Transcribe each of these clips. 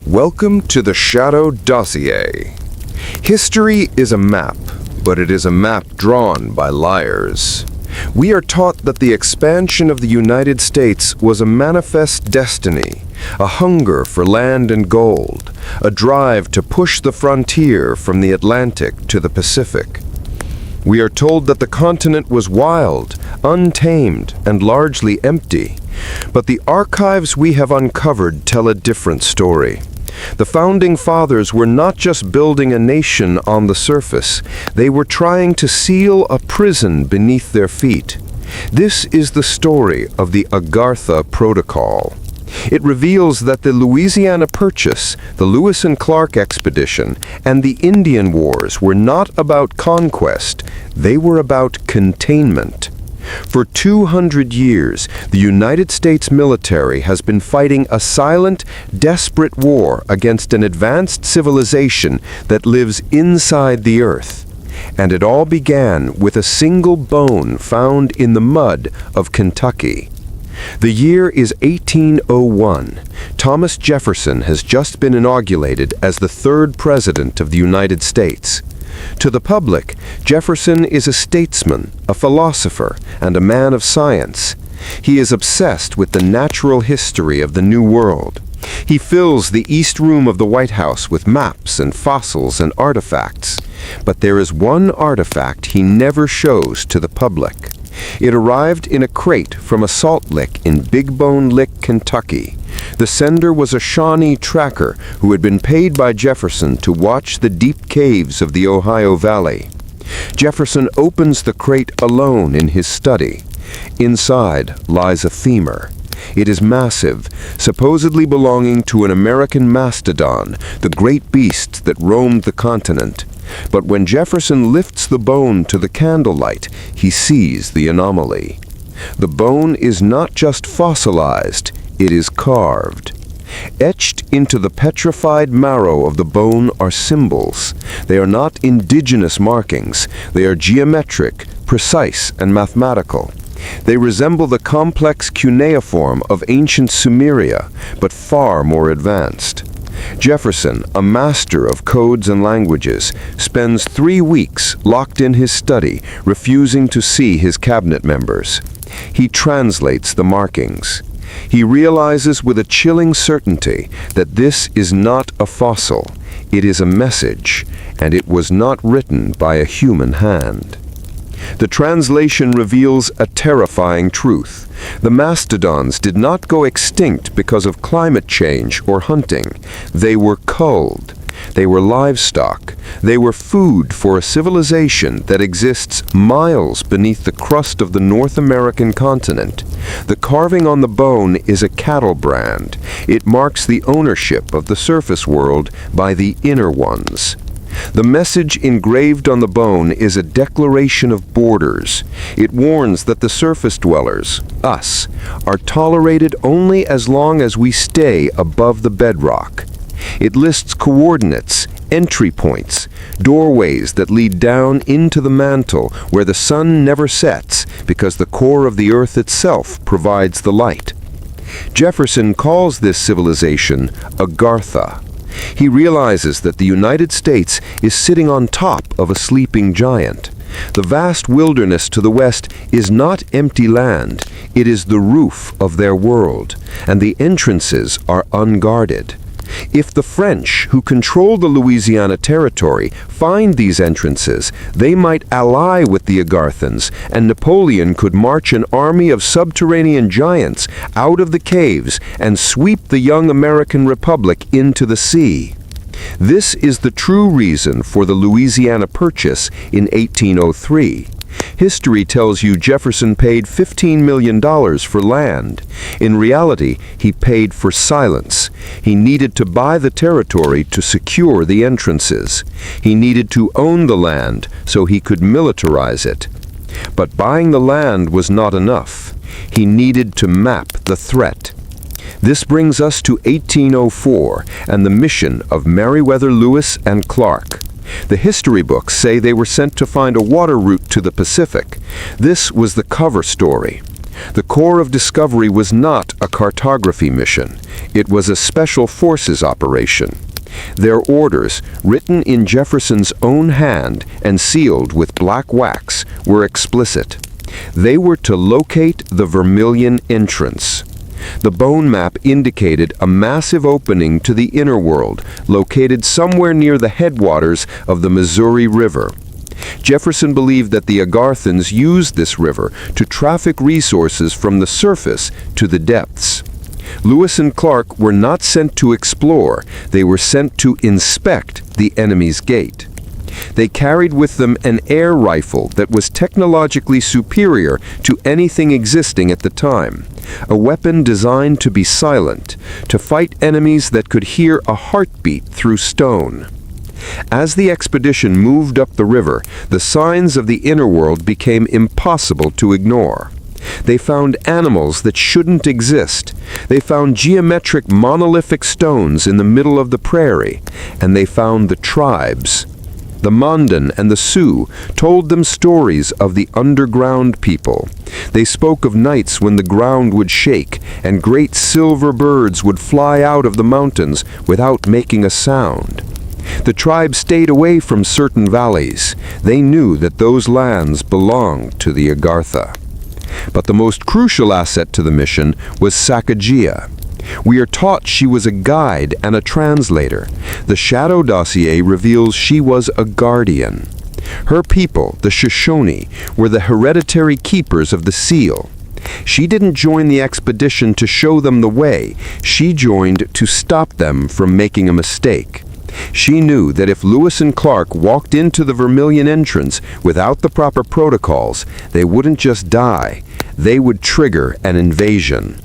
Welcome to the Shadow Dossier. History is a map, but it is a map drawn by liars. We are taught that the expansion of the United States was a manifest destiny, a hunger for land and gold, a drive to push the frontier from the Atlantic to the Pacific. We are told that the continent was wild, untamed, and largely empty. But the archives we have uncovered tell a different story. The Founding Fathers were not just building a nation on the surface, they were trying to seal a prison beneath their feet. This is the story of the Agartha Protocol. It reveals that the Louisiana Purchase, the Lewis and Clark expedition, and the Indian Wars were not about conquest, they were about containment. For 200 years, the United States military has been fighting a silent, desperate war against an advanced civilization that lives inside the earth. And it all began with a single bone found in the mud of Kentucky. The year is 1801. Thomas Jefferson has just been inaugurated as the third president of the United States. To the public, Jefferson is a statesman, a philosopher, and a man of science. He is obsessed with the natural history of the New World. He fills the East Room of the White House with maps and fossils and artifacts. But there is one artifact he never shows to the public. It arrived in a crate from a salt lick in Big Bone Lick, Kentucky. The sender was a Shawnee tracker who had been paid by Jefferson to watch the deep caves of the Ohio Valley. Jefferson opens the crate alone in his study. Inside lies a femur. It is massive, supposedly belonging to an American mastodon, the great beast that roamed the continent. But when Jefferson lifts the bone to the candlelight, he sees the anomaly. The bone is not just fossilized, it is carved. Etched into the petrified marrow of the bone are symbols. They are not indigenous markings. They are geometric, precise, and mathematical. They resemble the complex cuneiform of ancient Sumeria, but far more advanced. Jefferson, a master of codes and languages, spends 3 weeks locked in his study, refusing to see his cabinet members. He translates the markings. He realizes with a chilling certainty that this is not a fossil. It is a message, and it was not written by a human hand. The translation reveals a terrifying truth. The mastodons did not go extinct because of climate change or hunting. They were culled. They were livestock. They were food for a civilization that exists miles beneath the crust of the North American continent. The carving on the bone is a cattle brand. It marks the ownership of the surface world by the inner ones. The message engraved on the bone is a declaration of borders. It warns that the surface dwellers, us, are tolerated only as long as we stay above the bedrock. It lists coordinates, entry points, doorways that lead down into the mantle where the sun never sets because the core of the earth itself provides the light. Jefferson calls this civilization Agartha. He realizes that the United States is sitting on top of a sleeping giant. The vast wilderness to the west is not empty land, it is the roof of their world, and the entrances are unguarded. If the French, who control the Louisiana Territory, find these entrances, they might ally with the Agarthans, and Napoleon could march an army of subterranean giants out of the caves and sweep the young American Republic into the sea. This is the true reason for the Louisiana Purchase in 1803. History tells you Jefferson paid $15 million for land. In reality, he paid for silence. He needed to buy the territory to secure the entrances. He needed to own the land so he could militarize it. But buying the land was not enough. He needed to map the threat. This brings us to 1804 and the mission of Meriwether Lewis and Clark. The history books say they were sent to find a water route to the Pacific. This was the cover story. The core of discovery was not a cartography mission. It was a special forces operation. Their orders, written in Jefferson's own hand and sealed with black wax, were explicit. They were to locate the Vermilion Entrance. The bone map indicated a massive opening to the inner world, located somewhere near the headwaters of the Missouri River. Jefferson believed that the Agarthans used this river to traffic resources from the surface to the depths. Lewis and Clark were not sent to explore, they were sent to inspect the enemy's gate. They carried with them an air rifle that was technologically superior to anything existing at the time, a weapon designed to be silent, to fight enemies that could hear a heartbeat through stone. As the expedition moved up the river, the signs of the inner world became impossible to ignore. They found animals that shouldn't exist. They found geometric monolithic stones in the middle of the prairie, and they found the tribes. The Mandan and the Sioux told them stories of the underground people. They spoke of nights when the ground would shake and great silver birds would fly out of the mountains without making a sound. The tribe stayed away from certain valleys. They knew that those lands belonged to the Agartha. But the most crucial asset to the mission was Sacagawea. We are taught she was a guide and a translator. The Shadow Dossier reveals she was a guardian. Her people, the Shoshone, were the hereditary keepers of the seal. She didn't join the expedition to show them the way. She joined to stop them from making a mistake. She knew that if Lewis and Clark walked into the Vermilion Entrance without the proper protocols, they wouldn't just die, they would trigger an invasion.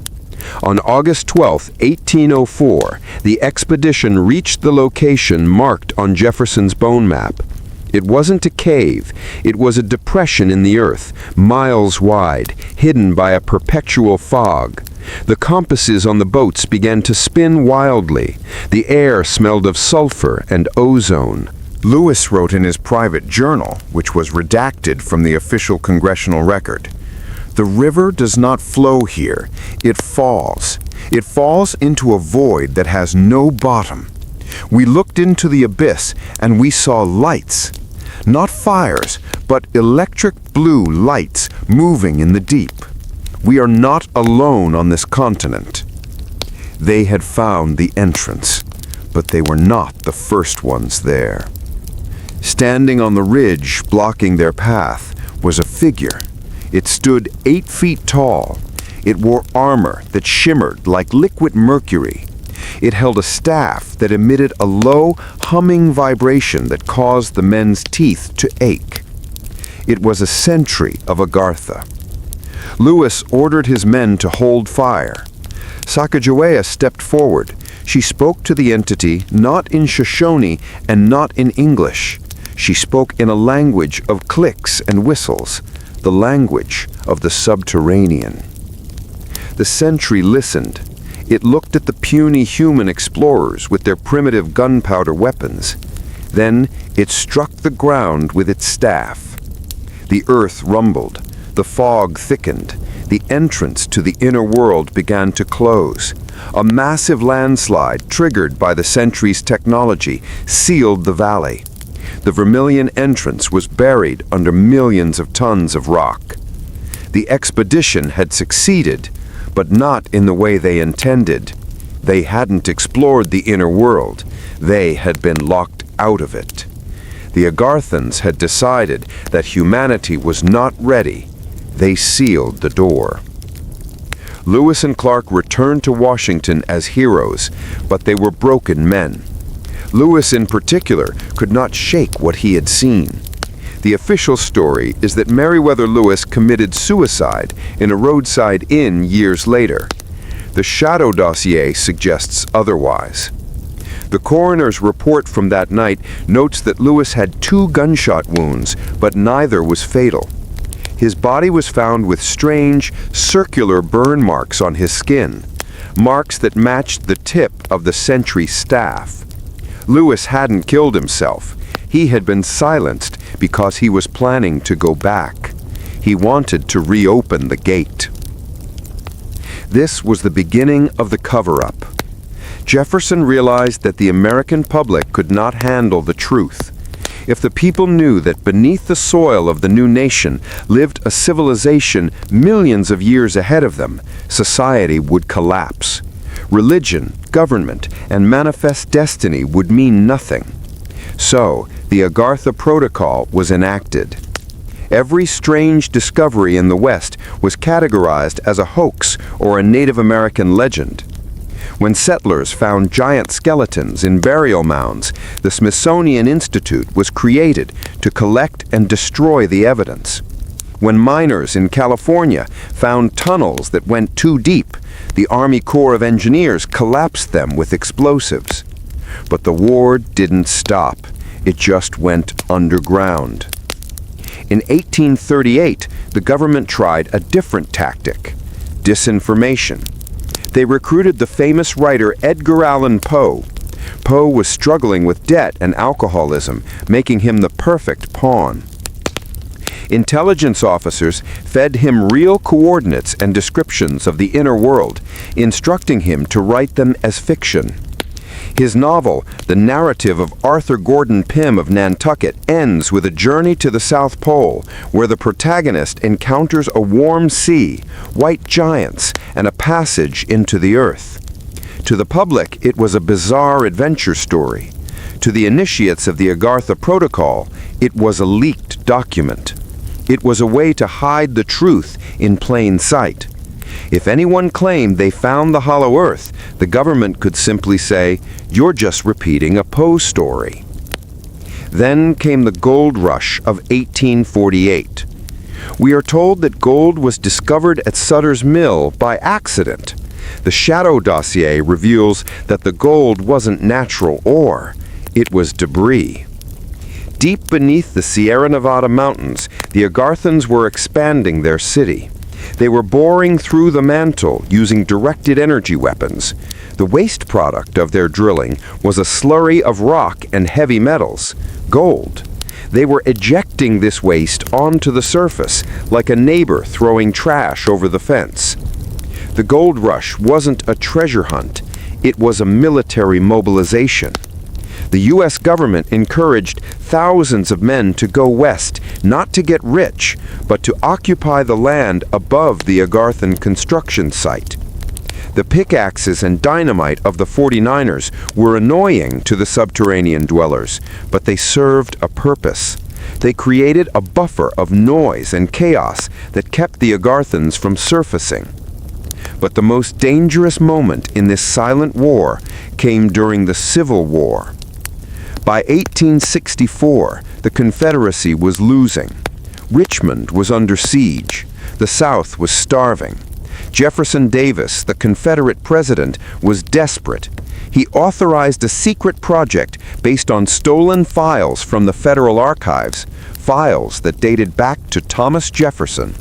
On August 12, 1804, the expedition reached the location marked on Jefferson's bone map. It wasn't a cave, it was a depression in the earth, miles wide, hidden by a perpetual fog. The compasses on the boats began to spin wildly. The air smelled of sulfur and ozone. Lewis wrote in his private journal, which was redacted from the official congressional record, "The river does not flow here. It falls. It falls into a void that has no bottom. We looked into the abyss and we saw lights. Not fires, but electric blue lights moving in the deep. We are not alone on this continent." They had found the entrance, but they were not the first ones there. Standing on the ridge, blocking their path, was a figure. It stood 8 feet tall. It wore armor that shimmered like liquid mercury. It held a staff that emitted a low, humming vibration that caused the men's teeth to ache. It was a sentry of Agartha. Lewis ordered his men to hold fire. Sacagawea stepped forward. She spoke to the entity not in Shoshone and not in English. She spoke in a language of clicks and whistles, the language of the subterranean. The sentry listened. It looked at the puny human explorers with their primitive gunpowder weapons. Then it struck the ground with its staff. The earth rumbled. The fog thickened. The entrance to the inner world began to close. A massive landslide, triggered by the sentry's technology, sealed the valley. The Vermilion Entrance was buried under millions of tons of rock. The expedition had succeeded, but not in the way they intended. They hadn't explored the inner world. They had been locked out of it. The Agarthans had decided that humanity was not ready. They sealed the door. Lewis and Clark returned to Washington as heroes, but they were broken men. Lewis in particular could not shake what he had seen. The official story is that Meriwether Lewis committed suicide in a roadside inn years later. The Shadow Dossier suggests otherwise. The coroner's report from that night notes that Lewis had 2 gunshot wounds, but neither was fatal. His body was found with strange, circular burn marks on his skin, marks that matched the tip of the sentry's staff. Lewis hadn't killed himself. He had been silenced because he was planning to go back. He wanted to reopen the gate. This was the beginning of the cover-up. Jefferson realized that the American public could not handle the truth. If the people knew that beneath the soil of the new nation lived a civilization millions of years ahead of them, society would collapse. Religion, government, and manifest destiny would mean nothing. So, the Agartha Protocol was enacted. Every strange discovery in the West was categorized as a hoax or a Native American legend. When settlers found giant skeletons in burial mounds, the Smithsonian Institute was created to collect and destroy the evidence. When miners in California found tunnels that went too deep, the Army Corps of Engineers collapsed them with explosives. But the war didn't stop. It just went underground. In 1838, the government tried a different tactic: disinformation. They recruited the famous writer Edgar Allan Poe. Poe was struggling with debt and alcoholism, making him the perfect pawn. Intelligence officers fed him real coordinates and descriptions of the inner world, instructing him to write them as fiction. His novel, The Narrative of Arthur Gordon Pym of Nantucket, ends with a journey to the South Pole, where the protagonist encounters a warm sea, white giants, and a passage into the earth. To the public, it was a bizarre adventure story. To the initiates of the Agartha Protocol, it was a leaked document. It was a way to hide the truth in plain sight. If anyone claimed they found the hollow earth, the government could simply say, "You're just repeating a Poe story." Then came the gold rush of 1848. We are told that gold was discovered at Sutter's Mill by accident. The Shadow Dossier reveals that the gold wasn't natural ore, it was debris. Deep beneath the Sierra Nevada mountains, the Agarthans were expanding their city. They were boring through the mantle using directed energy weapons. The waste product of their drilling was a slurry of rock and heavy metals, gold. They were ejecting this waste onto the surface, like a neighbor throwing trash over the fence. The gold rush wasn't a treasure hunt, it was a military mobilization. The U.S. government encouraged thousands of men to go west, not to get rich, but to occupy the land above the Agarthan construction site. The pickaxes and dynamite of the 49ers were annoying to the subterranean dwellers, but they served a purpose. They created a buffer of noise and chaos that kept the Agarthans from surfacing. But the most dangerous moment in this silent war came during the Civil War. By 1864, the Confederacy was losing. Richmond was under siege. The South was starving. Jefferson Davis, the Confederate president, was desperate. He authorized a secret project based on stolen files from the Federal Archives, files that dated back to Thomas Jefferson.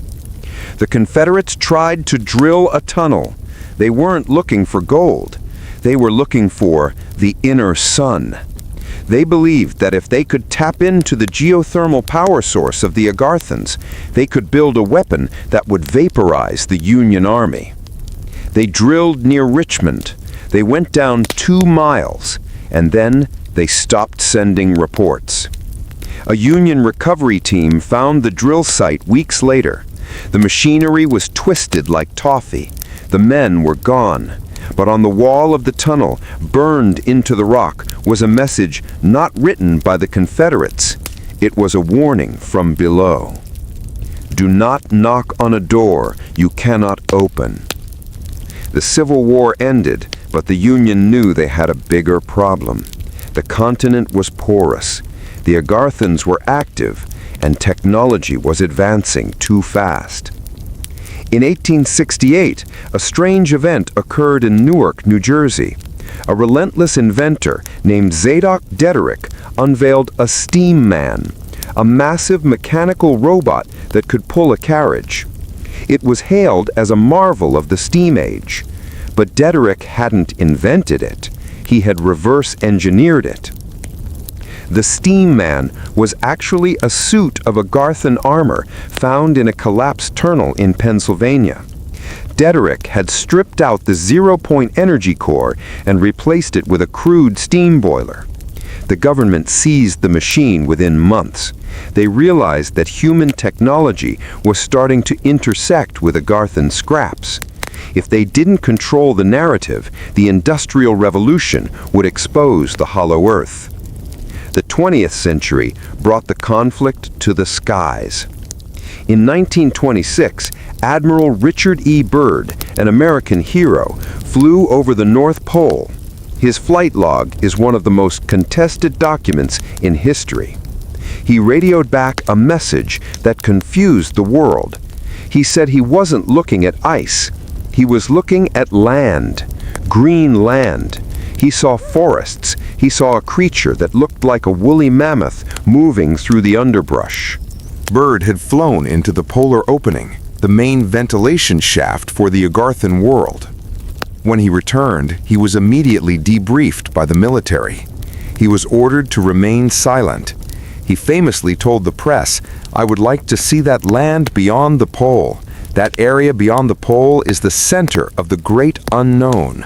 The Confederates tried to drill a tunnel. They weren't looking for gold. They were looking for the inner sun. They believed that if they could tap into the geothermal power source of the Agarthans, they could build a weapon that would vaporize the Union Army. They drilled near Richmond. They went down 2 miles, and then they stopped sending reports. A Union recovery team found the drill site weeks later. The machinery was twisted like toffee. The men were gone. But on the wall of the tunnel, burned into the rock, was a message not written by the Confederates. It was a warning from below. Do not knock on a door you cannot open. The Civil War ended, but the Union knew they had a bigger problem. The continent was porous. The Agarthans were active, and technology was advancing too fast. In 1868, a strange event occurred in Newark, New Jersey. A relentless inventor named Zadok Dederick unveiled a steam man, a massive mechanical robot that could pull a carriage. It was hailed as a marvel of the steam age, but Dederick hadn't invented it. He had reverse-engineered it. The Steam Man was actually a suit of Agarthan armor found in a collapsed tunnel in Pennsylvania. Dederick had stripped out the zero-point energy core and replaced it with a crude steam boiler. The government seized the machine within months. They realized that human technology was starting to intersect with Agarthan scraps. If they didn't control the narrative, the Industrial Revolution would expose the hollow Earth. The 20th century brought the conflict to the skies. In 1926, Admiral Richard E. Byrd, an American hero, flew over the North Pole. His flight log is one of the most contested documents in history. He radioed back a message that confused the world. He said he wasn't looking at ice. He was looking at land, green land. He saw forests. He saw a creature that looked like a woolly mammoth moving through the underbrush. Byrd had flown into the polar opening, the main ventilation shaft for the Agarthan world. When he returned, he was immediately debriefed by the military. He was ordered to remain silent. He famously told the press, "I would like to see that land beyond the pole. That area beyond the pole is the center of the great unknown."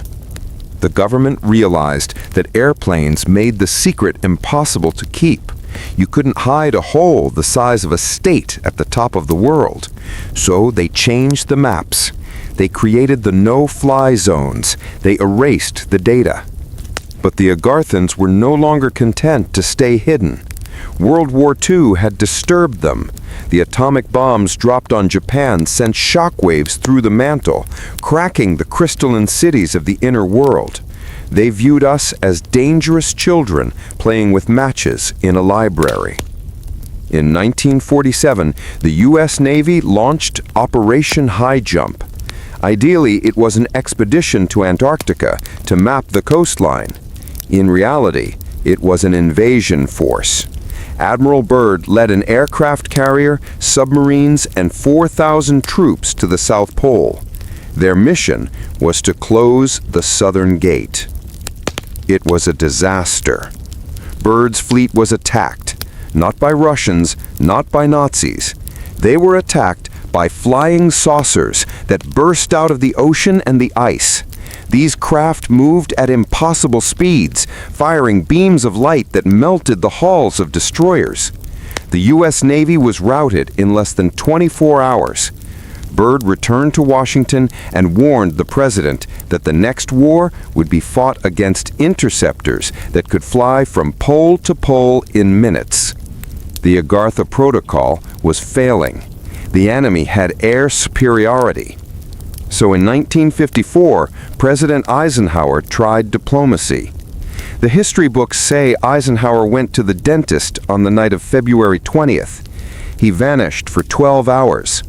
The government realized that airplanes made the secret impossible to keep. You couldn't hide a hole the size of a state at the top of the world. So they changed the maps. They created the no-fly zones. They erased the data. But the Agarthans were no longer content to stay hidden. World War II had disturbed them. The atomic bombs dropped on Japan sent shockwaves through the mantle, cracking the crystalline cities of the inner world. They viewed us as dangerous children playing with matches in a library. In 1947, the U.S. Navy launched Operation Highjump. Ideally, it was an expedition to Antarctica to map the coastline. In reality, it was an invasion force. Admiral Byrd led an aircraft carrier, submarines, and 4,000 troops to the South Pole. Their mission was to close the southern gate. It was a disaster. Byrd's fleet was attacked, not by Russians, not by Nazis. They were attacked by flying saucers that burst out of the ocean and the ice. These craft moved at impossible speeds, firing beams of light that melted the hulls of destroyers. The U.S. Navy was routed in less than 24 hours. Byrd returned to Washington and warned the president that the next war would be fought against interceptors that could fly from pole to pole in minutes. The Agartha Protocol was failing. The enemy had air superiority. So in 1954, President Eisenhower tried diplomacy. The history books say Eisenhower went to the dentist on the night of February 20th. He vanished for 12 hours.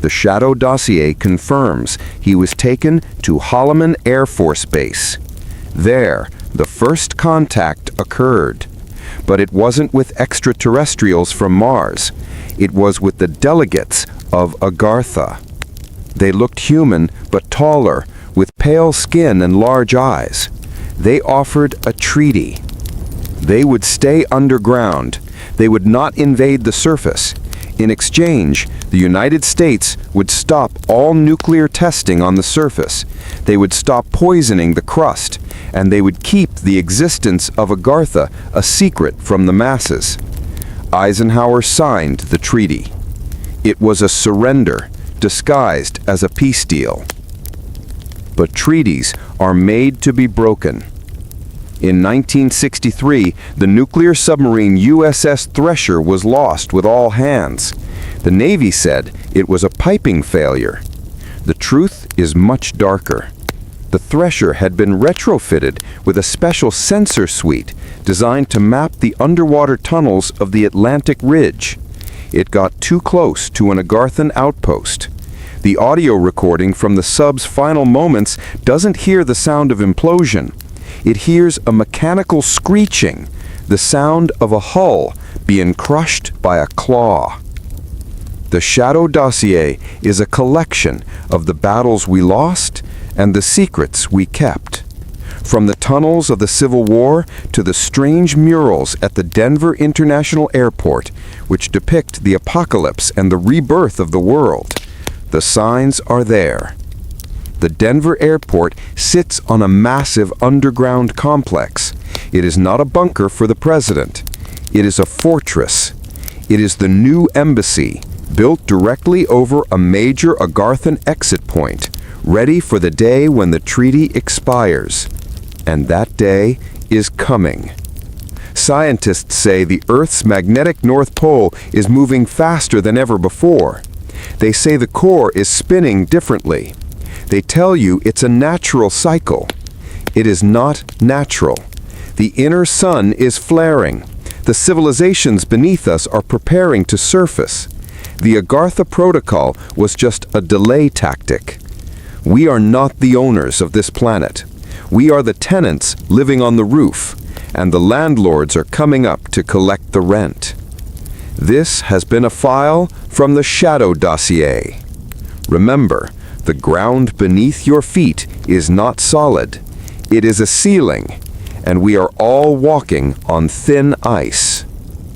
The Shadow Dossier confirms he was taken to Holloman Air Force Base. There, the first contact occurred. But it wasn't with extraterrestrials from Mars. It was with the delegates of Agartha. They looked human, but taller, with pale skin and large eyes. They offered a treaty. They would stay underground. They would not invade the surface. In exchange, the United States would stop all nuclear testing on the surface. They would stop poisoning the crust, and they would keep the existence of Agartha a secret from the masses. Eisenhower signed the treaty. It was a surrender, disguised as a peace deal. But treaties are made to be broken. In 1963, the nuclear submarine USS Thresher was lost with all hands. The Navy said it was a piping failure. The truth is much darker. The Thresher had been retrofitted with a special sensor suite designed to map the underwater tunnels of the Atlantic Ridge. It got too close to an Agarthan outpost. The audio recording from the sub's final moments doesn't hear the sound of implosion. It hears a mechanical screeching, the sound of a hull being crushed by a claw. The Shadow Dossier is a collection of the battles we lost and the secrets we kept. From the tunnels of the Civil War to the strange murals at the Denver International Airport, which depict the apocalypse and the rebirth of the world, the signs are there. The Denver airport sits on a massive underground complex. It is not a bunker for the president. It is a fortress. It is the new embassy, built directly over a major Agarthan exit point, ready for the day when the treaty expires. And that day is coming. Scientists say the Earth's magnetic North Pole is moving faster than ever before. They say the core is spinning differently. They tell you it's a natural cycle. It is not natural. The inner sun is flaring. The civilizations beneath us are preparing to surface. The Agartha Protocol was just a delay tactic. We are not the owners of this planet. We are the tenants living on the roof, and the landlords are coming up to collect the rent. This has been a file from the Shadow Dossier. Remember, the ground beneath your feet is not solid. It is a ceiling, and we are all walking on thin ice.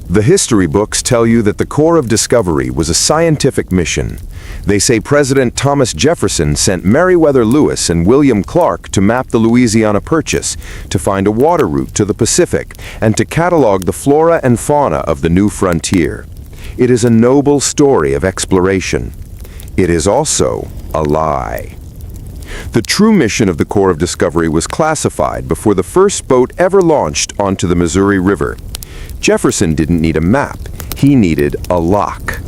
The history books tell you that the core of discovery was a scientific mission. They say President Thomas Jefferson sent Meriwether Lewis and William Clark to map the Louisiana Purchase, to find a water route to the Pacific, and to catalog the flora and fauna of the new frontier. It is a noble story of exploration. It is also a lie. The true mission of the Corps of Discovery was classified before the first boat ever launched onto the Missouri River. Jefferson didn't need a map. He needed a lock.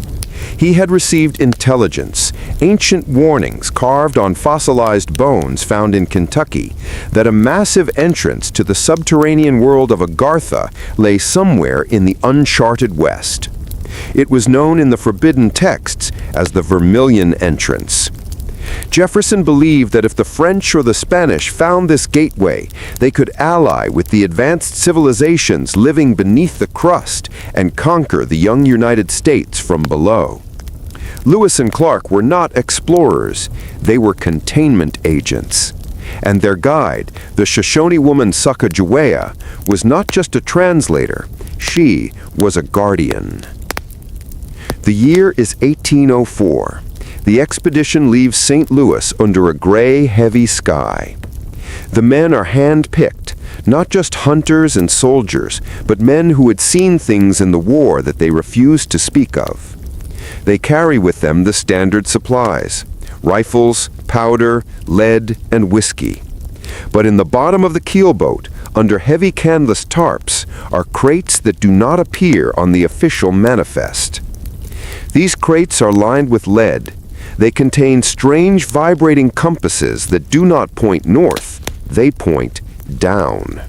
He had received intelligence, ancient warnings carved on fossilized bones found in Kentucky, that a massive entrance to the subterranean world of Agartha lay somewhere in the uncharted West. It was known in the forbidden texts as the Vermilion Entrance. Jefferson believed that if the French or the Spanish found this gateway, they could ally with the advanced civilizations living beneath the crust and conquer the young United States from below. Lewis and Clark were not explorers, they were containment agents. And their guide, the Shoshone woman Sacagawea, was not just a translator, she was a guardian. The year is 1804. The expedition leaves St. Louis under a gray, heavy sky. The men are hand-picked, not just hunters and soldiers, but men who had seen things in the war that they refused to speak of. They carry with them the standard supplies: rifles, powder, lead, and whiskey. But in the bottom of the keelboat, under heavy canvas tarps, are crates that do not appear on the official manifest. These crates are lined with lead. They contain strange vibrating compasses that do not point north, they point down.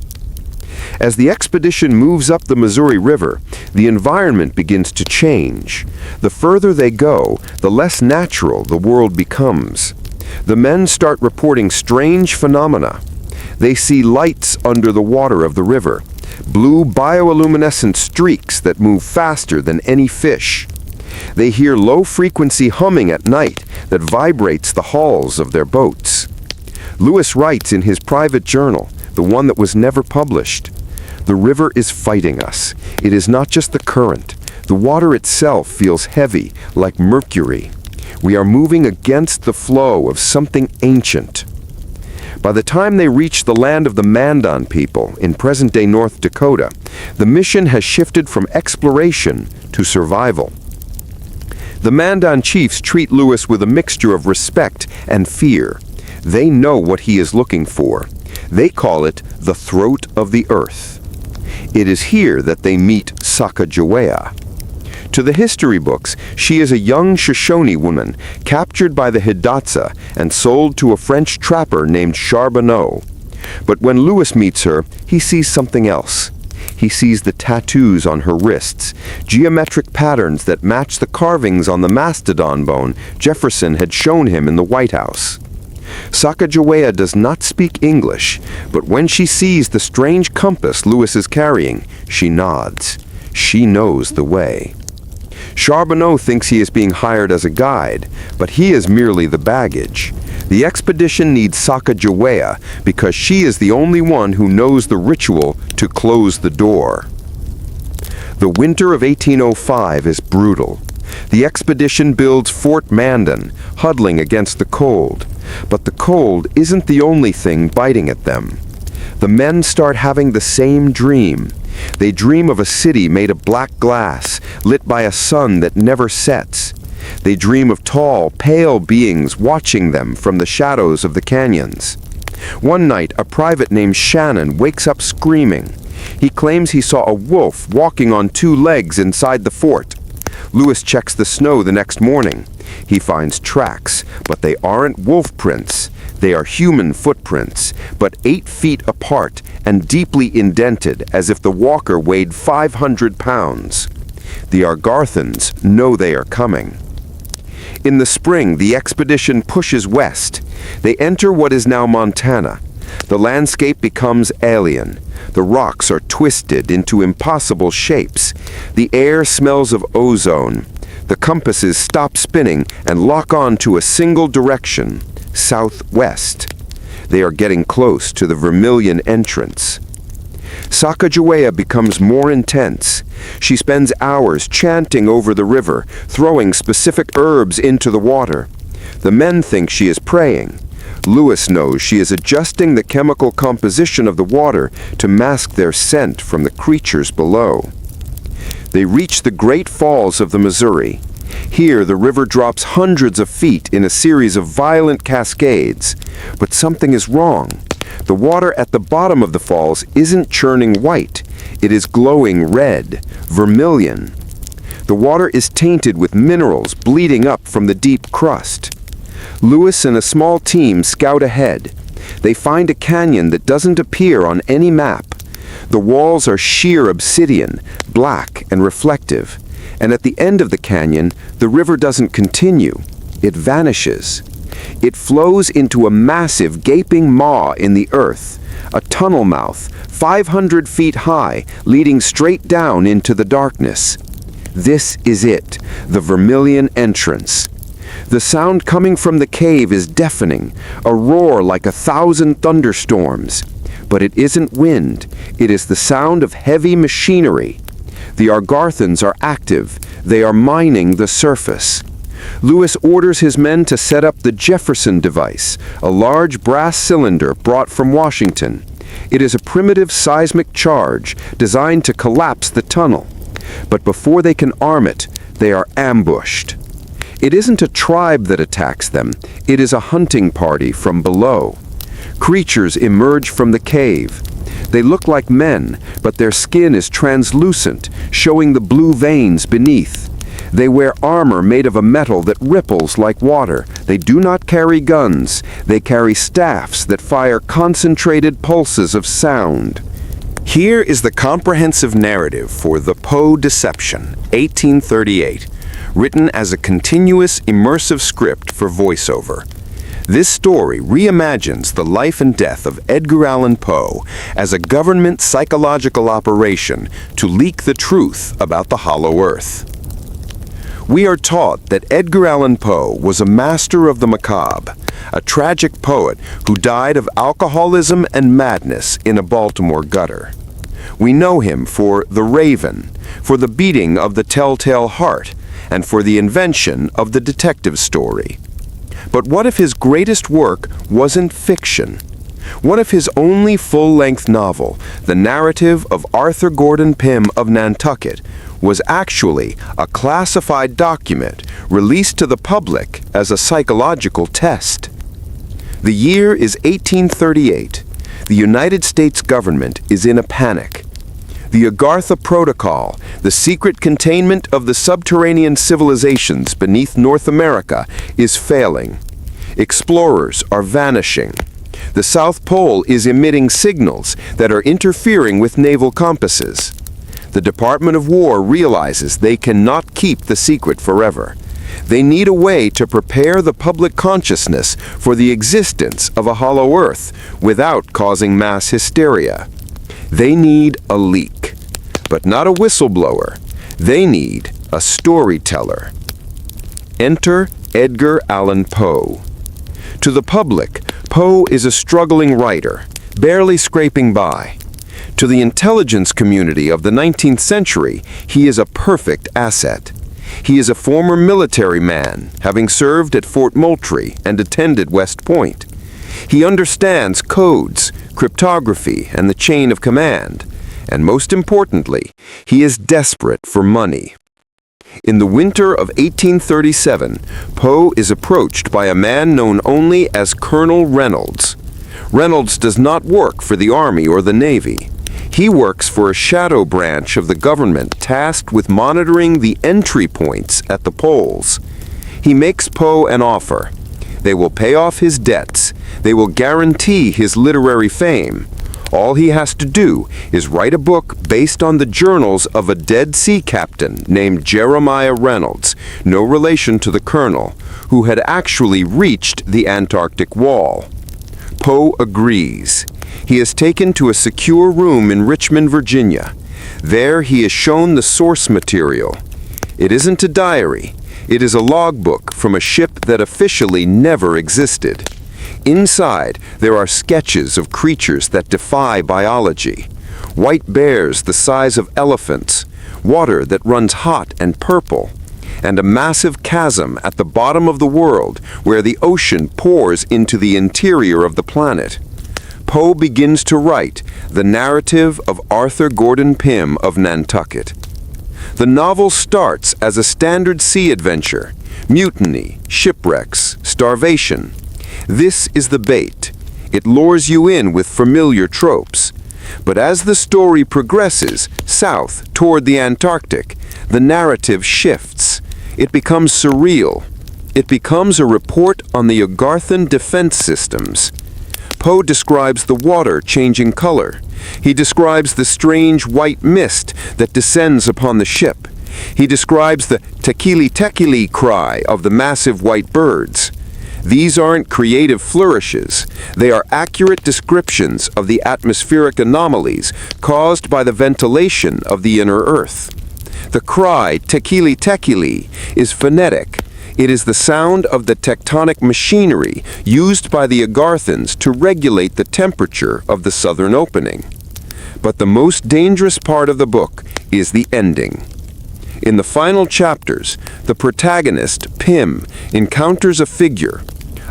As the expedition moves up the Missouri River, the environment begins to change. The further they go, the less natural the world becomes. The men start reporting strange phenomena. They see lights under the water of the river, blue bioluminescent streaks that move faster than any fish. They hear low-frequency humming at night that vibrates the hulls of their boats. Lewis writes in his private journal, the one that was never published, "The river is fighting us. It is not just the current. The water itself feels heavy, like mercury. We are moving against the flow of something ancient." By the time they reach the land of the Mandan people in present-day North Dakota, the mission has shifted from exploration to survival. The Mandan chiefs treat Lewis with a mixture of respect and fear. They know what he is looking for. They call it the throat of the earth. It is here that they meet Sacagawea. To the history books, she is a young Shoshone woman captured by the Hidatsa and sold to a French trapper named Charbonneau. But when Lewis meets her, he sees something else. He sees the tattoos on her wrists, geometric patterns that match the carvings on the mastodon bone Jefferson had shown him in the White House. Sacagawea does not speak English, but when she sees the strange compass Lewis is carrying, she nods. She knows the way. Charbonneau thinks he is being hired as a guide, but he is merely the baggage. The expedition needs Sacagawea because she is the only one who knows the ritual to close the door. The winter of 1805 is brutal. The expedition builds Fort Mandan, huddling against the cold. But the cold isn't the only thing biting at them. The men start having the same dream. They dream of a city made of black glass, lit by a sun that never sets. They dream of tall, pale beings watching them from the shadows of the canyons. One night, a private named Shannon wakes up screaming. He claims he saw a wolf walking on two legs inside the fort. Lewis checks the snow the next morning. He finds tracks, but they aren't wolf prints. They are human footprints, but 8 feet apart and deeply indented as if the walker weighed 500 pounds. The Agarthans know they are coming. In the spring, the expedition pushes west. They enter what is now Montana. The landscape becomes alien. The rocks are twisted into impossible shapes. The air smells of ozone. The compasses stop spinning and lock on to a single direction, southwest. They are getting close to the Vermilion Entrance. Sacagawea becomes more intense. She spends hours chanting over the river, throwing specific herbs into the water. The men think she is praying. Lewis knows she is adjusting the chemical composition of the water to mask their scent from the creatures below. They reach the Great Falls of the Missouri. Here, the river drops hundreds of feet in a series of violent cascades. But something is wrong. The water at the bottom of the falls isn't churning white. It is glowing red, vermilion. The water is tainted with minerals bleeding up from the deep crust. Lewis and a small team scout ahead. They find a canyon that doesn't appear on any map. The walls are sheer obsidian, black and reflective. And at the end of the canyon, the river doesn't continue. It vanishes. It flows into a massive gaping maw in the earth, a tunnel mouth 500 feet high, leading straight down into the darkness. This is it, the Vermilion Entrance. The sound coming from the cave is deafening, a roar like 1,000 thunderstorms. But it isn't wind, it is the sound of heavy machinery. The Agarthans are active, they are mining the surface. Lewis orders his men to set up the Jefferson device, a large brass cylinder brought from Washington. It is a primitive seismic charge designed to collapse the tunnel. But before they can arm it, they are ambushed. It isn't a tribe that attacks them, it is a hunting party from below. Creatures emerge from the cave. They look like men, but their skin is translucent, showing the blue veins beneath. They wear armor made of a metal that ripples like water. They do not carry guns. They carry staffs that fire concentrated pulses of sound. Here is the comprehensive narrative for The Poe Deception, 1838, written as a continuous, immersive script for voiceover. This story reimagines the life and death of Edgar Allan Poe as a government psychological operation to leak the truth about the Hollow Earth. We are taught that Edgar Allan Poe was a master of the macabre, a tragic poet who died of alcoholism and madness in a Baltimore gutter. We know him for The Raven, for the beating of the telltale heart, and for the invention of the detective story. But what if his greatest work wasn't fiction? What if his only full-length novel, the narrative of Arthur Gordon Pym of Nantucket, was actually a classified document released to the public as a psychological test? The year is 1838. The United States government is in a panic. The Agartha Protocol, the secret containment of the subterranean civilizations beneath North America, is failing. Explorers are vanishing. The South Pole is emitting signals that are interfering with naval compasses. The Department of War realizes they cannot keep the secret forever. They need a way to prepare the public consciousness for the existence of a hollow Earth without causing mass hysteria. They need a leak, but not a whistleblower. They need a storyteller. Enter Edgar Allan Poe. To the public, Poe is a struggling writer, barely scraping by. To the intelligence community of the 19th century, he is a perfect asset. He is a former military man, having served at Fort Moultrie and attended West Point. He understands codes, cryptography, and the chain of command. And most importantly, he is desperate for money. In the winter of 1837, Poe is approached by a man known only as Colonel Reynolds. Reynolds does not work for the Army or the Navy. He works for a shadow branch of the government tasked with monitoring the entry points at the polls. He makes Poe an offer. They will pay off his debts. They will guarantee his literary fame. All he has to do is write a book based on the journals of a dead sea captain named Jeremiah Reynolds, no relation to the colonel, who had actually reached the Antarctic wall. Poe agrees. He is taken to a secure room in Richmond, Virginia. There he is shown the source material. It isn't a diary. It is a logbook from a ship that officially never existed. Inside, there are sketches of creatures that defy biology. White bears the size of elephants, water that runs hot and purple, and a massive chasm at the bottom of the world where the ocean pours into the interior of the planet. Poe begins to write the narrative of Arthur Gordon Pym of Nantucket. The novel starts as a standard sea adventure: mutiny, shipwrecks, starvation. This is the bait. It lures you in with familiar tropes. But as the story progresses south toward the Antarctic, the narrative shifts. It becomes surreal. It becomes a report on the Agarthan defense systems. Poe describes the water changing color. He describes the strange white mist that descends upon the ship. He describes the tekili tekili cry of the massive white birds. These aren't creative flourishes. They are accurate descriptions of the atmospheric anomalies caused by the ventilation of the inner Earth. The cry, tekili tekili, is phonetic. It is the sound of the tectonic machinery used by the Agarthans to regulate the temperature of the southern opening. But the most dangerous part of the book is the ending. In the final chapters, the protagonist, Pym, encounters a figure,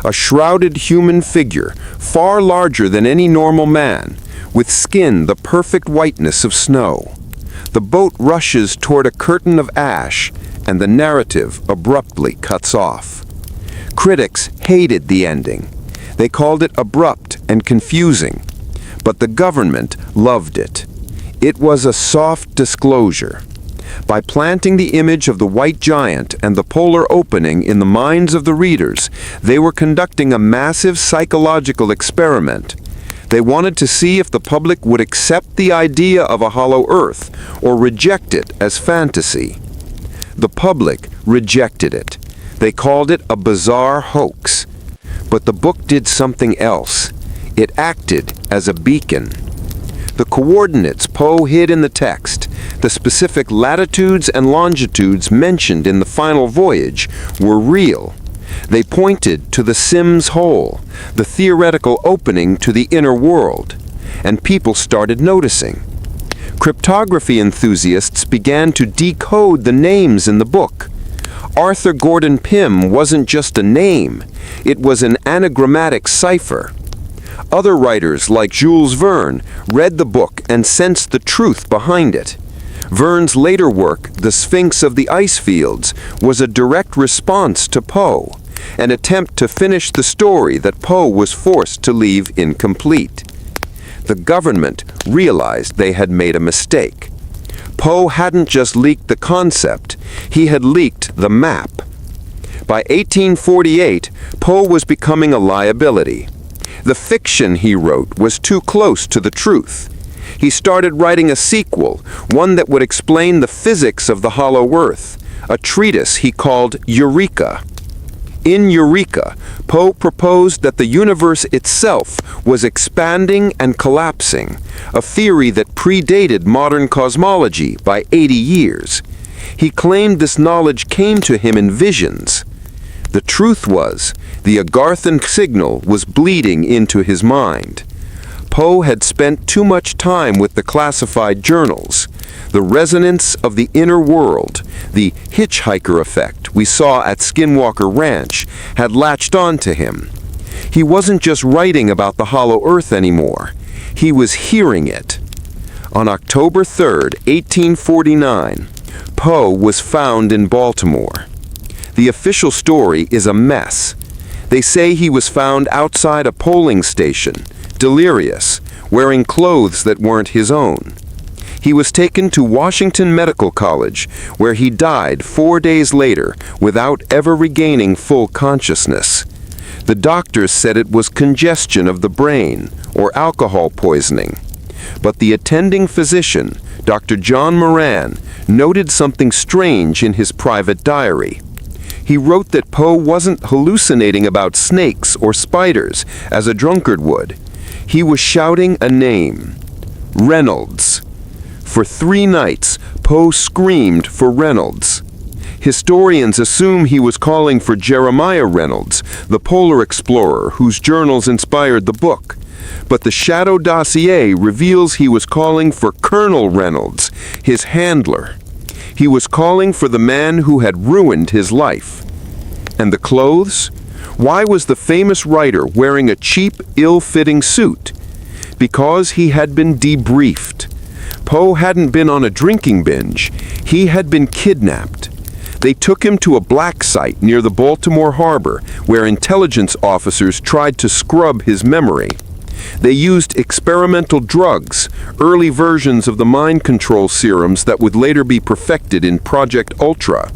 a shrouded human figure, far larger than any normal man, with skin the perfect whiteness of snow. The boat rushes toward a curtain of ash, and the narrative abruptly cuts off. Critics hated the ending. They called it abrupt and confusing, but the government loved it. It was a soft disclosure. By planting the image of the white giant and the polar opening in the minds of the readers, they were conducting a massive psychological experiment. They wanted to see if the public would accept the idea of a hollow earth or reject it as fantasy. The public rejected it. They called it a bizarre hoax. But the book did something else. It acted as a beacon. The coordinates Poe hid in the text, the specific latitudes and longitudes mentioned in the final voyage, were real. They pointed to the Sims Hole, the theoretical opening to the inner world, and people started noticing. Cryptography enthusiasts began to decode the names in the book. Arthur Gordon Pym wasn't just a name, it was an anagrammatic cipher. Other writers, like Jules Verne, read the book and sensed the truth behind it. Verne's later work, The Sphinx of the Ice Fields, was a direct response to Poe, an attempt to finish the story that Poe was forced to leave incomplete. The government realized they had made a mistake. Poe hadn't just leaked the concept, he had leaked the map. By 1848, Poe was becoming a liability. The fiction he wrote was too close to the truth. He started writing a sequel, one that would explain the physics of the hollow earth, a treatise he called Eureka. In Eureka, Poe proposed that the universe itself was expanding and collapsing, a theory that predated modern cosmology by 80 years. He claimed this knowledge came to him in visions. The truth was, the Agarthan signal was bleeding into his mind. Poe had spent too much time with the classified journals. The resonance of the inner world, the hitchhiker effect we saw at Skinwalker Ranch, had latched on to him. He wasn't just writing about the hollow earth anymore. He was hearing it. On October 3rd, 1849, Poe was found in Baltimore. The official story is a mess. They say he was found outside a polling station, delirious, wearing clothes that weren't his own. He was taken to Washington Medical College, where he died 4 days later without ever regaining full consciousness. The doctors said it was congestion of the brain or alcohol poisoning. But the attending physician, Dr. John Moran, noted something strange in his private diary. He wrote that Poe wasn't hallucinating about snakes or spiders, as a drunkard would. He was shouting a name, Reynolds. For 3 nights, Poe screamed for Reynolds. Historians assume he was calling for Jeremiah Reynolds, the polar explorer whose journals inspired the book. But the Shadow Dossier reveals he was calling for Colonel Reynolds, his handler. He was calling for the man who had ruined his life. And the clothes? Why was the famous writer wearing a cheap, ill-fitting suit? Because he had been debriefed. Poe hadn't been on a drinking binge. He had been kidnapped. They took him to a black site near the Baltimore harbor, where intelligence officers tried to scrub his memory. They used experimental drugs, early versions of the mind control serums that would later be perfected in Project Ultra.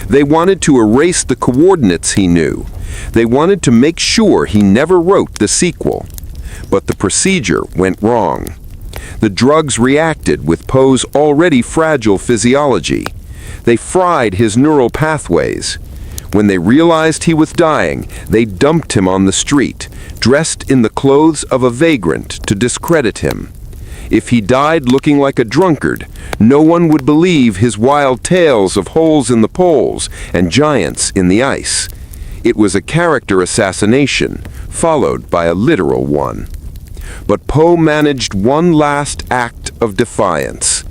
They wanted to erase the coordinates he knew. They wanted to make sure he never wrote the sequel. But the procedure went wrong. The drugs reacted with Poe's already fragile physiology. They fried his neural pathways. When they realized he was dying, they dumped him on the street, dressed in the clothes of a vagrant to discredit him. If he died looking like a drunkard, no one would believe his wild tales of holes in the poles and giants in the ice. It was a character assassination, followed by a literal one. But Poe managed one last act of defiance.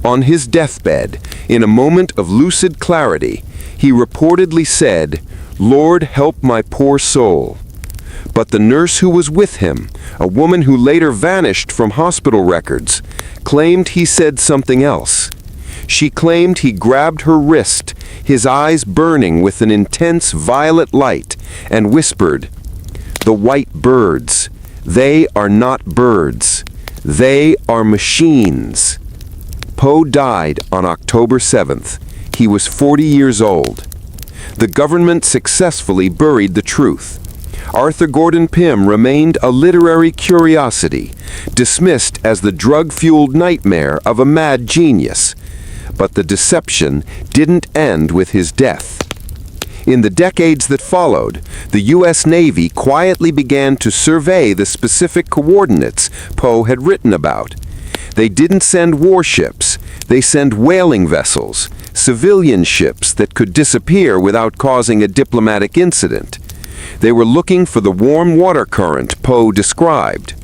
On his deathbed, in a moment of lucid clarity, he reportedly said, "Lord, help my poor soul." But the nurse who was with him, a woman who later vanished from hospital records, claimed he said something else. She claimed he grabbed her wrist, his eyes burning with an intense violet light, and whispered, "The white birds, they are not birds. They are machines." Poe died on October 7th. He was 40 years old. The government successfully buried the truth. Arthur Gordon Pym remained a literary curiosity, dismissed as the drug-fueled nightmare of a mad genius. But the deception didn't end with his death. In the decades that followed, the U.S. Navy quietly began to survey the specific coordinates Poe had written about. They didn't send warships, they sent whaling vessels, civilian ships that could disappear without causing a diplomatic incident. They were looking for the warm water current Poe described,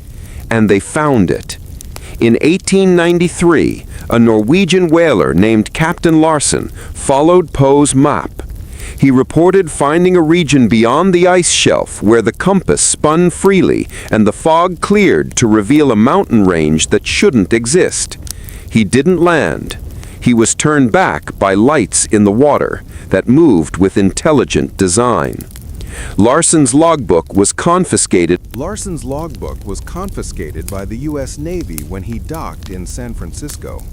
and they found it. In 1893, a Norwegian whaler named Captain Larsen followed Poe's map. He reported finding a region beyond the ice shelf where the compass spun freely and the fog cleared to reveal a mountain range that shouldn't exist. He didn't land. He was turned back by lights in the water that moved with intelligent design. Larsen's logbook was confiscated. Larsen's logbook was confiscated by the U.S. Navy when he docked in San Francisco.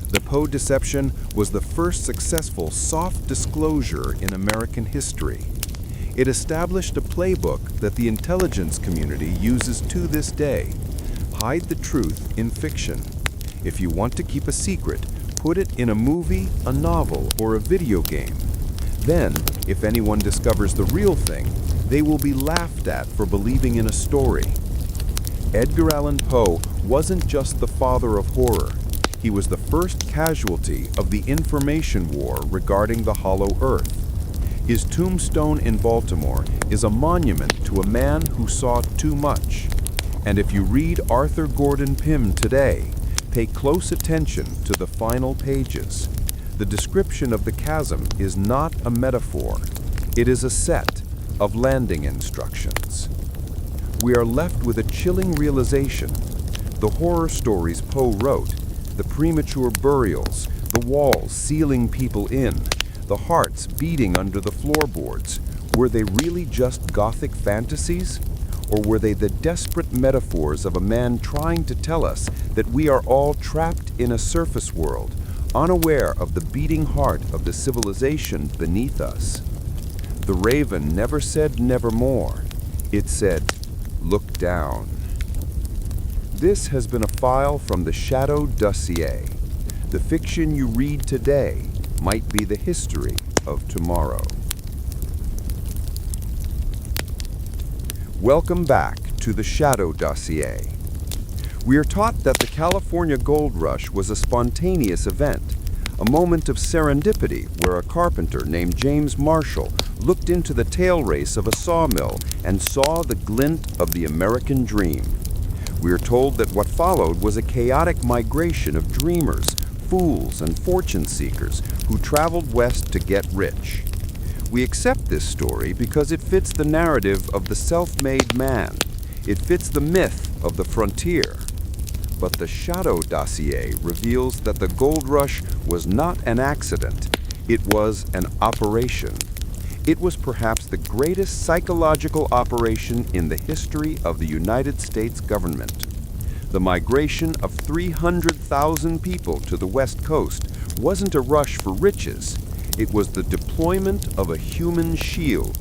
The Poe deception was the first successful soft disclosure in American history. It established a playbook that the intelligence community uses to this day. Hide the truth in fiction. If you want to keep a secret, put it in a movie, a novel, or a video game. Then, if anyone discovers the real thing, they will be laughed at for believing in a story. Edgar Allan Poe wasn't just the father of horror. He was the first casualty of the information war regarding the Hollow Earth. His tombstone in Baltimore is a monument to a man who saw too much. And if you read Arthur Gordon Pym today, Pay close attention to the final pages. The description of the chasm is not a metaphor. It is a set of landing instructions. We are left with a chilling realization. The horror stories Poe wrote, the premature burials, the walls sealing people in, the hearts beating under the floorboards, were they really just Gothic fantasies? Or were they the desperate metaphors of a man trying to tell us that we are all trapped in a surface world, unaware of the beating heart of the civilization beneath us? The raven never said nevermore. It said, look down. This has been a file from the Shadow Dossier. The fiction you read today might be the history of tomorrow. Welcome back to the Shadow Dossier. We are taught that the California Gold Rush was a spontaneous event, a moment of serendipity where a carpenter named James Marshall looked into the tail race of a sawmill and saw the glint of the American dream. We are told that what followed was a chaotic migration of dreamers, fools, and fortune seekers who traveled west to get rich. We accept this story because it fits the narrative of the self-made man. It fits the myth of the frontier. But the Shadow Dossier reveals that the gold rush was not an accident. It was an operation. It was perhaps the greatest psychological operation in the history of the United States government. The migration of 300,000 people to the West Coast wasn't a rush for riches. It was the deployment of a human shield.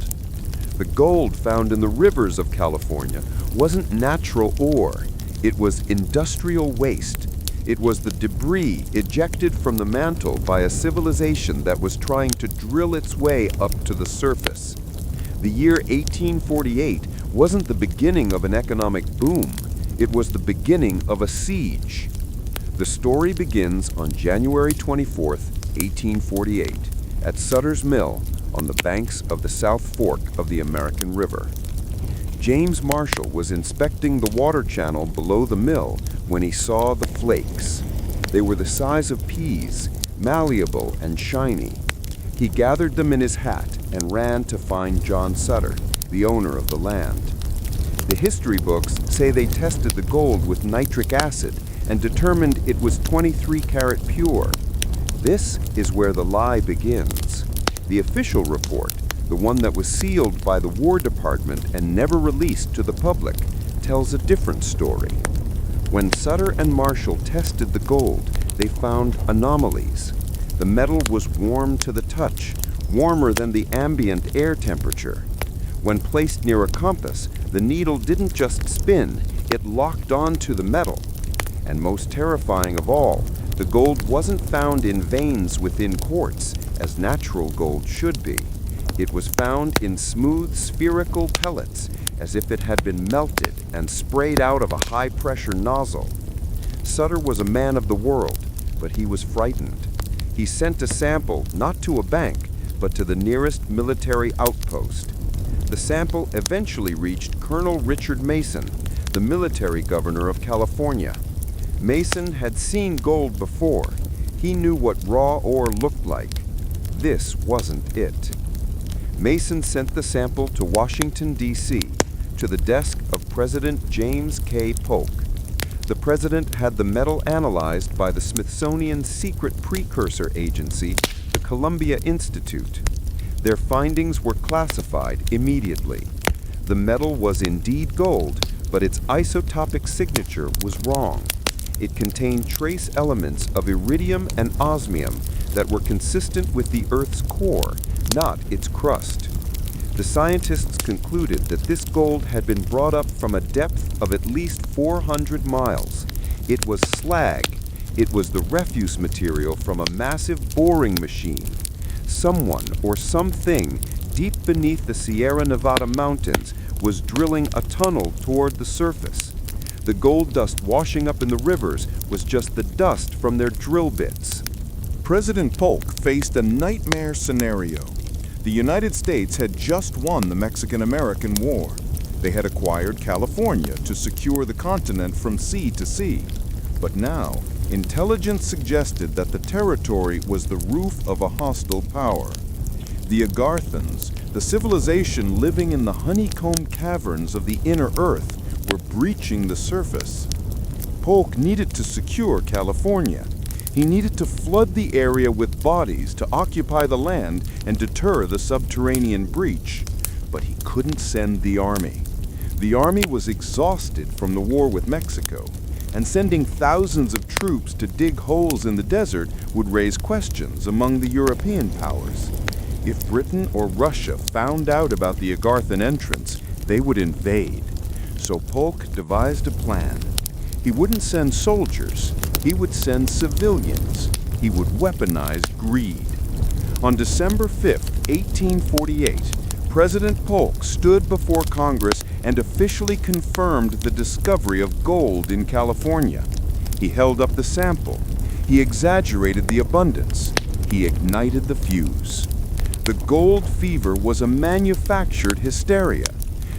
The gold found in the rivers of California wasn't natural ore. It was industrial waste. It was the debris ejected from the mantle by a civilization that was trying to drill its way up to the surface. The year 1848 wasn't the beginning of an economic boom. It was the beginning of a siege. The story begins on January 24th, 1848. At Sutter's Mill on the banks of the South Fork of the American River. James Marshall was inspecting the water channel below the mill when he saw the flakes. They were the size of peas, malleable and shiny. He gathered them in his hat and ran to find John Sutter, the owner of the land. The history books say they tested the gold with nitric acid and determined it was 23 karat pure. This is where the lie begins. The official report, the one that was sealed by the War Department and never released to the public, tells a different story. When Sutter and Marshall tested the gold, they found anomalies. The metal was warm to the touch, warmer than the ambient air temperature. When placed near a compass, the needle didn't just spin, it locked onto the metal. And most terrifying of all, the gold wasn't found in veins within quartz, as natural gold should be. It was found in smooth spherical pellets, as if it had been melted and sprayed out of a high-pressure nozzle. Sutter was a man of the world, but he was frightened. He sent a sample not to a bank, but to the nearest military outpost. The sample eventually reached Colonel Richard Mason, the military governor of California. Mason had seen gold before. He knew what raw ore looked like. This wasn't it. Mason sent the sample to Washington, D.C., to the desk of President James K. Polk. The president had the metal analyzed by the Smithsonian secret precursor agency, the Columbia Institute. Their findings were classified immediately. The metal was indeed gold, but its isotopic signature was wrong. It contained trace elements of iridium and osmium that were consistent with the Earth's core, not its crust. The scientists concluded that this gold had been brought up from a depth of at least 400 miles. It was slag. It was the refuse material from a massive boring machine. Someone or something deep beneath the Sierra Nevada mountains was drilling a tunnel toward the surface. The gold dust washing up in the rivers was just the dust from their drill bits. President Polk faced a nightmare scenario. The United States had just won the Mexican-American War. They had acquired California to secure the continent from sea to sea. But now, Intelligence suggested that the territory was the roof of a hostile power. The Agarthans, the civilization living in the honeycomb caverns of the inner earth, were breaching the surface. Polk needed to secure California. He needed to flood the area with bodies to occupy the land and deter the subterranean breach. But he couldn't send the army. The army was exhausted from the war with Mexico, and sending thousands of troops to dig holes in the desert would raise questions among the European powers. If Britain or Russia found out about the Agarthan entrance, they would invade. So Polk devised a plan. He wouldn't send soldiers, he would send civilians. He would weaponize greed. On December 5, 1848, President Polk stood before Congress and officially confirmed the discovery of gold in California. He held up the sample. He exaggerated the abundance. He ignited the fuse. The gold fever was a manufactured hysteria.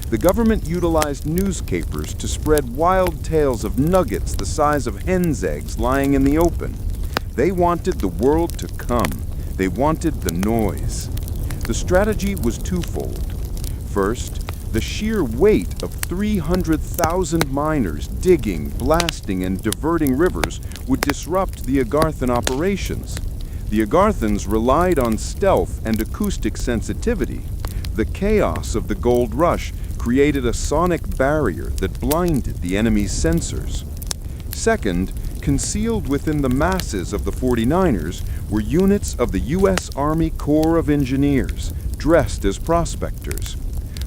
The government utilized newspapers to spread wild tales of nuggets the size of hen's eggs lying in the open. They wanted the world to come. They wanted the noise. The strategy was twofold. First, the sheer weight of 300,000 miners digging, blasting, and diverting rivers would disrupt the Agarthan operations. The Agarthans relied on stealth and acoustic sensitivity. The chaos of the gold rush created a sonic barrier that blinded the enemy's sensors. Second, concealed within the masses of the 49ers were units of the U.S. Army Corps of Engineers, dressed as prospectors.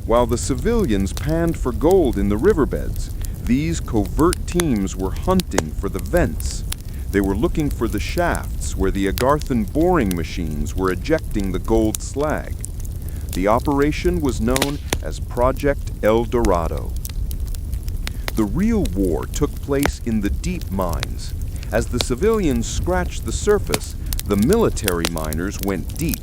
While the civilians panned for gold in the riverbeds, these covert teams were hunting for the vents. They were looking for the shafts where the Agarthan boring machines were ejecting the gold slag. The operation was known as Project El Dorado. The real war took place in the deep mines. As the civilians scratched the surface, the military miners went deep.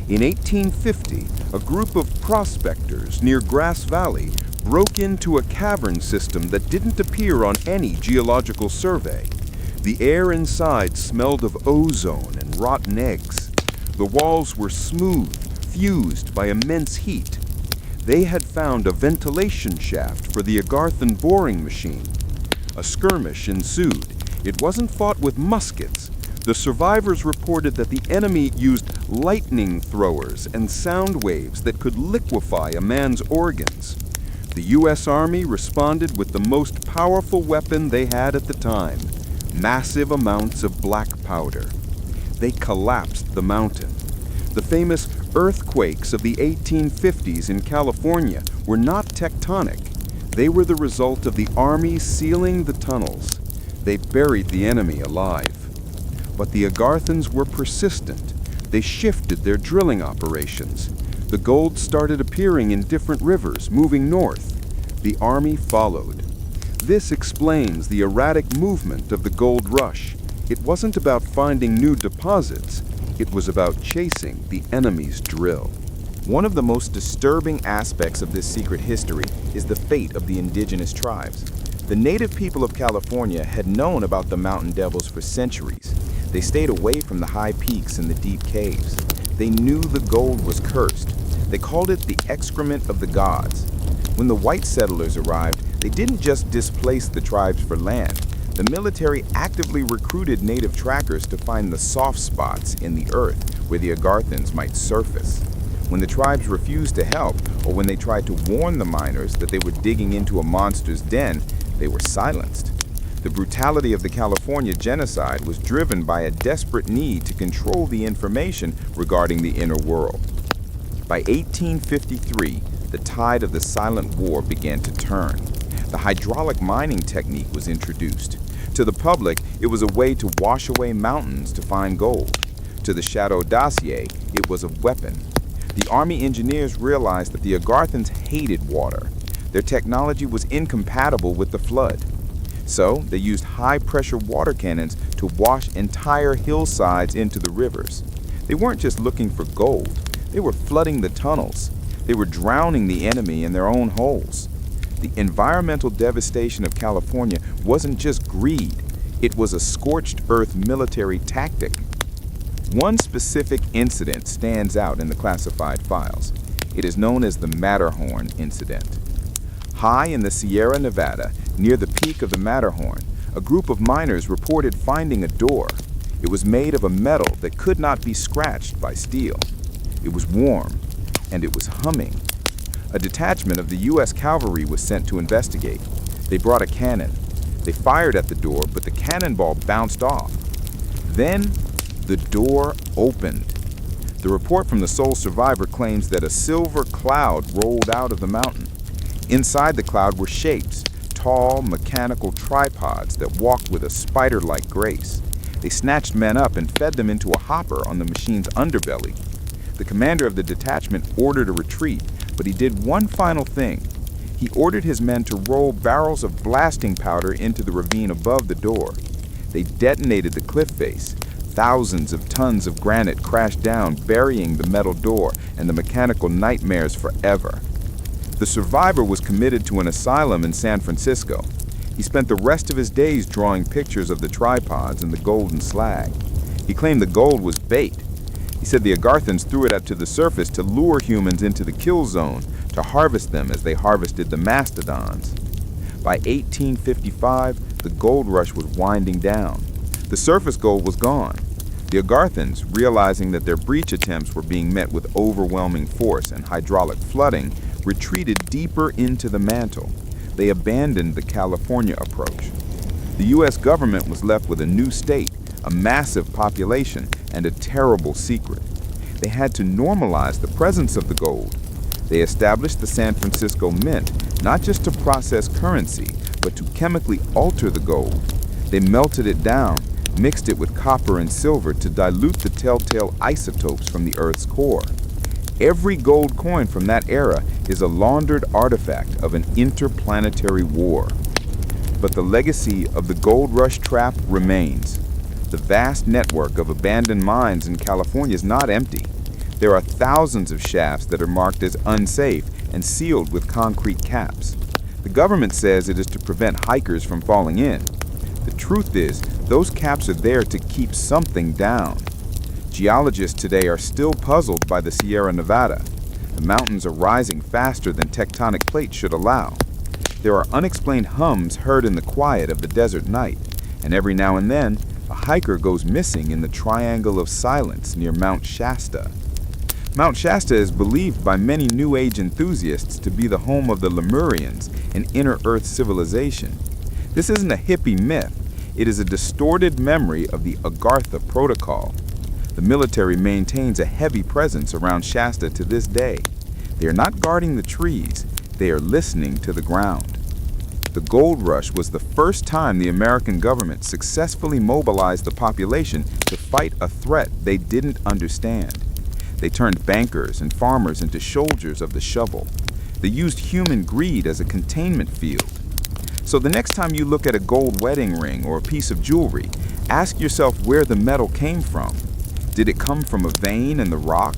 In 1850, a group of prospectors near Grass Valley broke into a cavern system that didn't appear on any geological survey. The air inside smelled of ozone and rotten eggs. The walls were smooth, fused by immense heat. They had found a ventilation shaft for the Agarthan boring machine. A skirmish ensued. It wasn't fought with muskets. The survivors reported that the enemy used lightning throwers and sound waves that could liquefy a man's organs. The U.S. Army responded with the most powerful weapon they had at the time, massive amounts of black powder. They collapsed the mountain. The famous earthquakes of the 1850s in California were not tectonic. They were the result of the Army sealing the tunnels. They buried the enemy alive. But the Agarthans were persistent. They shifted their drilling operations. The gold started appearing in different rivers, moving north. The Army followed. This explains the erratic movement of the gold rush. It wasn't about finding new deposits. It was about chasing the enemy's drill. One of the most disturbing aspects of this secret history is the fate of the indigenous tribes. The native people of California had known about the mountain devils for centuries. They stayed away from the high peaks and the deep caves. They knew the gold was cursed. They called it the excrement of the gods. When the white settlers arrived, they didn't just displace the tribes for land. The military actively recruited native trackers to find the soft spots in the earth where the Agarthans might surface. When the tribes refused to help, or when they tried to warn the miners that they were digging into a monster's den, they were silenced. The brutality of the California genocide was driven by a desperate need to control the information regarding the inner world. By 1853, the tide of the silent war began to turn. The hydraulic mining technique was introduced. To the public, it was a way to wash away mountains to find gold. To the Shadow Dossier, it was a weapon. The Army engineers realized that the Agarthans hated water. Their technology was incompatible with the flood. So they used high-pressure water cannons to wash entire hillsides into the rivers. They weren't just looking for gold. They were flooding the tunnels. They were drowning the enemy in their own holes. The environmental devastation of California wasn't just greed. It was a scorched earth military tactic. One specific incident stands out in the classified files. It is known as the Matterhorn incident. High in the Sierra Nevada, near the peak of the Matterhorn, a group of miners reported finding a door. It was made of a metal that could not be scratched by steel. It was warm, and it was humming. A detachment of the U.S. cavalry was sent to investigate. They brought a cannon. They fired at the door, but the cannonball bounced off. Then, the door opened. The report from the sole survivor claims that a silver cloud rolled out of the mountain. Inside the cloud were shapes, tall, mechanical tripods that walked with a spider-like grace. They snatched men up and fed them into a hopper on the machine's underbelly. The commander of the detachment ordered a retreat, but he did one final thing. He ordered his men to roll barrels of blasting powder into the ravine above the door. They detonated the cliff face. Thousands of tons of granite crashed down, burying the metal door and the mechanical nightmares forever. The survivor was committed to an asylum in San Francisco. He spent the rest of his days drawing pictures of the tripods and the golden slag. He claimed the gold was bait. He said the Agarthans threw it up to the surface to lure humans into the kill zone, to harvest them as they harvested the mastodons. By 1855, the gold rush was winding down. The surface gold was gone. The Agarthans, realizing that their breach attempts were being met with overwhelming force and hydraulic flooding, retreated deeper into the mantle. They abandoned the California approach. The U.S. government was left with a new state, a massive population, and a terrible secret. They had to normalize the presence of the gold. They established the San Francisco Mint, not just to process currency, but to chemically alter the gold. They melted it down, mixed it with copper and silver to dilute the telltale isotopes from the Earth's core. Every gold coin from that era is a laundered artifact of an interplanetary war. But the legacy of the gold rush trap remains. The vast network of abandoned mines in California is not empty. There are thousands of shafts that are marked as unsafe and sealed with concrete caps. The government says it is to prevent hikers from falling in. The truth is, those caps are there to keep something down. Geologists today are still puzzled by the Sierra Nevada. The mountains are rising faster than tectonic plates should allow. There are unexplained hums heard in the quiet of the desert night, and every now and then, a hiker goes missing in the Triangle of Silence near Mount Shasta. Mount Shasta is believed by many New Age enthusiasts to be the home of the Lemurians, an inner Earth civilization. This isn't a hippie myth. It is a distorted memory of the Agartha Protocol. The military maintains a heavy presence around Shasta to this day. They are not guarding the trees, they are listening to the ground. The gold rush was the first time the American government successfully mobilized the population to fight a threat they didn't understand. They turned bankers and farmers into soldiers of the shovel. They used human greed as a containment field. So the next time you look at a gold wedding ring or a piece of jewelry, ask yourself where the metal came from. Did it come from a vein in the rock?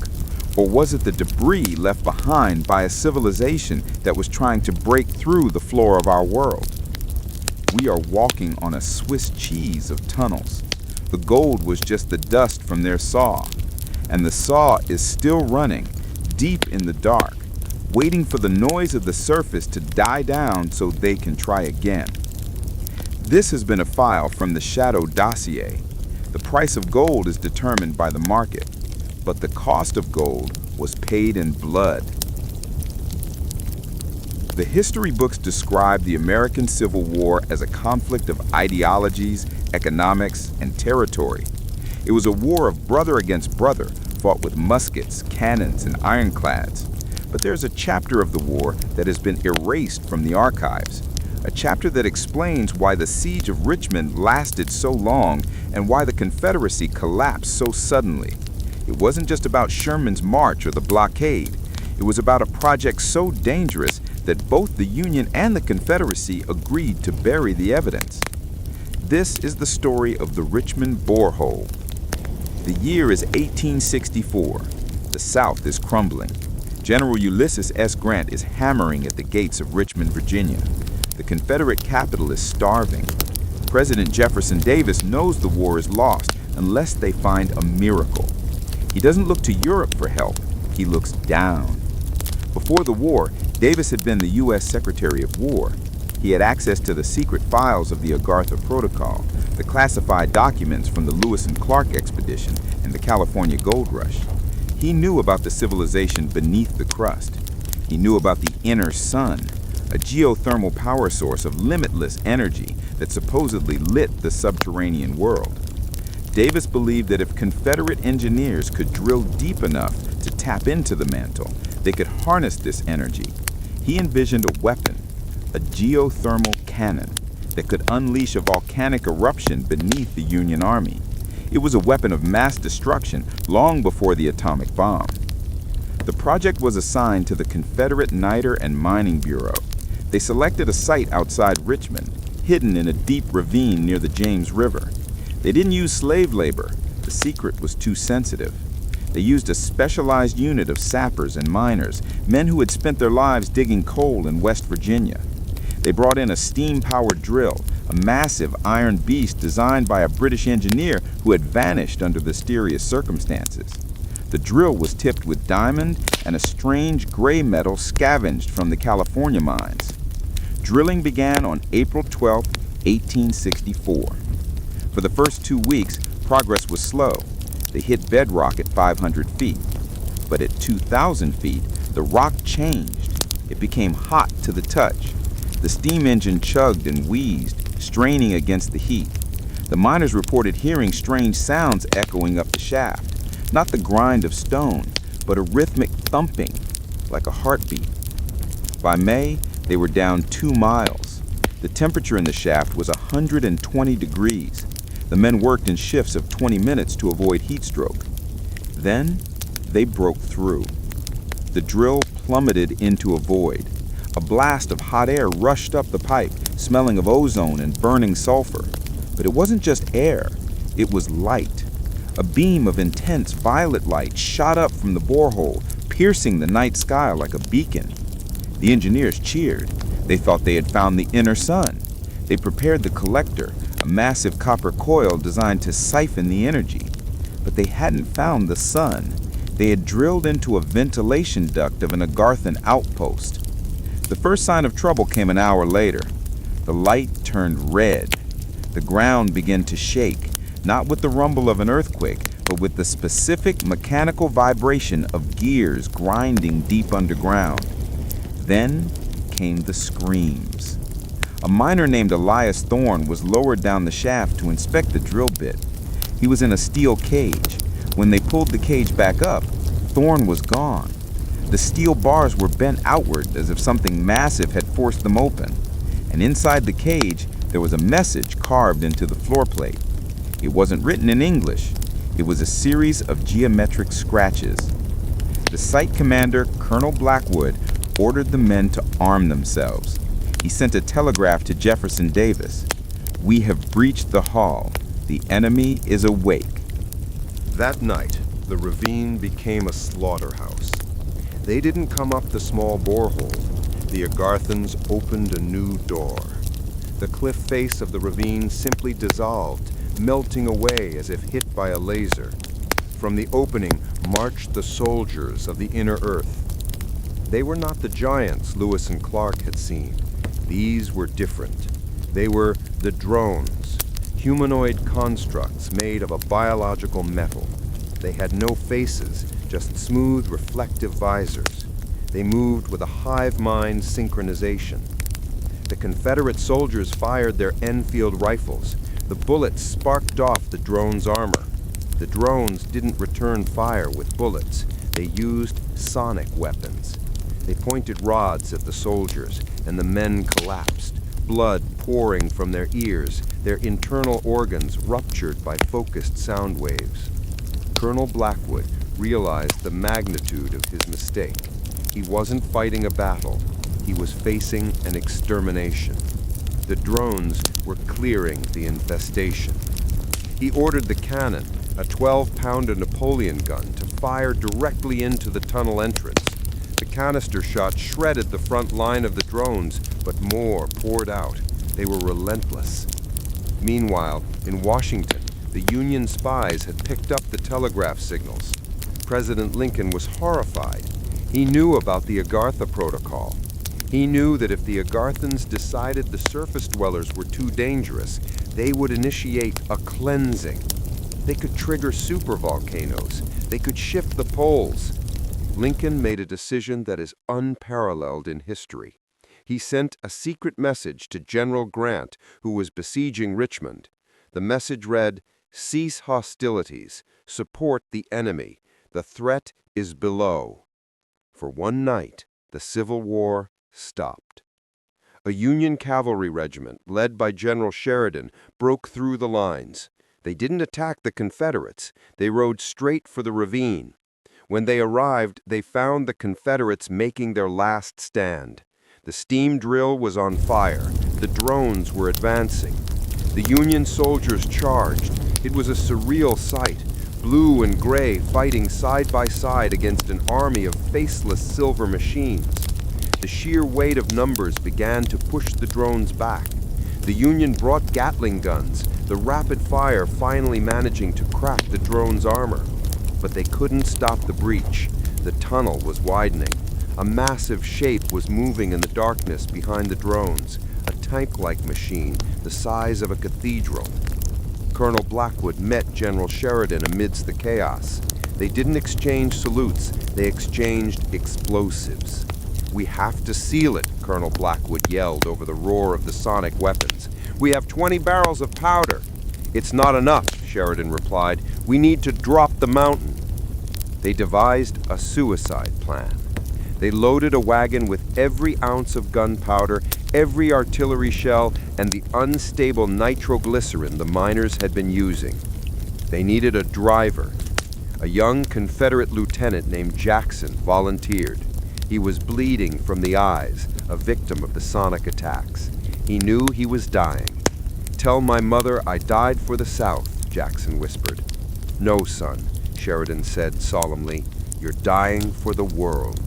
Or was it the debris left behind by a civilization that was trying to break through the floor of our world? We are walking on a Swiss cheese of tunnels. The gold was just the dust from their saw. And the saw is still running, deep in the dark, waiting for the noise of the surface to die down so they can try again. This has been a file from the Shadow Dossier. The price of gold is determined by the market, but the cost of gold was paid in blood. The history books describe the American Civil War as a conflict of ideologies, economics, and territory. It was a war of brother against brother, fought with muskets, cannons, and ironclads. But there's a chapter of the war that has been erased from the archives. A chapter that explains why the siege of Richmond lasted so long and why the Confederacy collapsed so suddenly. It wasn't just about Sherman's march or the blockade. It was about a project so dangerous that both the Union and the Confederacy agreed to bury the evidence. This is the story of the Richmond borehole. The year is 1864. The South is crumbling. General Ulysses S. Grant is hammering at the gates of Richmond, Virginia. The Confederate capital is starving. President Jefferson Davis knows the war is lost unless they find a miracle. He doesn't look to Europe for help, he looks down. Before the war, Davis had been the U.S. Secretary of War. He had access to the secret files of the Agartha Protocol, the classified documents from the Lewis and Clark expedition and the California Gold Rush. He knew about the civilization beneath the crust. He knew about the inner sun, a geothermal power source of limitless energy that supposedly lit the subterranean world. Davis believed that if Confederate engineers could drill deep enough to tap into the mantle, they could harness this energy. He envisioned a weapon, a geothermal cannon, that could unleash a volcanic eruption beneath the Union Army. It was a weapon of mass destruction long before the atomic bomb. The project was assigned to the Confederate Niter and Mining Bureau. They selected a site outside Richmond, hidden in a deep ravine near the James River. They didn't use slave labor. The secret was too sensitive. They used a specialized unit of sappers and miners, men who had spent their lives digging coal in West Virginia. They brought in a steam-powered drill, a massive iron beast designed by a British engineer who had vanished under mysterious circumstances. The drill was tipped with diamond and a strange gray metal scavenged from the California mines. Drilling began on April 12, 1864. For the first 2 weeks, progress was slow. They hit bedrock at 500 feet. But at 2,000 feet, the rock changed. It became hot to the touch. The steam engine chugged and wheezed, straining against the heat. The miners reported hearing strange sounds echoing up the shaft, not the grind of stone, but a rhythmic thumping, like a heartbeat. By May, they were down 2 miles. The temperature in the shaft was 120 degrees. The men worked in shifts of 20 minutes to avoid heat stroke. Then, they broke through. The drill plummeted into a void. A blast of hot air rushed up the pipe, smelling of ozone and burning sulfur. But it wasn't just air, it was light. A beam of intense violet light shot up from the borehole, piercing the night sky like a beacon. The engineers cheered. They thought they had found the inner sun. They prepared the collector, a massive copper coil designed to siphon the energy. But they hadn't found the sun. They had drilled into a ventilation duct of an Agarthan outpost. The first sign of trouble came an hour later. The light turned red. The ground began to shake, not with the rumble of an earthquake, but with the specific mechanical vibration of gears grinding deep underground. Then came the screams. A miner named Elias Thorne was lowered down the shaft to inspect the drill bit. He was in a steel cage. When they pulled the cage back up, Thorne was gone. The steel bars were bent outward as if something massive had forced them open. And inside the cage, there was a message carved into the floor plate. It wasn't written in English. It was a series of geometric scratches. The site commander, Colonel Blackwood, ordered the men to arm themselves. He sent a telegraph to Jefferson Davis. "We have breached the hall. The enemy is awake." That night, the ravine became a slaughterhouse. They didn't come up the small borehole. The Agarthans opened a new door. The cliff face of the ravine simply dissolved, melting away as if hit by a laser. From the opening marched the soldiers of the inner earth. They were not the giants Lewis and Clark had seen. These were different. They were the drones, humanoid constructs made of a biological metal. They had no faces, just smooth, reflective visors. They moved with a hive mind synchronization. The Confederate soldiers fired their Enfield rifles. The bullets sparked off the drones' armor. The drones didn't return fire with bullets. They used sonic weapons. They pointed rods at the soldiers, and the men collapsed, blood pouring from their ears, their internal organs ruptured by focused sound waves. Colonel Blackwood realized the magnitude of his mistake. He wasn't fighting a battle. He was facing an extermination. The drones were clearing the infestation. He ordered the cannon, a 12-pounder Napoleon gun, to fire directly into the tunnel entrance. The canister shot shredded the front line of the drones, but more poured out. They were relentless. Meanwhile, in Washington, the Union spies had picked up the telegraph signals. President Lincoln was horrified. He knew about the Agartha Protocol. He knew that if the Agarthans decided the surface dwellers were too dangerous, they would initiate a cleansing. They could trigger supervolcanoes. They could shift the poles. Lincoln made a decision that is unparalleled in history. He sent a secret message to General Grant, who was besieging Richmond. The message read, "Cease hostilities. Support the enemy. The threat is below." For one night, the Civil War stopped. A Union cavalry regiment, led by General Sheridan, broke through the lines. They didn't attack the Confederates. They rode straight for the ravine. When they arrived, they found the Confederates making their last stand. The steam drill was on fire. The drones were advancing. The Union soldiers charged. It was a surreal sight. Blue and gray fighting side by side against an army of faceless silver machines. The sheer weight of numbers began to push the drones back. The Union brought Gatling guns, the rapid fire finally managing to crack the drones' armor. But they couldn't stop the breach. The tunnel was widening. A massive shape was moving in the darkness behind the drones, a tank-like machine the size of a cathedral. Colonel Blackwood met General Sheridan amidst the chaos. They didn't exchange salutes, they exchanged explosives. "We have to seal it," Colonel Blackwood yelled over the roar of the sonic weapons. "We have 20 barrels of powder." "It's not enough," Sheridan replied. "We need to drop the mountain." They devised a suicide plan. They loaded a wagon with every ounce of gunpowder, every artillery shell, and the unstable nitroglycerin the miners had been using. They needed a driver. A young Confederate lieutenant named Jackson volunteered. He was bleeding from the eyes, a victim of the sonic attacks. He knew he was dying. "Tell my mother I died for the South," Jackson whispered. "No, son," Sheridan said solemnly. "You're dying for the world."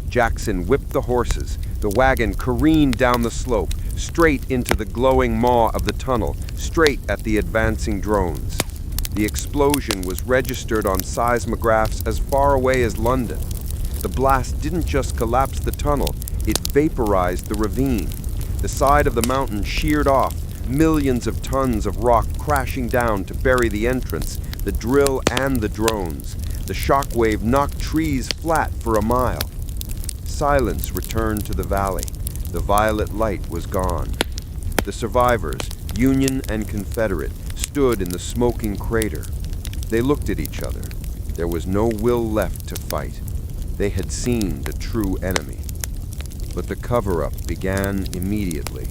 Jackson whipped the horses. The wagon careened down the slope, straight into the glowing maw of the tunnel, straight at the advancing drones. The explosion was registered on seismographs as far away as London. The blast didn't just collapse the tunnel, it vaporized the ravine. The side of the mountain sheared off, millions of tons of rock crashing down to bury the entrance, the drill, and the drones. The shockwave knocked trees flat for a mile. Silence returned to the valley. The violet light was gone. The survivors, Union and Confederate, stood in the smoking crater. They looked at each other. There was no will left to fight. They had seen the true enemy. But the cover-up began immediately.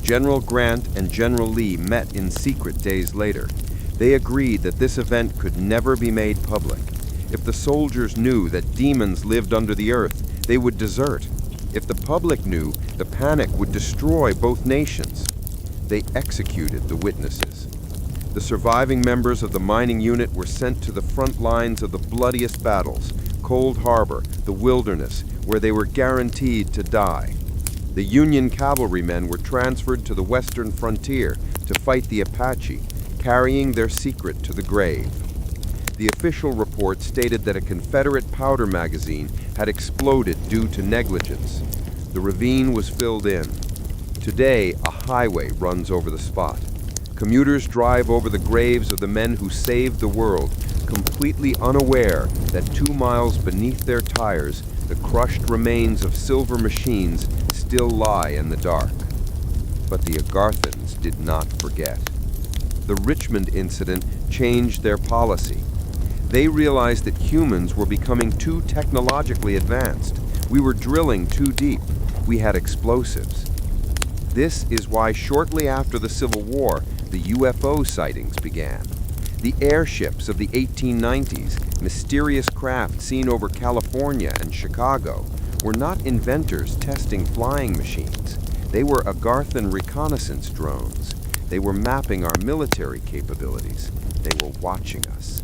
General Grant and General Lee met in secret days later. They agreed that this event could never be made public. If the soldiers knew that demons lived under the earth, they would desert. If the public knew, the panic would destroy both nations. They executed the witnesses. The surviving members of the mining unit were sent to the front lines of the bloodiest battles, Cold Harbor, the Wilderness, where they were guaranteed to die. The Union cavalrymen were transferred to the western frontier to fight the Apache, carrying their secret to the grave. The official report stated that a Confederate powder magazine had exploded due to negligence. The ravine was filled in. Today, a highway runs over the spot. Commuters drive over the graves of the men who saved the world, completely unaware that 2 miles beneath their tires, the crushed remains of silver machines still lie in the dark. But the Agarthans did not forget. The Richmond incident changed their policy. They realized that humans were becoming too technologically advanced. We were drilling too deep. We had explosives. This is why shortly after the Civil War, the UFO sightings began. The airships of the 1890s, mysterious craft seen over California and Chicago, were not inventors testing flying machines. They were Agarthan reconnaissance drones. They were mapping our military capabilities. They were watching us.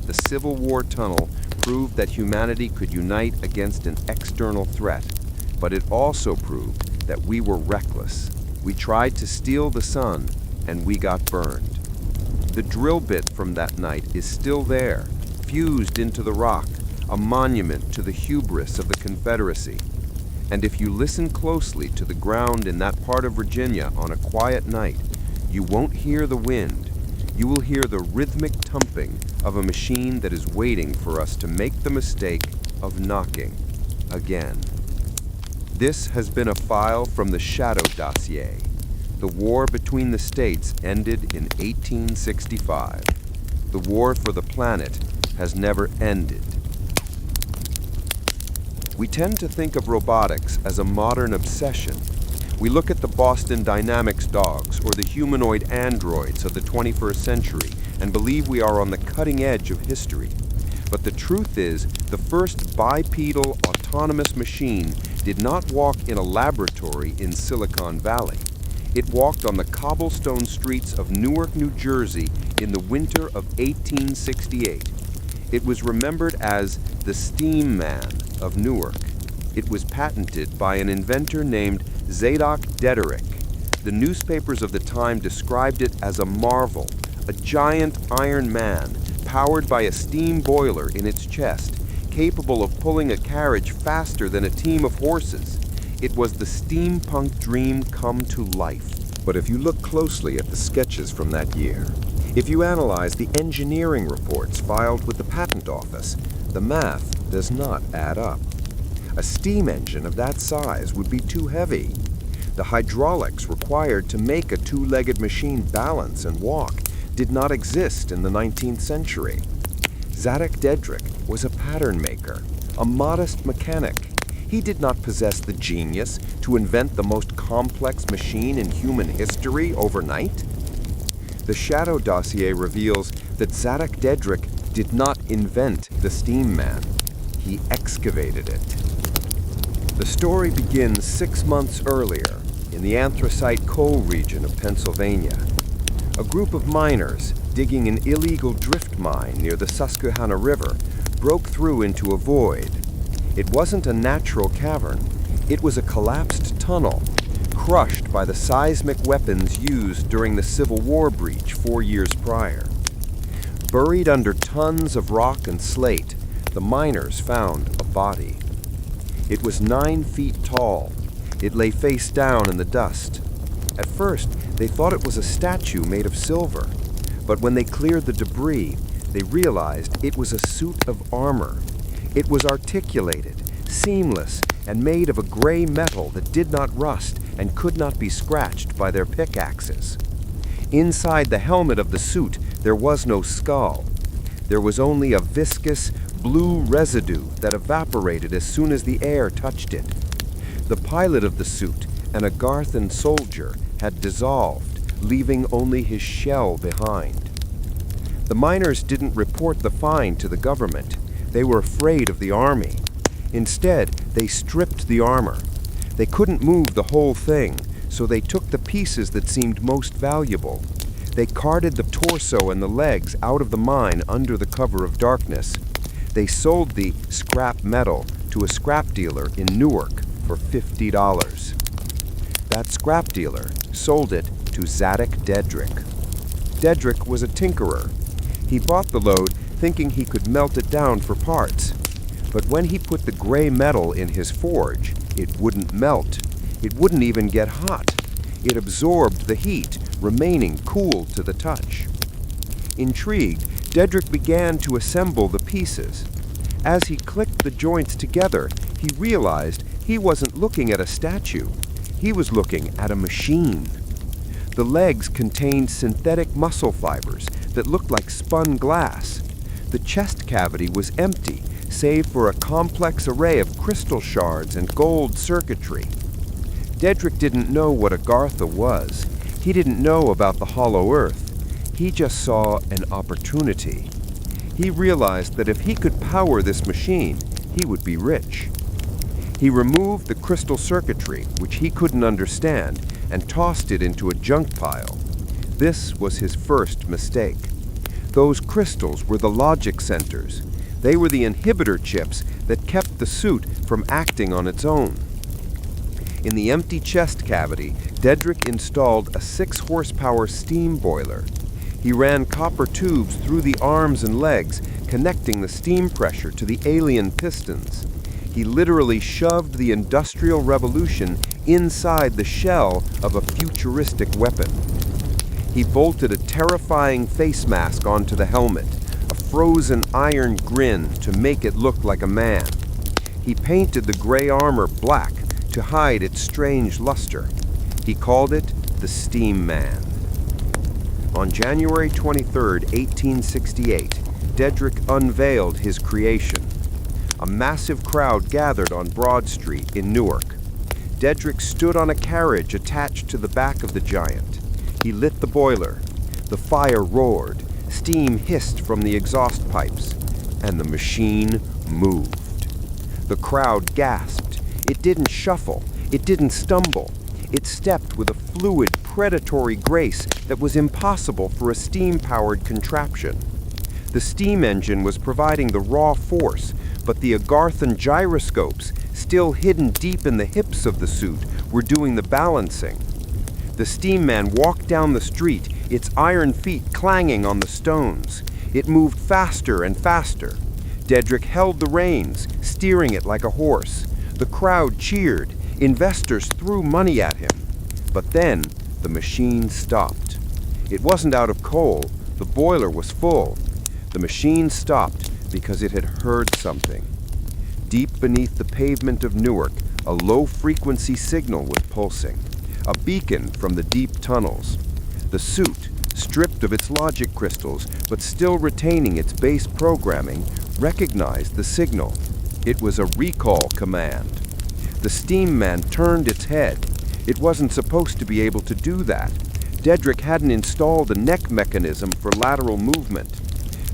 The Civil War tunnel proved that humanity could unite against an external threat, but it also proved that we were reckless. We tried to steal the sun, and we got burned. The drill bit from that night is still there, fused into the rock, a monument to the hubris of the Confederacy. And if you listen closely to the ground in that part of Virginia on a quiet night, you won't hear the wind. You will hear the rhythmic thumping of a machine that is waiting for us to make the mistake of knocking again. This has been a file from the Shadow Dossier. The war between the states ended in 1865. The war for the planet has never ended. We tend to think of robotics as a modern obsession. We look at the Boston Dynamics dogs or the humanoid androids of the 21st century and believe we are on the cutting edge of history. But the truth is, the first bipedal autonomous machine did not walk in a laboratory in Silicon Valley. It walked on the cobblestone streets of Newark, New Jersey in the winter of 1868. It was remembered as the Steam Man of Newark. It was patented by an inventor named Zadok Dederick. The newspapers of the time described it as a marvel, a giant iron man powered by a steam boiler in its chest, capable of pulling a carriage faster than a team of horses. It was the steampunk dream come to life. But if you look closely at the sketches from that year, if you analyze the engineering reports filed with the patent office, the math does not add up. A steam engine of that size would be too heavy. The hydraulics required to make a two-legged machine balance and walk did not exist in the 19th century. Zadok Dedrick was a pattern maker, a modest mechanic. He did not possess the genius to invent the most complex machine in human history overnight. The Shadow Dossier reveals that Zadok Dedrick did not invent the Steam Man. He excavated it. The story begins 6 months earlier in the anthracite coal region of Pennsylvania. A group of miners digging an illegal drift mine near the Susquehanna River broke through into a void. It wasn't a natural cavern. It was a collapsed tunnel, crushed by the seismic weapons used during the Civil War breach 4 years prior. Buried under tons of rock and slate, the miners found a body. It was 9 feet tall. It lay face down in the dust. At first, they thought it was a statue made of silver, but when they cleared the debris, they realized it was a suit of armor. It was articulated, seamless, and made of a gray metal that did not rust and could not be scratched by their pickaxes. Inside the helmet of the suit, there was no skull. There was only a viscous, blue residue that evaporated as soon as the air touched it. The pilot of the suit, an Agarthan soldier, had dissolved, leaving only his shell behind. The miners didn't report the find to the government. They were afraid of the army. Instead, they stripped the armor. They couldn't move the whole thing, so they took the pieces that seemed most valuable. They carted the torso and the legs out of the mine under the cover of darkness. They sold the scrap metal to a scrap dealer in Newark for $50. That scrap dealer sold it to Zadok Dedrick. Dedrick was a tinkerer. He bought the load thinking he could melt it down for parts. But when he put the gray metal in his forge, it wouldn't melt. It wouldn't even get hot. It absorbed the heat, remaining cool to the touch. Intrigued, Dedrick began to assemble the pieces. As he clicked the joints together, he realized he wasn't looking at a statue. He was looking at a machine. The legs contained synthetic muscle fibers that looked like spun glass. The chest cavity was empty, save for a complex array of crystal shards and gold circuitry. Dedrick didn't know what Agartha was. He didn't know about the Hollow Earth. He just saw an opportunity. He realized that if he could power this machine, he would be rich. He removed the crystal circuitry, which he couldn't understand, and tossed it into a junk pile. This was his first mistake. Those crystals were the logic centers. They were the inhibitor chips that kept the suit from acting on its own. In the empty chest cavity Dedrick installed a 6-horsepower steam boiler. He ran copper tubes through the arms and legs, connecting the steam pressure to the alien pistons. He literally shoved the Industrial Revolution inside the shell of a futuristic weapon. He bolted a terrifying face mask onto the helmet, a frozen iron grin to make it look like a man. He painted the gray armor black to hide its strange luster. He called it the Steam Man. On January 23, 1868, Dedrick unveiled his creation. A massive crowd gathered on Broad Street in Newark. Dedrick stood on a carriage attached to the back of the giant. He lit the boiler. The fire roared, steam hissed from the exhaust pipes, and the machine moved. The crowd gasped. It didn't shuffle. It didn't stumble. It stepped with a fluid, predatory grace that was impossible for a steam-powered contraption. The steam engine was providing the raw force, but the Agarthan gyroscopes, still hidden deep in the hips of the suit, were doing the balancing. The steam man walked down the street, its iron feet clanging on the stones. It moved faster and faster. Dedrick held the reins, steering it like a horse. The crowd cheered. Investors threw money at him. But then, the machine stopped. It wasn't out of coal. The boiler was full. The machine stopped because it had heard something. Deep beneath the pavement of Newark, a low-frequency signal was pulsing. A beacon from the deep tunnels. The suit, stripped of its logic crystals, but still retaining its base programming, recognized the signal. It was a recall command. The steam man turned its head. It wasn't supposed to be able to do that. Dedrick hadn't installed a neck mechanism for lateral movement.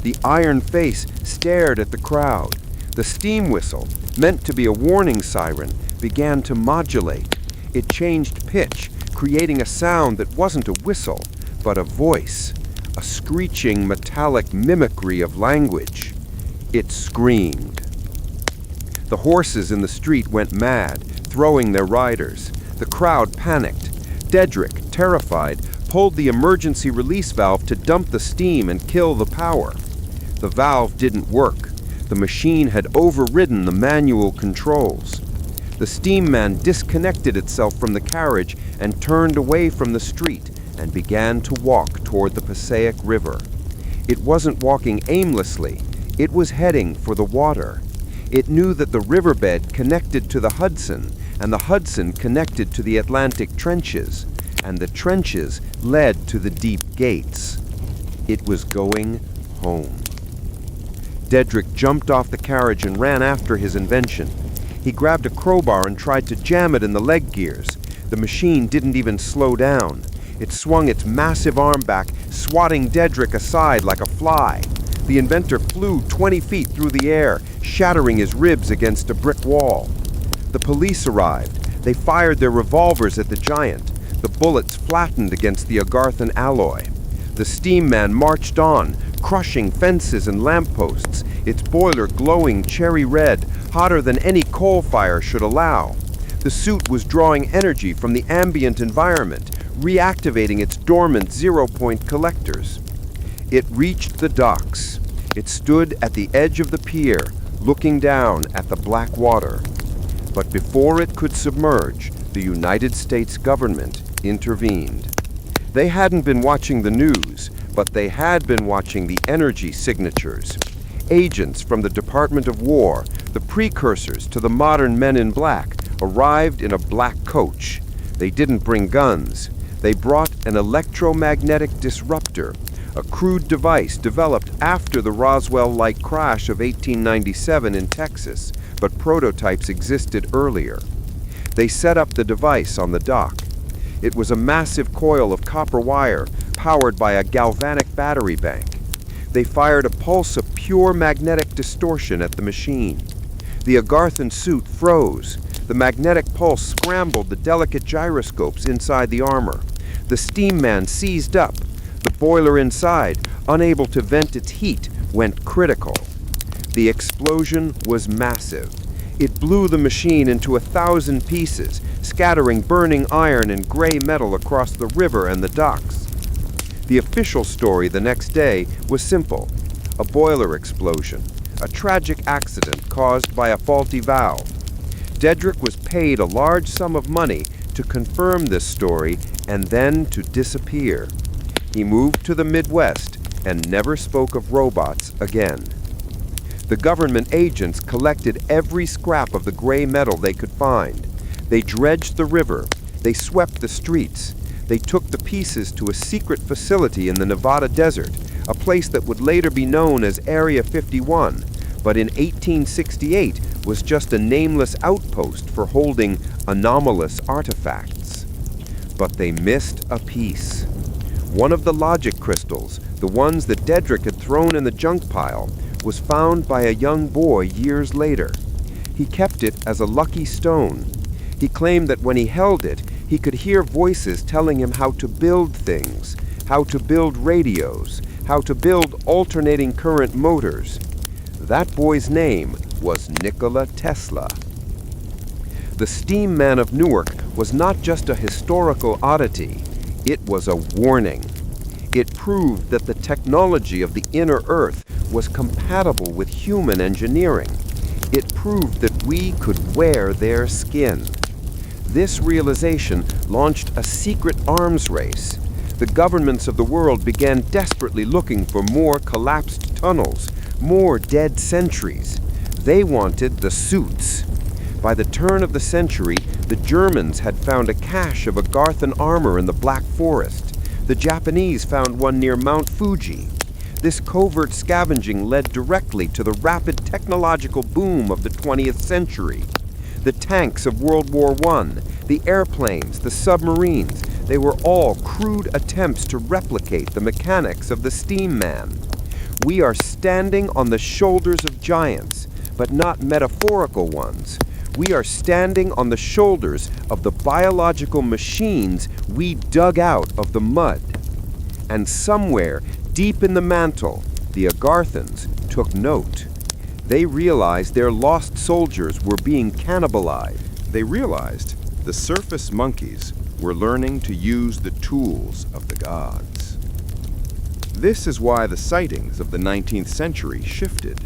The iron face stared at the crowd. The steam whistle, meant to be a warning siren, began to modulate. It changed pitch, creating a sound that wasn't a whistle, but a voice, a screeching metallic mimicry of language. It screamed. The horses in the street went mad, throwing their riders. The crowd panicked. Dedrick, terrified, pulled the emergency release valve to dump the steam and kill the power. The valve didn't work. The machine had overridden the manual controls. The steam man disconnected itself from the carriage and turned away from the street and began to walk toward the Passaic River. It wasn't walking aimlessly. It was heading for the water. It knew that the riverbed connected to the Hudson, and the Hudson connected to the Atlantic trenches, and the trenches led to the deep gates. It was going home. Dedrick jumped off the carriage and ran after his invention. He grabbed a crowbar and tried to jam it in the leg gears. The machine didn't even slow down. It swung its massive arm back, swatting Dedrick aside like a fly. The inventor flew 20 feet through the air, shattering his ribs against a brick wall. The police arrived. They fired their revolvers at the giant. The bullets flattened against the Agarthan alloy. The steam man marched on, crushing fences and lampposts, its boiler glowing cherry red, hotter than any coal fire should allow. The suit was drawing energy from the ambient environment, reactivating its dormant zero-point collectors. It reached the docks. It stood at the edge of the pier, looking down at the black water. But before it could submerge, the United States government intervened. They hadn't been watching the news, but they had been watching the energy signatures. Agents from the Department of War, the precursors to the modern Men in Black, arrived in a black coach. They didn't bring guns. They brought an electromagnetic disruptor, a crude device developed after the Roswell-like crash of 1897 in Texas, but prototypes existed earlier. They set up the device on the dock. It was a massive coil of copper wire powered by a galvanic battery bank. They fired a pulse of pure magnetic distortion at the machine. The Agarthan suit froze. The magnetic pulse scrambled the delicate gyroscopes inside the armor. The steam man seized up. The boiler inside, unable to vent its heat, went critical. The explosion was massive. It blew the machine into 1,000 pieces, scattering burning iron and gray metal across the river and the docks. The official story the next day was simple: a boiler explosion, a tragic accident caused by a faulty valve. Dedrick was paid a large sum of money to confirm this story and then to disappear. He moved to the Midwest and never spoke of robots again. The government agents collected every scrap of the gray metal they could find. They dredged the river. They swept the streets. They took the pieces to a secret facility in the Nevada desert, a place that would later be known as Area 51, but in 1868 was just a nameless outpost for holding anomalous artifacts. But they missed a piece. One of the logic crystals, the ones that Dedrick had thrown in the junk pile, was found by a young boy years later. He kept it as a lucky stone. He claimed that when he held it, he could hear voices telling him how to build things, how to build radios, how to build alternating current motors. That boy's name was Nikola Tesla. The Steam Man of Newark was not just a historical oddity, it was a warning. It proved that the technology of the inner Earth was compatible with human engineering. It proved that we could wear their skin. This realization launched a secret arms race. The governments of the world began desperately looking for more collapsed tunnels, more dead centuries. They wanted the suits. By the turn of the century, the Germans had found a cache of Agarthan armor in the Black Forest. The Japanese found one near Mount Fuji. This covert scavenging led directly to the rapid technological boom of the 20th century. The tanks of World War I, the airplanes, the submarines, they were all crude attempts to replicate the mechanics of the Steam Man. We are standing on the shoulders of giants, but not metaphorical ones. We are standing on the shoulders of the biological machines we dug out of the mud. And somewhere, deep in the mantle, the Agarthans took note. They realized their lost soldiers were being cannibalized. They realized the surface monkeys were learning to use the tools of the gods. This is why the sightings of the 19th century shifted.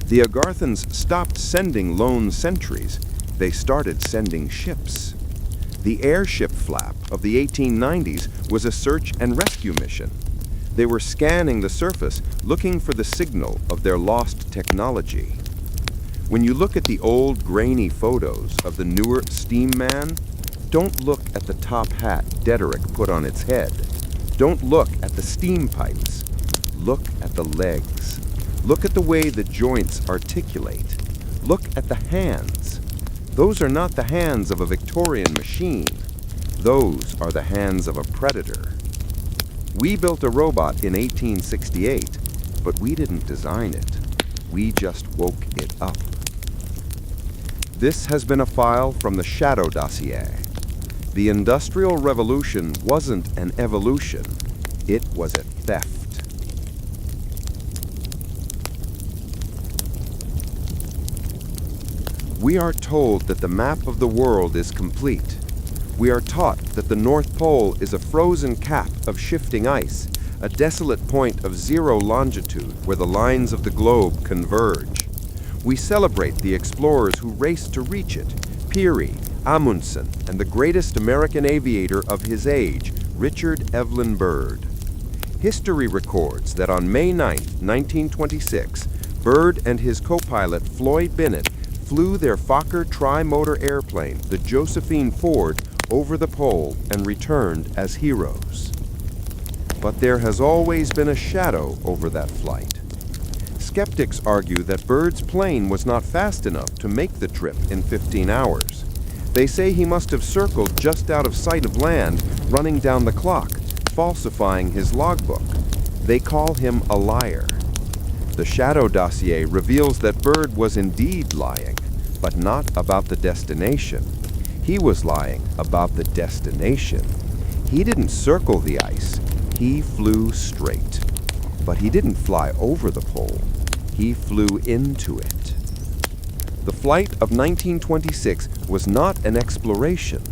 The Agarthans stopped sending lone sentries. They started sending ships. The airship flap of the 1890s was a search and rescue mission. They were scanning the surface, looking for the signal of their lost technology. When you look at the old grainy photos of the newer Steam Man, don't look at the top hat Dedrick put on its head. Don't look at the steam pipes. Look at the legs. Look at the way the joints articulate. Look at the hands. Those are not the hands of a Victorian machine. Those are the hands of a predator. We built a robot in 1868, but we didn't design it. We just woke it up. This has been a file from the Shadow Dossier. The Industrial Revolution wasn't an evolution. It was a theft. We are told that the map of the world is complete. We are taught that the North Pole is a frozen cap of shifting ice, a desolate point of zero longitude where the lines of the globe converge. We celebrate the explorers who raced to reach it, Peary, Amundsen, and the greatest American aviator of his age, Richard Evelyn Byrd. History records that on May 9, 1926, Byrd and his co-pilot Floyd Bennett flew their Fokker tri-motor airplane, the Josephine Ford, over the pole and returned as heroes. But there has always been a shadow over that flight. Skeptics argue that Byrd's plane was not fast enough to make the trip in 15 hours. They say he must have circled just out of sight of land, running down the clock, falsifying his logbook. They call him a liar. The Shadow Dossier reveals that Byrd was indeed lying, but not about the destination. He was lying about the destination. He didn't circle the ice. He flew straight. But he didn't fly over the pole. He flew into it. The flight of 1926 was not an exploration,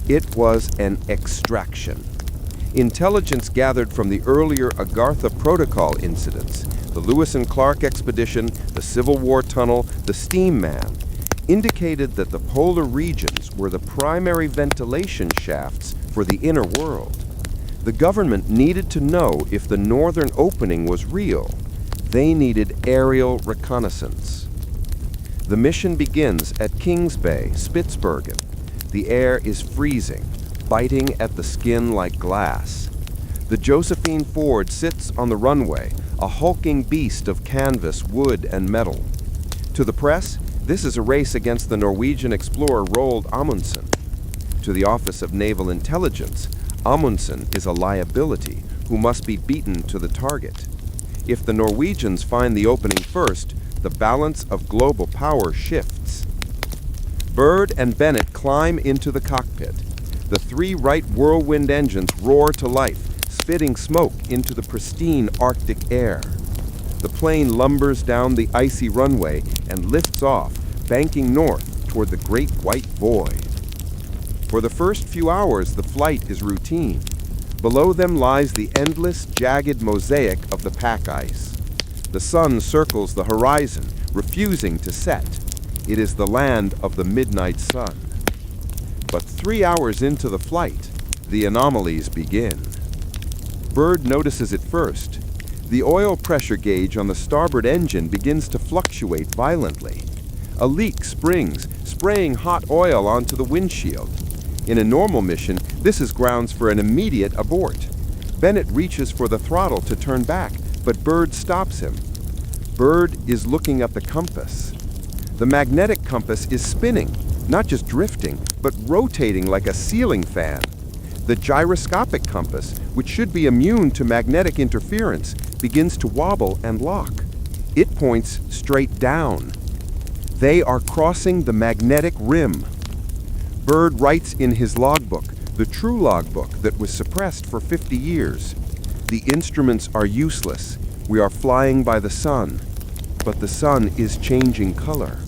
it was an extraction. Intelligence gathered from the earlier Agartha Protocol incidents, the Lewis and Clark expedition, the Civil War tunnel, the Steam Man, indicated that the polar regions were the primary ventilation shafts for the inner world. The government needed to know if the northern opening was real. They needed aerial reconnaissance. The mission begins at Kings Bay, Spitsbergen. The air is freezing, biting at the skin like glass. The Josephine Ford sits on the runway, a hulking beast of canvas, wood, and metal. To the press, this is a race against the Norwegian explorer Roald Amundsen. To the Office of Naval Intelligence, Amundsen is a liability who must be beaten to the target. If the Norwegians find the opening first, the balance of global power shifts. Byrd and Bennett climb into the cockpit. The three Wright whirlwind engines roar to life, spitting smoke into the pristine Arctic air. The plane lumbers down the icy runway and lifts off, banking north toward the great white void. For the first few hours, the flight is routine. Below them lies the endless, jagged mosaic of the pack ice. The sun circles the horizon, refusing to set. It is the land of the midnight sun. But 3 hours into the flight, the anomalies begin. Byrd notices it first. The oil pressure gauge on the starboard engine begins to fluctuate violently. A leak springs, spraying hot oil onto the windshield. In a normal mission, this is grounds for an immediate abort. Bennett reaches for the throttle to turn back, but Byrd stops him. Byrd is looking at the compass. The magnetic compass is spinning, not just drifting, but rotating like a ceiling fan. The gyroscopic compass, which should be immune to magnetic interference, begins to wobble and lock. It points straight down. They are crossing the magnetic rim. Byrd writes in his logbook, the true logbook that was suppressed for 50 years. The instruments are useless. We are flying by the sun, but the sun is changing color.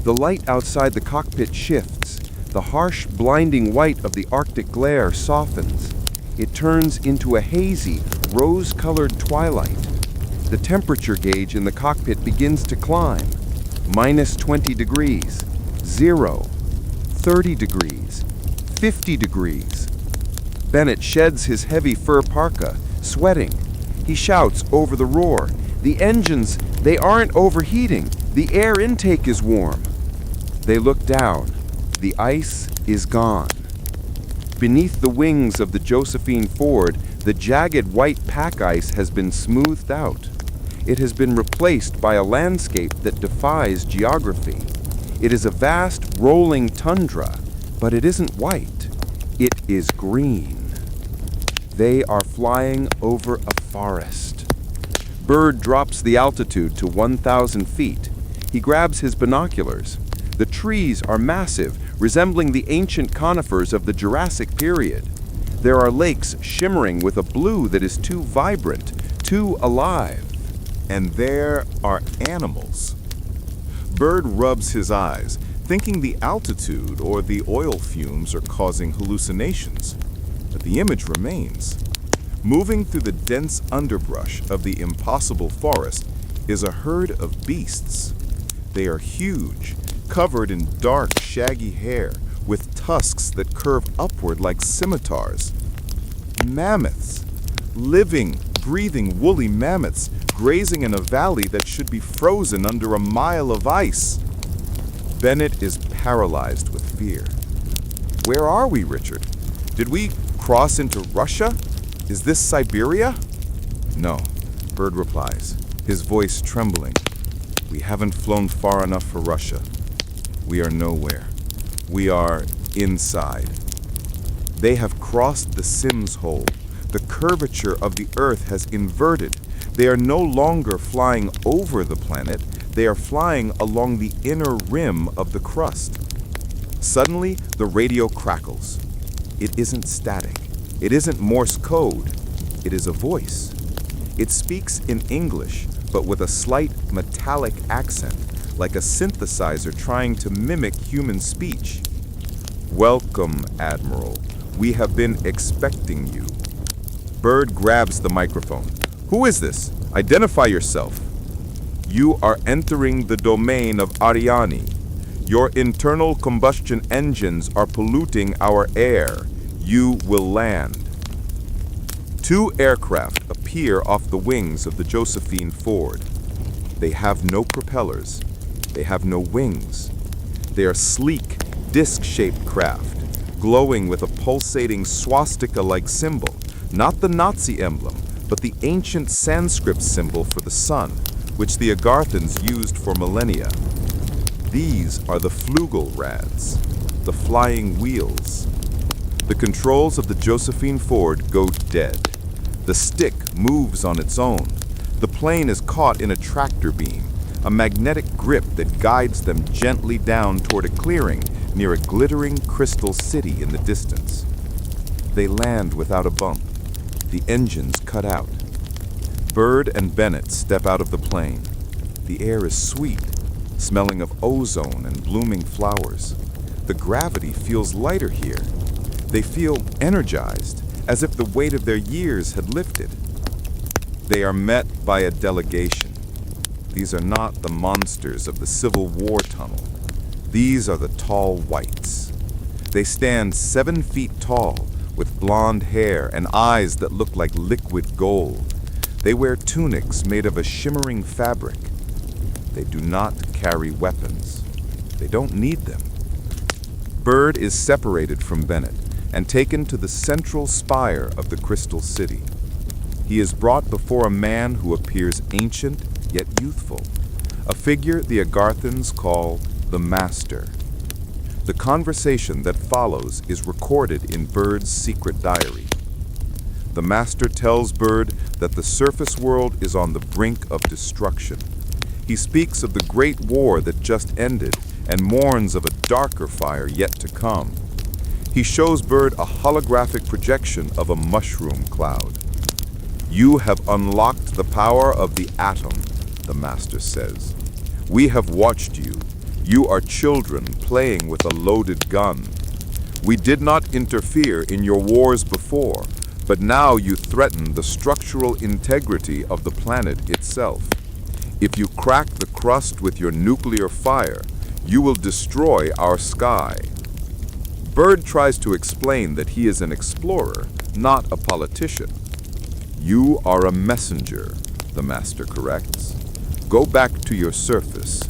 The light outside the cockpit shifts. The harsh, blinding white of the Arctic glare softens. It turns into a hazy, rose-colored twilight. The temperature gauge in the cockpit begins to climb. -20 degrees, 0, 30 degrees, 50 degrees. Bennett sheds his heavy fur parka, sweating. He shouts over the roar, "The engines, they aren't overheating. The air intake is warm." They look down. The ice is gone. Beneath the wings of the Josephine Ford, the jagged white pack ice has been smoothed out. It has been replaced by a landscape that defies geography. It is a vast, rolling tundra, but it isn't white. It is green. They are flying over a forest. Byrd drops the altitude to 1,000 feet. He grabs his binoculars. The trees are massive, resembling the ancient conifers of the Jurassic period. There are lakes shimmering with a blue that is too vibrant, too alive. And there are animals. Byrd rubs his eyes, thinking the altitude or the oil fumes are causing hallucinations. But the image remains. Moving through the dense underbrush of the impossible forest is a herd of beasts. They are huge, covered in dark, shaggy hair, with tusks that curve upward like scimitars. Mammoths. Living, breathing, woolly mammoths grazing in a valley that should be frozen under a mile of ice. Bennett is paralyzed with fear. Where are we, Richard? Did we cross into Russia? Is this Siberia? No, Byrd replies, his voice trembling. We haven't flown far enough for Russia. We are nowhere. We are inside. They have crossed the Sims hole. The curvature of the Earth has inverted. They are no longer flying over the planet. They are flying along the inner rim of the crust. Suddenly, the radio crackles. It isn't static. It isn't Morse code. It is a voice. It speaks in English, but with a slight metallic accent, like a synthesizer trying to mimic human speech. "Welcome, Admiral. We have been expecting you." Byrd grabs the microphone. "Who is this? Identify yourself." "You are entering the domain of Ariani. Your internal combustion engines are polluting our air. You will land." Two aircraft appear off the wings of the Josephine Ford. They have no propellers. They have no wings. They are sleek, disc-shaped craft, glowing with a pulsating swastika-like symbol, not the Nazi emblem, but the ancient Sanskrit symbol for the sun, which the Agarthans used for millennia. These are the Flugelrads, the flying wheels. The controls of the Josephine Ford go dead. The stick moves on its own. The plane is caught in a tractor beam, a magnetic grip that guides them gently down toward a clearing near a glittering crystal city in the distance. They land without a bump. The engines cut out. Byrd and Bennett step out of the plane. The air is sweet, smelling of ozone and blooming flowers. The gravity feels lighter here. They feel energized, as if the weight of their years had lifted. They are met by a delegation. These are not the monsters of the Civil War tunnel. These are the tall whites. They stand 7 feet tall, with blonde hair and eyes that look like liquid gold. They wear tunics made of a shimmering fabric. They do not carry weapons. They don't need them. Byrd is separated from Bennett and taken to the central spire of the Crystal City. He is brought before a man who appears ancient yet youthful, a figure the Agarthans call the Master. The conversation that follows is recorded in Byrd's secret diary. The Master tells Byrd that the surface world is on the brink of destruction. He speaks of the great war that just ended and mourns of a darker fire yet to come. He shows Byrd a holographic projection of a mushroom cloud. "You have unlocked the power of the atom," the Master says. "We have watched you. You are children playing with a loaded gun. We did not interfere in your wars before, but now you threaten the structural integrity of the planet itself. If you crack the crust with your nuclear fire, you will destroy our sky." Byrd tries to explain that he is an explorer, not a politician. "You are a messenger," the Master corrects. "Go back to your surface.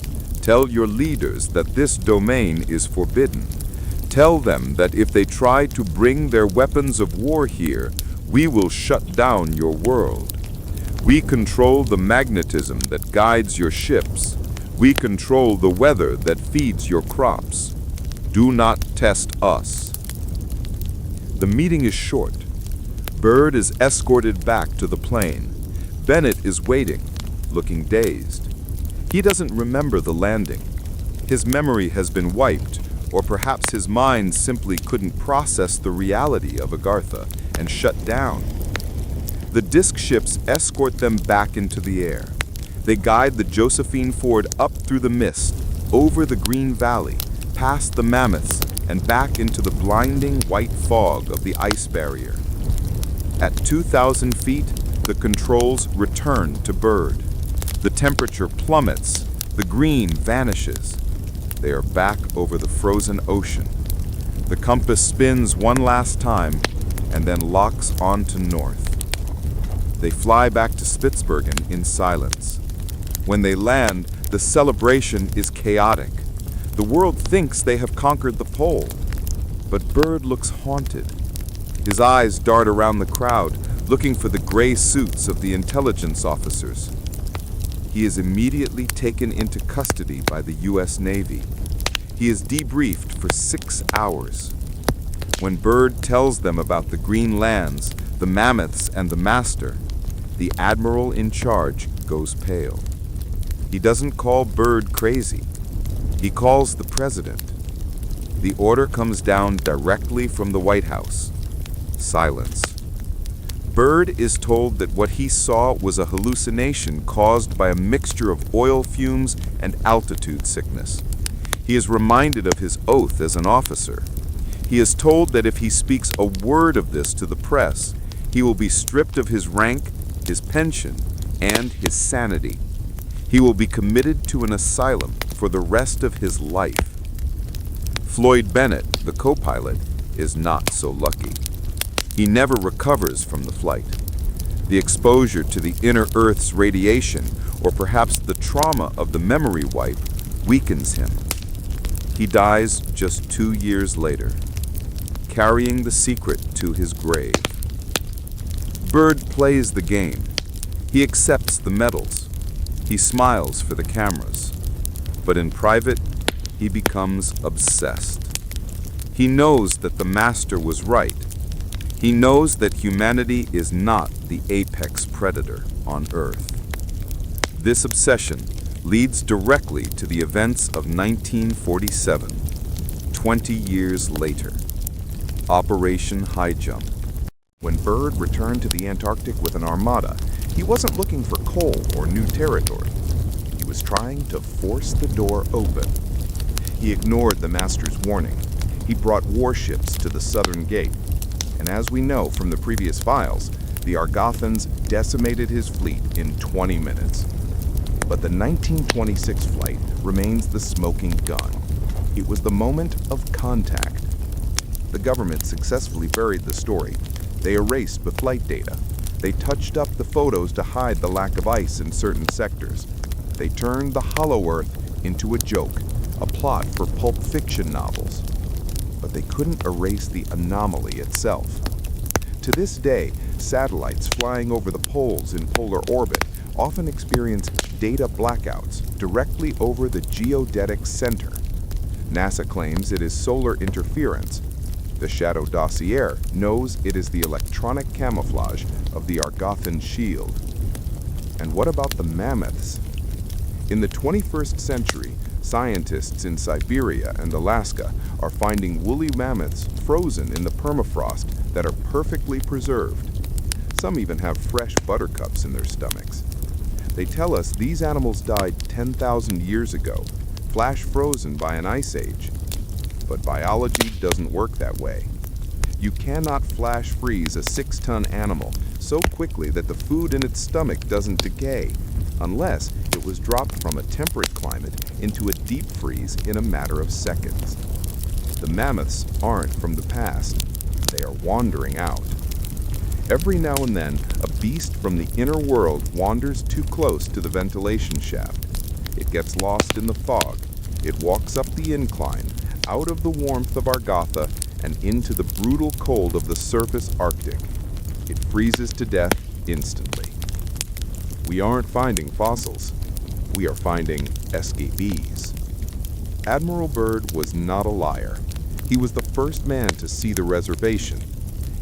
Tell your leaders that this domain is forbidden. Tell them that if they try to bring their weapons of war here, we will shut down your world. We control the magnetism that guides your ships. We control the weather that feeds your crops. Do not test us." The meeting is short. Byrd is escorted back to the plane. Bennett is waiting, looking dazed. He doesn't remember the landing. His memory has been wiped, or perhaps his mind simply couldn't process the reality of Agartha and shut down. The disc ships escort them back into the air. They guide the Josephine Ford up through the mist, over the green valley, past the mammoths, and back into the blinding white fog of the ice barrier. At 2,000 feet, the controls return to Byrd. The temperature plummets, the green vanishes. They are back over the frozen ocean. The compass spins one last time and then locks on to north. They fly back to Spitsbergen in silence. When they land, the celebration is chaotic. The world thinks they have conquered the pole, but Byrd looks haunted. His eyes dart around the crowd, looking for the gray suits of the intelligence officers. He is immediately taken into custody by the U.S. Navy. He is debriefed for 6 hours. When Byrd tells them about the green lands, the mammoths, and the Master, the admiral in charge goes pale. He doesn't call Byrd crazy. He calls the president. The order comes down directly from the White House. Silence. Byrd is told that what he saw was a hallucination caused by a mixture of oil fumes and altitude sickness. He is reminded of his oath as an officer. He is told that if he speaks a word of this to the press, he will be stripped of his rank, his pension, and his sanity. He will be committed to an asylum for the rest of his life. Floyd Bennett, the co-pilot, is not so lucky. He never recovers from the flight. The exposure to the inner Earth's radiation, or perhaps the trauma of the memory wipe, weakens him. He dies just 2 years later, carrying the secret to his grave. Byrd plays the game. He accepts the medals. He smiles for the cameras. But in private, he becomes obsessed. He knows that the master was right. He knows that humanity is not the apex predator on Earth. This obsession leads directly to the events of 1947, 20 years later. Operation Highjump. When Byrd returned to the Antarctic with an armada, he wasn't looking for coal or new territory. He was trying to force the door open. He ignored the master's warning. He brought warships to the southern gate. And as we know from the previous files, the Argothans decimated his fleet in 20 minutes. But the 1926 flight remains the smoking gun. It was the moment of contact. The government successfully buried the story. They erased the flight data. They touched up the photos to hide the lack of ice in certain sectors. They turned the Hollow Earth into a joke, a plot for pulp fiction novels. But they couldn't erase the anomaly itself. To this day, satellites flying over the poles in polar orbit often experience data blackouts directly over the geodetic center. NASA claims it is solar interference. The Shadow Dossier knows it is the electronic camouflage of the Argothan shield. And what about the mammoths? In the 21st century, scientists in Siberia and Alaska are finding woolly mammoths frozen in the permafrost that are perfectly preserved. Some even have fresh buttercups in their stomachs. They tell us these animals died 10,000 years ago, flash frozen by an ice age. But biology doesn't work that way. You cannot flash freeze a 6-ton animal so quickly that the food in its stomach doesn't decay, unless it was dropped from a temperate climate into a deep freeze in a matter of seconds. The mammoths aren't from the past. They are wandering out. Every now and then, a beast from the inner world wanders too close to the ventilation shaft. It gets lost in the fog. It walks up the incline, out of the warmth of Agartha, and into the brutal cold of the surface Arctic. It freezes to death instantly. We aren't finding fossils. We are finding escapees. Admiral Byrd was not a liar. He was the first man to see the reservation.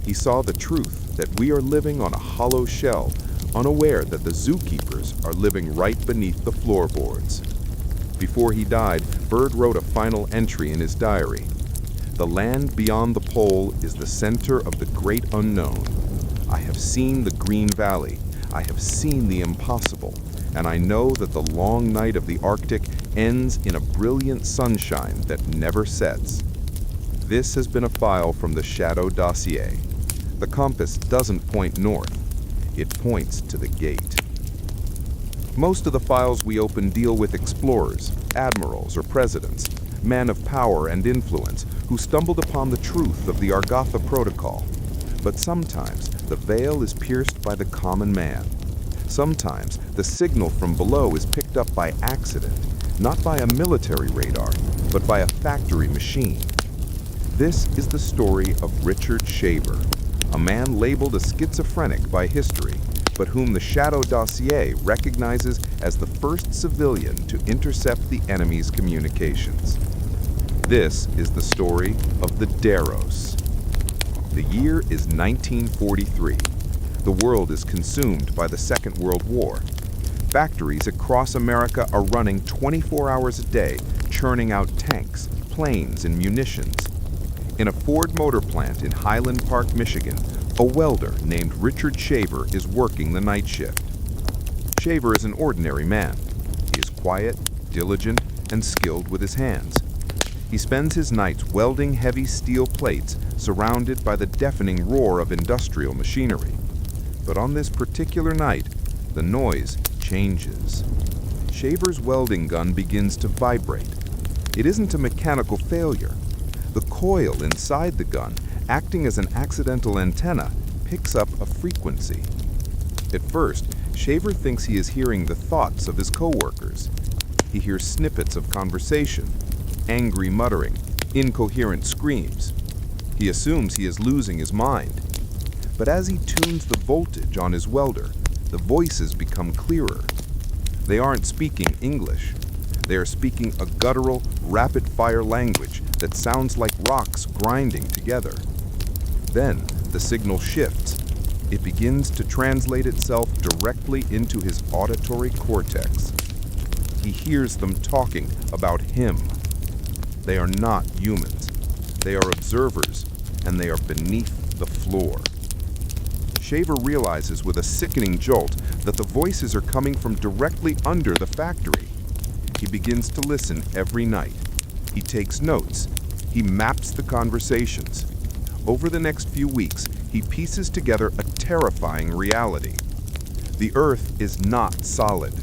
He saw the truth that we are living on a hollow shell, unaware that the zookeepers are living right beneath the floorboards. Before he died, Byrd wrote a final entry in his diary. The land beyond the pole is the center of the great unknown. I have seen the Green Valley. I have seen the impossible. And I know that the long night of the Arctic ends in a brilliant sunshine that never sets. This has been a file from the Shadow Dossier. The compass doesn't point north. It points to the gate. Most of the files we open deal with explorers, admirals, or presidents, men of power and influence who stumbled upon the truth of the Agartha Protocol. But sometimes the veil is pierced by the common man. Sometimes the signal from below is picked up by accident, not by a military radar, but by a factory machine. This is the story of Richard Shaver, a man labeled a schizophrenic by history, but whom the Shadow Dossier recognizes as the first civilian to intercept the enemy's communications. This is the story of the Daros. The year is 1943. The world is consumed by the Second World War. Factories across America are running 24 hours a day, churning out tanks, planes, and munitions. In a Ford motor plant in Highland Park, Michigan, A welder named Richard Shaver is working the night shift. Shaver is an ordinary man. He is quiet, diligent, and skilled with his hands. He spends his nights welding heavy steel plates surrounded by the deafening roar of industrial machinery. But on this particular night, the noise changes. Shaver's welding gun begins to vibrate. It isn't a mechanical failure. The coil inside the gun, acting as an accidental antenna, picks up a frequency. At first, Shaver thinks he is hearing the thoughts of his coworkers. He hears snippets of conversation, angry muttering, incoherent screams. He assumes he is losing his mind. But as he tunes the voltage on his welder, the voices become clearer. They aren't speaking English. They are speaking a guttural, rapid-fire language that sounds like rocks grinding together. Then the signal shifts. It begins to translate itself directly into his auditory cortex. He hears them talking about him. They are not humans. They are observers, and they are beneath the floor. Shaver realizes with a sickening jolt that the voices are coming from directly under the factory. He begins to listen every night. He takes notes. He maps the conversations. Over the next few weeks, he pieces together a terrifying reality. The Earth is not solid.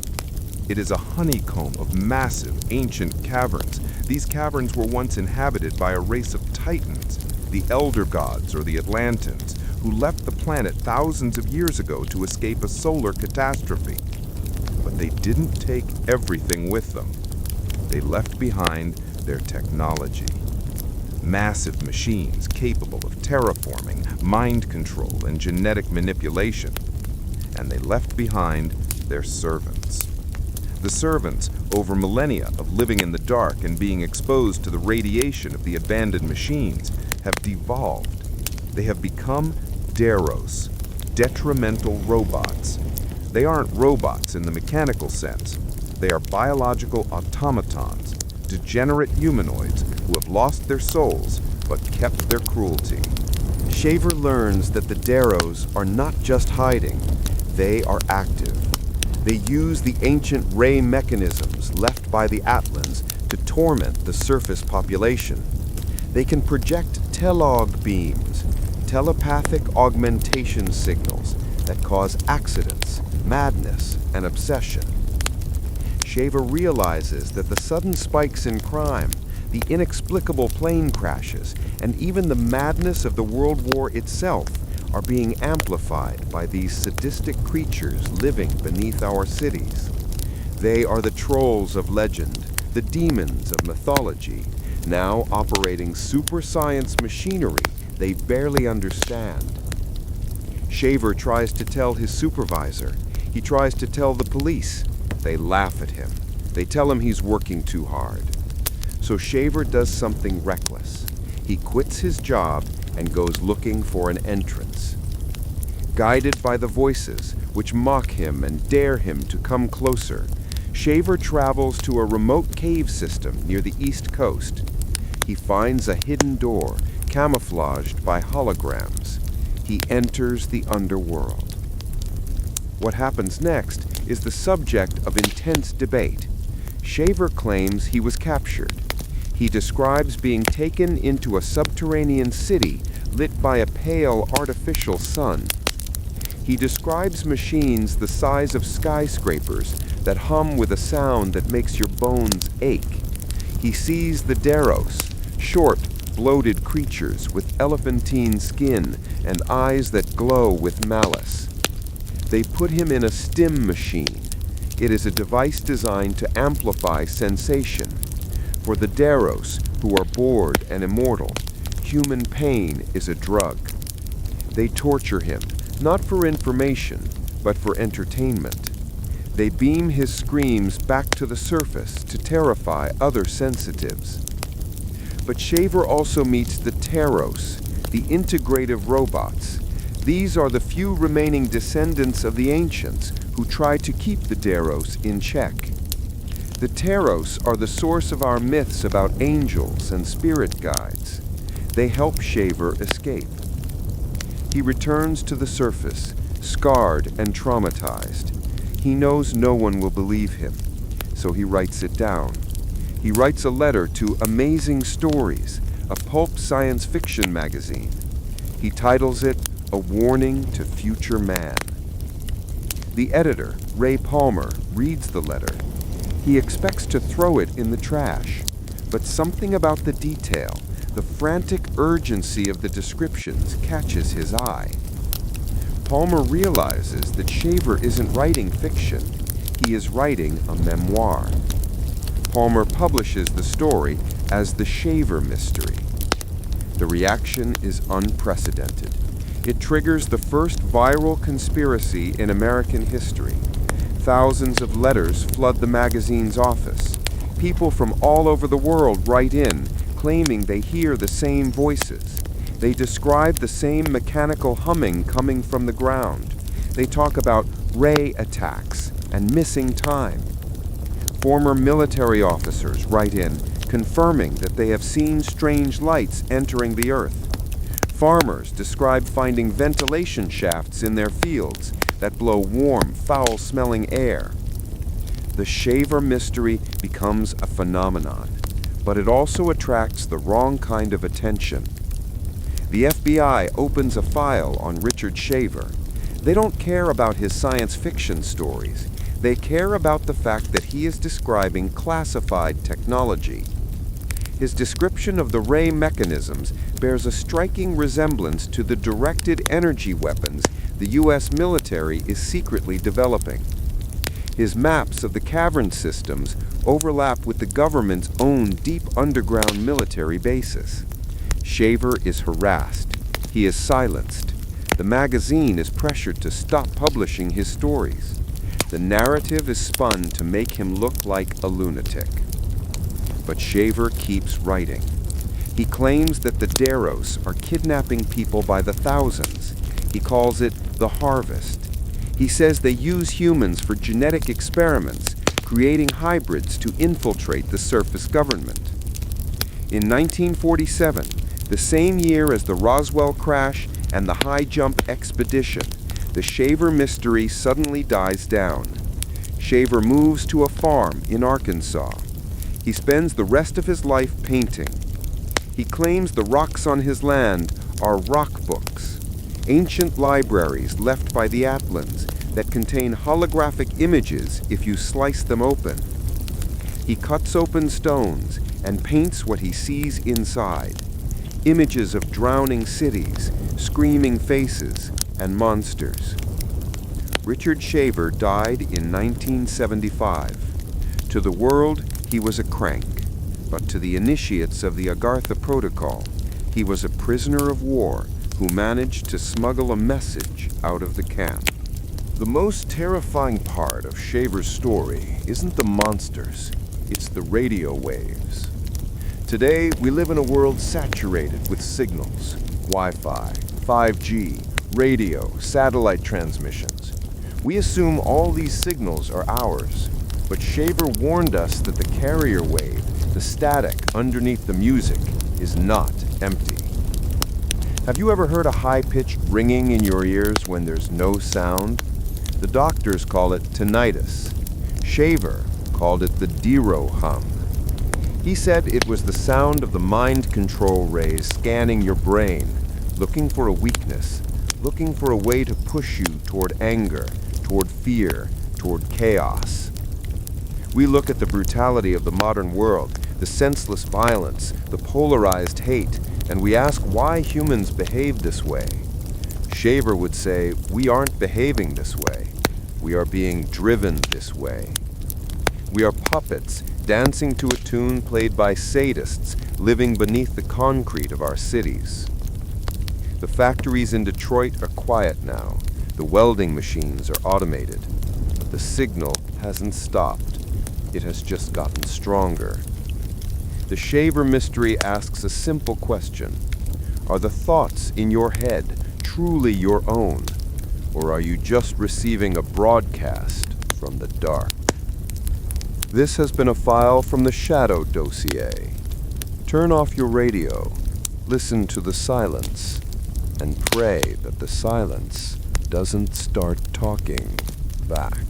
It is a honeycomb of massive, ancient caverns. These caverns were once inhabited by a race of titans, the Elder Gods or the Atlantans, who left the planet thousands of years ago to escape a solar catastrophe. But they didn't take everything with them. They left behind their technology. Massive machines capable of terraforming, mind control, and genetic manipulation. And they left behind their servants. The servants, over millennia of living in the dark and being exposed to the radiation of the abandoned machines, have devolved. They have become Deros, detrimental robots. They aren't robots in the mechanical sense. They are biological automatons, degenerate humanoids who have lost their souls but kept their cruelty. Shaver learns that the Deros are not just hiding, they are active. They use the ancient ray mechanisms left by the Atlans to torment the surface population. They can project telog beams, telepathic augmentation signals that cause accidents, madness, and obsession. Shaver realizes that the sudden spikes in crime, the inexplicable plane crashes, and even the madness of the World War itself are being amplified by these sadistic creatures living beneath our cities. They are the trolls of legend, the demons of mythology, now operating super science machinery they barely understand. Shaver tries to tell his supervisor. He tries to tell the police. They laugh at him. They tell him he's working too hard. So Shaver does something reckless. He quits his job and goes looking for an entrance. Guided by the voices, which mock him and dare him to come closer, Shaver travels to a remote cave system near the East Coast. He finds a hidden door, camouflaged by holograms. He enters the underworld. What happens next is the subject of intense debate. Shaver claims he was captured. He describes being taken into a subterranean city lit by a pale artificial sun. He describes machines the size of skyscrapers that hum with a sound that makes your bones ache. He sees the Deros, short, bloated creatures with elephantine skin and eyes that glow with malice. They put him in a stim machine. It is a device designed to amplify sensation. For the Deros, who are bored and immortal, human pain is a drug. They torture him, not for information, but for entertainment. They beam his screams back to the surface to terrify other sensitives. But Shaver also meets the Teros, the integrative robots. These are the few remaining descendants of the ancients who try to keep the Deros in check. The Teros are the source of our myths about angels and spirit guides. They help Shaver escape. He returns to the surface, scarred and traumatized. He knows no one will believe him, so he writes it down. He writes a letter to Amazing Stories, a pulp science fiction magazine. He titles it A Warning to Future Man. The editor, Ray Palmer, reads the letter. He expects to throw it in the trash, but something about the detail, the frantic urgency of the descriptions, catches his eye. Palmer realizes that Shaver isn't writing fiction, he is writing a memoir. Palmer publishes the story as The Shaver Mystery. The reaction is unprecedented. It triggers the first viral conspiracy in American history. Thousands of letters flood the magazine's office. People from all over the world write in, claiming they hear the same voices. They describe the same mechanical humming coming from the ground. They talk about ray attacks and missing time. Former military officers write in, confirming that they have seen strange lights entering the earth. Farmers describe finding ventilation shafts in their fields that blow warm, foul-smelling air. The Shaver mystery becomes a phenomenon, but it also attracts the wrong kind of attention. The FBI opens a file on Richard Shaver. They don't care about his science fiction stories. They care about the fact that he is describing classified technology. His description of the ray mechanisms bears a striking resemblance to the directed energy weapons the U.S. military is secretly developing. His maps of the cavern systems overlap with the government's own deep underground military bases. Shaver is harassed. He is silenced. The magazine is pressured to stop publishing his stories. The narrative is spun to make him look like a lunatic. But Shaver keeps writing. He claims that the Deros are kidnapping people by the thousands. He calls it the harvest. He says they use humans for genetic experiments, creating hybrids to infiltrate the surface government. In 1947, the same year as the Roswell crash and the Highjump expedition, the Shaver mystery suddenly dies down. Shaver moves to a farm in Arkansas. He spends the rest of his life painting. He claims the rocks on his land are rock books, ancient libraries left by the Atlans that contain holographic images if you slice them open. He cuts open stones and paints what he sees inside. Images of drowning cities, screaming faces, and monsters. Richard Shaver died in 1975. To the world, he was a crank, but to the initiates of the Agartha Protocol, he was a prisoner of war who managed to smuggle a message out of the camp. The most terrifying part of Shaver's story isn't the monsters, it's the radio waves. Today, we live in a world saturated with signals, Wi-Fi, 5G, radio, satellite transmissions. We assume all these signals are ours, but Shaver warned us that the carrier wave, the static underneath the music, is not empty. Have you ever heard a high-pitched ringing in your ears when there's no sound? The doctors call it tinnitus. Shaver called it the Dero hum. He said it was the sound of the mind control rays scanning your brain, looking for a weakness, looking for a way to push you toward anger, toward fear, toward chaos. We look at the brutality of the modern world, the senseless violence, the polarized hate, and we ask why humans behave this way. Shaver would say, we aren't behaving this way. We are being driven this way. We are puppets, dancing to a tune played by sadists living beneath the concrete of our cities. The factories in Detroit are quiet now. The welding machines are automated. But the signal hasn't stopped. It has just gotten stronger. The Shaver mystery asks a simple question. Are the thoughts in your head truly your own? Or are you just receiving a broadcast from the dark? This has been a file from the Shadow Dossier. Turn off your radio, listen to the silence, and pray that the silence doesn't start talking back.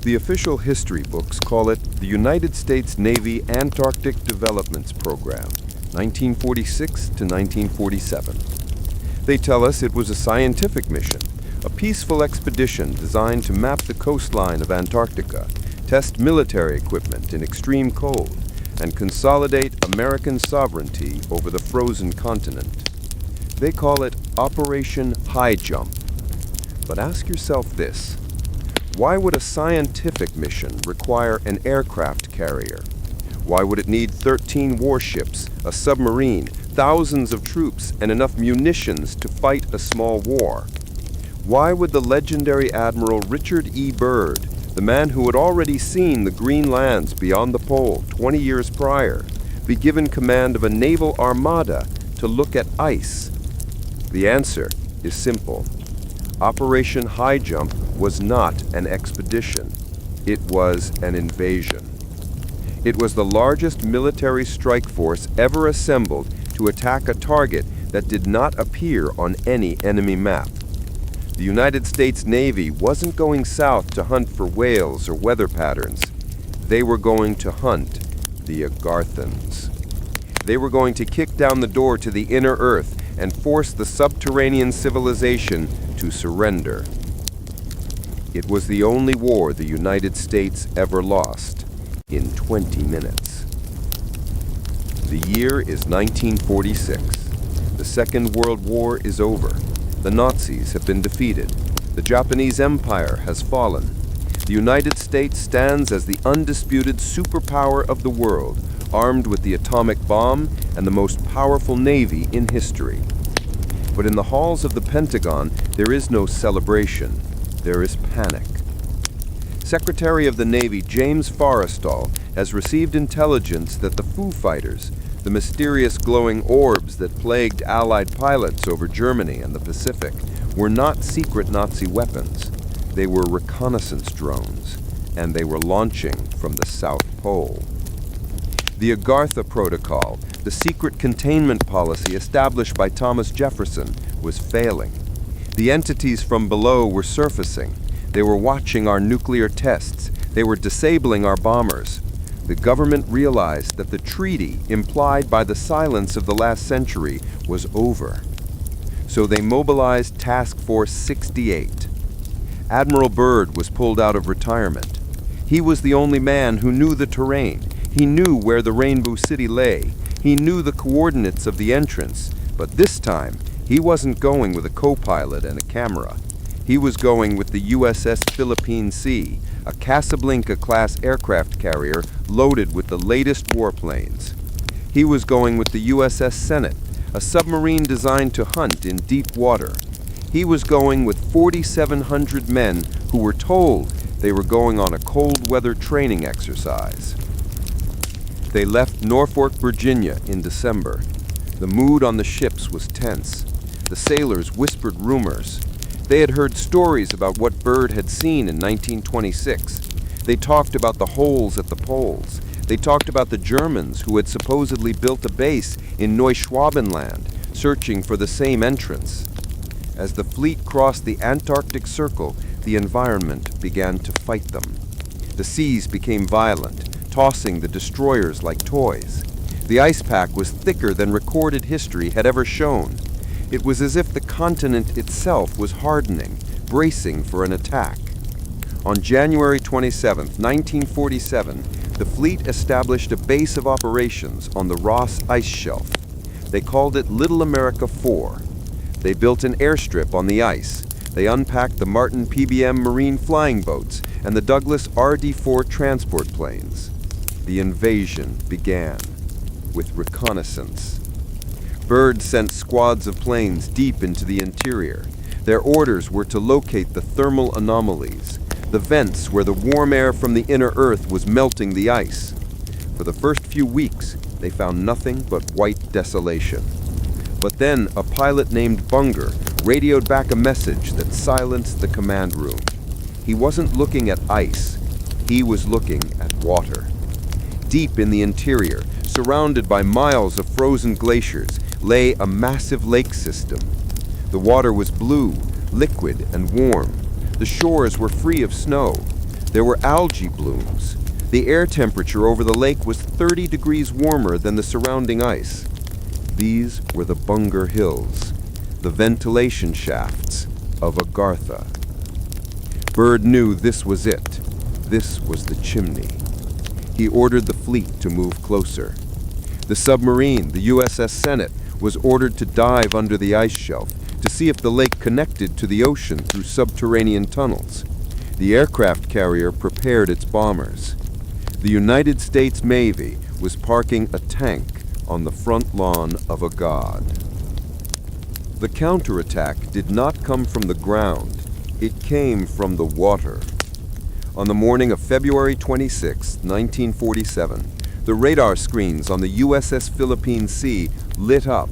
The official history books call it the United States Navy Antarctic Developments Program, 1946 to 1947. They tell us it was a scientific mission, a peaceful expedition designed to map the coastline of Antarctica, test military equipment in extreme cold, and consolidate American sovereignty over the frozen continent. They call it Operation Highjump. But ask yourself this: why would a scientific mission require an aircraft carrier? Why would it need 13 warships, a submarine, thousands of troops, and enough munitions to fight a small war? Why would the legendary Admiral Richard E. Byrd, the man who had already seen the green lands beyond the pole 20 years prior, be given command of a naval armada to look at ice? The answer is simple. Operation Highjump was not an expedition. It was an invasion. It was the largest military strike force ever assembled to attack a target that did not appear on any enemy map. The United States Navy wasn't going south to hunt for whales or weather patterns. They were going to hunt the Agarthans. They were going to kick down the door to the inner earth and force the subterranean civilization to surrender. It was the only war the United States ever lost in 20 minutes. The year is 1946. The Second World War is over. The Nazis have been defeated. The Japanese Empire has fallen. The United States stands as the undisputed superpower of the world, armed with the atomic bomb and the most powerful navy in history. But in the halls of the Pentagon, there is no celebration. There is panic. Secretary of the Navy James Forrestal has received intelligence that the Foo Fighters, the mysterious glowing orbs that plagued Allied pilots over Germany and the Pacific, were not secret Nazi weapons. They were reconnaissance drones, and they were launching from the South Pole. The Agartha Protocol, the secret containment policy established by Thomas Jefferson, was failing. The entities from below were surfacing. They were watching our nuclear tests. They were disabling our bombers. The government realized that the treaty implied by the silence of the last century was over. So they mobilized Task Force 68. Admiral Byrd was pulled out of retirement. He was the only man who knew the terrain. He knew where the Rainbow City lay. He knew the coordinates of the entrance. But this time, he wasn't going with a co-pilot and a camera. He was going with the USS Philippine Sea, a Casablanca-class aircraft carrier loaded with the latest warplanes. He was going with the USS Senate, a submarine designed to hunt in deep water. He was going with 4,700 men who were told they were going on a cold weather training exercise. They left Norfolk, Virginia in December. The mood on the ships was tense. The sailors whispered rumors. They had heard stories about what Byrd had seen in 1926. They talked about the holes at the poles. They talked about the Germans who had supposedly built a base in Neuschwabenland, searching for the same entrance. As the fleet crossed the Antarctic Circle, the environment began to fight them. The seas became violent, tossing the destroyers like toys. The ice pack was thicker than recorded history had ever shown. It was as if the continent itself was hardening, bracing for an attack. On January 27, 1947, the fleet established a base of operations on the Ross Ice Shelf. They called it Little America 4. They built an airstrip on the ice. They unpacked the Martin PBM marine flying boats and the Douglas RD-4 transport planes. The invasion began with reconnaissance. Byrd sent squads of planes deep into the interior. Their orders were to locate the thermal anomalies, the vents where the warm air from the inner Earth was melting the ice. For the first few weeks, they found nothing but white desolation. But then a pilot named Bunger radioed back a message that silenced the command room. He wasn't looking at ice. He was looking at water. Deep in the interior, surrounded by miles of frozen glaciers, lay a massive lake system. The water was blue, liquid, and warm. The shores were free of snow. There were algae blooms. The air temperature over the lake was 30 degrees warmer than the surrounding ice. These were the Bunger Hills, the ventilation shafts of Agartha. Byrd knew this was it. This was the chimney. He ordered the fleet to move closer. The submarine, the USS Senate, was ordered to dive under the ice shelf to see if the lake connected to the ocean through subterranean tunnels. The aircraft carrier prepared its bombers. The United States Navy was parking a tank on the front lawn of a god. The counterattack did not come from the ground. It came from the water. On the morning of February 26, 1947, the radar screens on the USS Philippine Sea lit up.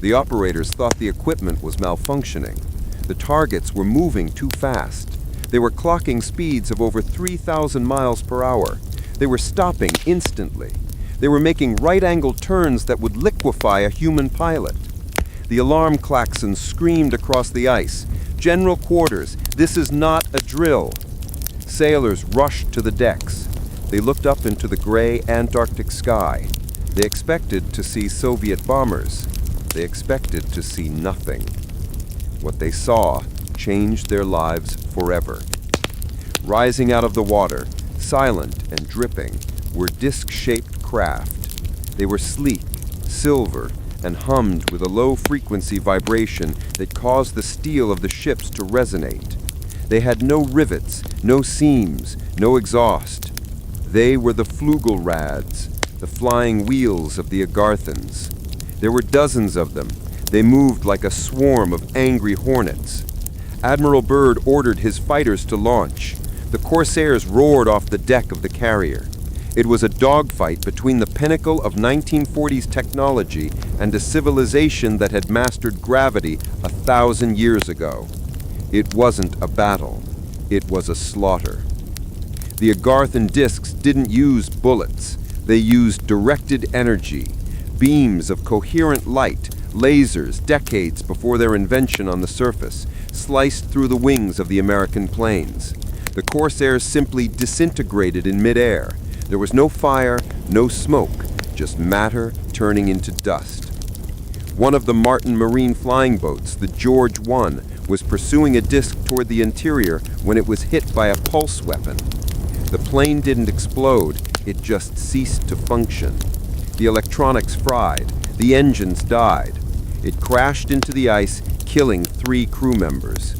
The operators thought the equipment was malfunctioning. The targets were moving too fast. They were clocking speeds of over 3,000 miles per hour. They were stopping instantly. They were making right-angled turns that would liquefy a human pilot. The alarm klaxons screamed across the ice. "General quarters, this is not a drill." Sailors rushed to the decks. They looked up into the gray Antarctic sky. They expected to see Soviet bombers. They expected to see nothing. What they saw changed their lives forever. Rising out of the water, silent and dripping, were disc-shaped craft. They were sleek, silver, and hummed with a low-frequency vibration that caused the steel of the ships to resonate. They had no rivets, no seams, no exhaust. They were the Flugelrads, the flying wheels of the Agarthans. There were dozens of them. They moved like a swarm of angry hornets. Admiral Byrd ordered his fighters to launch. The Corsairs roared off the deck of the carrier. It was a dogfight between the pinnacle of 1940s technology and a civilization that had mastered gravity 1,000 years ago. It wasn't a battle. It was a slaughter. The Agarthan discs didn't use bullets. They used directed energy, beams of coherent light, lasers decades before their invention on the surface, sliced through the wings of the American planes. The Corsairs simply disintegrated in midair. There was no fire, no smoke, just matter turning into dust. One of the Martin Marine flying boats, the George I, was pursuing a disc toward the interior when it was hit by a pulse weapon. The plane didn't explode, it just ceased to function. The electronics fried, the engines died. It crashed into the ice, killing 3 crew members.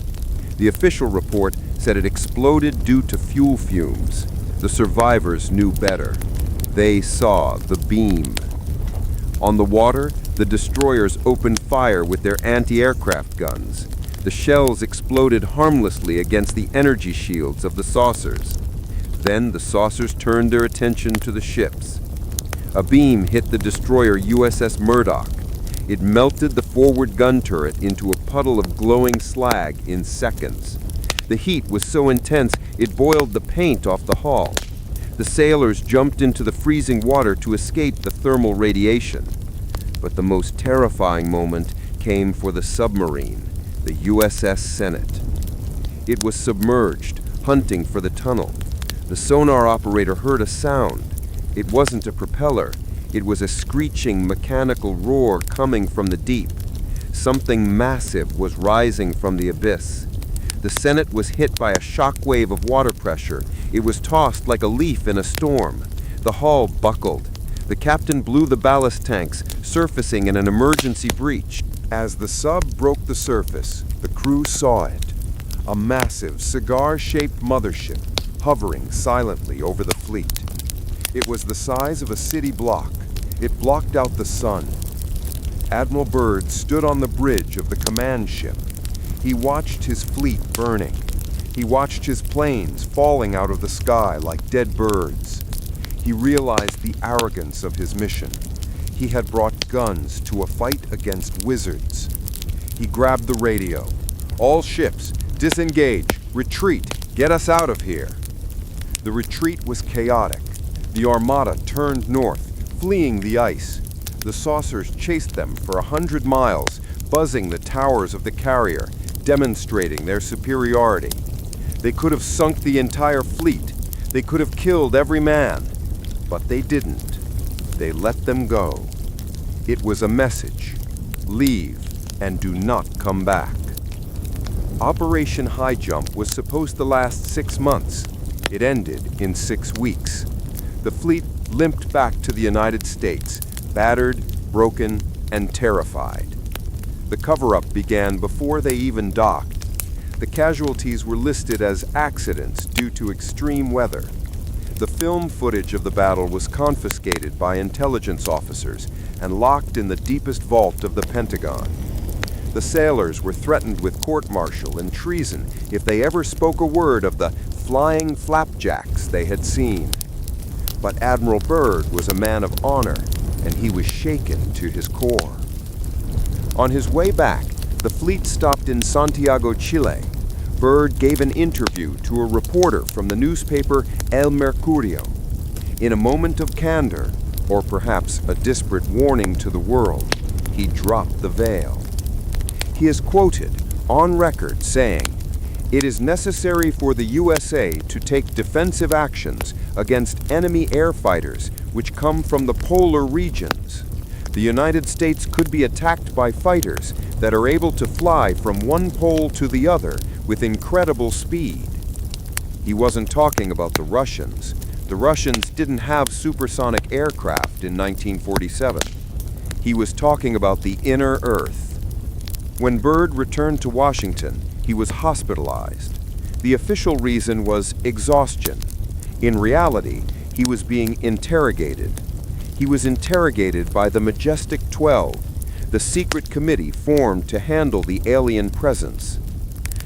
The official report said it exploded due to fuel fumes. The survivors knew better. They saw the beam. On the water, the destroyers opened fire with their anti-aircraft guns. The shells exploded harmlessly against the energy shields of the saucers. Then the saucers turned their attention to the ships. A beam hit the destroyer USS Murdoch. It melted the forward gun turret into a puddle of glowing slag in seconds. The heat was so intense it boiled the paint off the hull. The sailors jumped into the freezing water to escape the thermal radiation. But the most terrifying moment came for the submarine, the USS Senate. It was submerged, hunting for the tunnel. The sonar operator heard a sound. It wasn't a propeller. It was a screeching mechanical roar coming from the deep. Something massive was rising from the abyss. The Senate was hit by a shock wave of water pressure. It was tossed like a leaf in a storm. The hull buckled. The captain blew the ballast tanks, surfacing in an emergency breach. As the sub broke the surface, the crew saw it. A massive, cigar-shaped mothership, hovering silently over the fleet. It was the size of a city block. It blocked out the sun. Admiral Byrd stood on the bridge of the command ship. He watched his fleet burning. He watched his planes falling out of the sky like dead birds. He realized the arrogance of his mission. He had brought guns to a fight against wizards. He grabbed the radio. "All ships, disengage, retreat, get us out of here." The retreat was chaotic. The armada turned north, fleeing the ice. The saucers chased them for 100 miles, buzzing the towers of the carrier, demonstrating their superiority. They could have sunk the entire fleet. They could have killed every man. But they didn't. They let them go. It was a message. Leave and do not come back. Operation Highjump was supposed to last 6 months. It ended in 6 weeks. The fleet limped back to the United States, battered, broken, and terrified. The cover-up began before they even docked. The casualties were listed as accidents due to extreme weather. The film footage of the battle was confiscated by intelligence officers and locked in the deepest vault of the Pentagon. The sailors were threatened with court-martial and treason if they ever spoke a word of the flying flapjacks they had seen. But Admiral Byrd was a man of honor, and he was shaken to his core. On his way back, the fleet stopped in Santiago, Chile. Byrd gave an interview to a reporter from the newspaper El Mercurio. In a moment of candor, or perhaps a disparate warning to the world, he dropped the veil. He is quoted on record saying, "It is necessary for the USA to take defensive actions against enemy air fighters which come from the polar regions. The United States could be attacked by fighters that are able to fly from one pole to the other with incredible speed." He wasn't talking about the Russians. The Russians didn't have supersonic aircraft in 1947. He was talking about the inner Earth. When Byrd returned to Washington, he was hospitalized. The official reason was exhaustion. In reality, he was being interrogated. He was interrogated by the Majestic 12, the secret committee formed to handle the alien presence.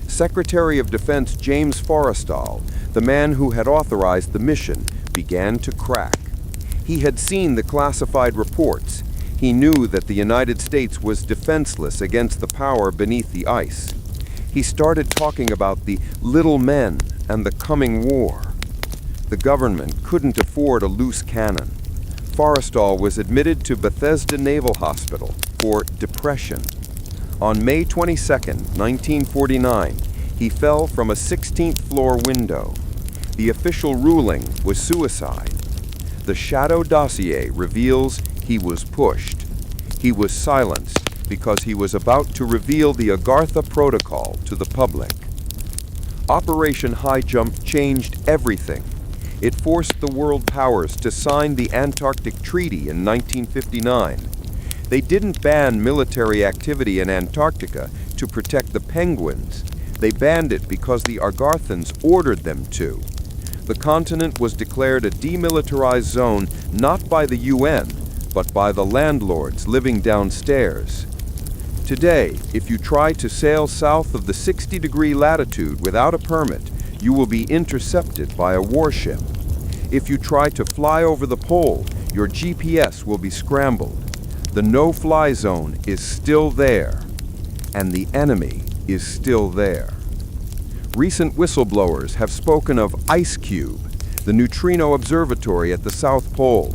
Secretary of Defense James Forrestal, the man who had authorized the mission, began to crack. He had seen the classified reports. He knew that the United States was defenseless against the power beneath the ice. He started talking about the little men and the coming war. The government couldn't afford a loose cannon. Forrestal was admitted to Bethesda Naval Hospital for depression. On May 22, 1949, he fell from a 16th floor window. The official ruling was suicide. The Shadow Dossier reveals he was pushed. He was silenced because he was about to reveal the Agartha Protocol to the public. Operation Highjump changed everything. It forced the world powers to sign the Antarctic Treaty in 1959. They didn't ban military activity in Antarctica to protect the penguins. They banned it because the Agarthans ordered them to. The continent was declared a demilitarized zone not by the UN, but by the landlords living downstairs. Today, if you try to sail south of the 60-degree latitude without a permit, you will be intercepted by a warship. If you try to fly over the pole, your GPS will be scrambled. The no-fly zone is still there, and the enemy is still there. Recent whistleblowers have spoken of Ice Cube, the neutrino observatory at the South Pole.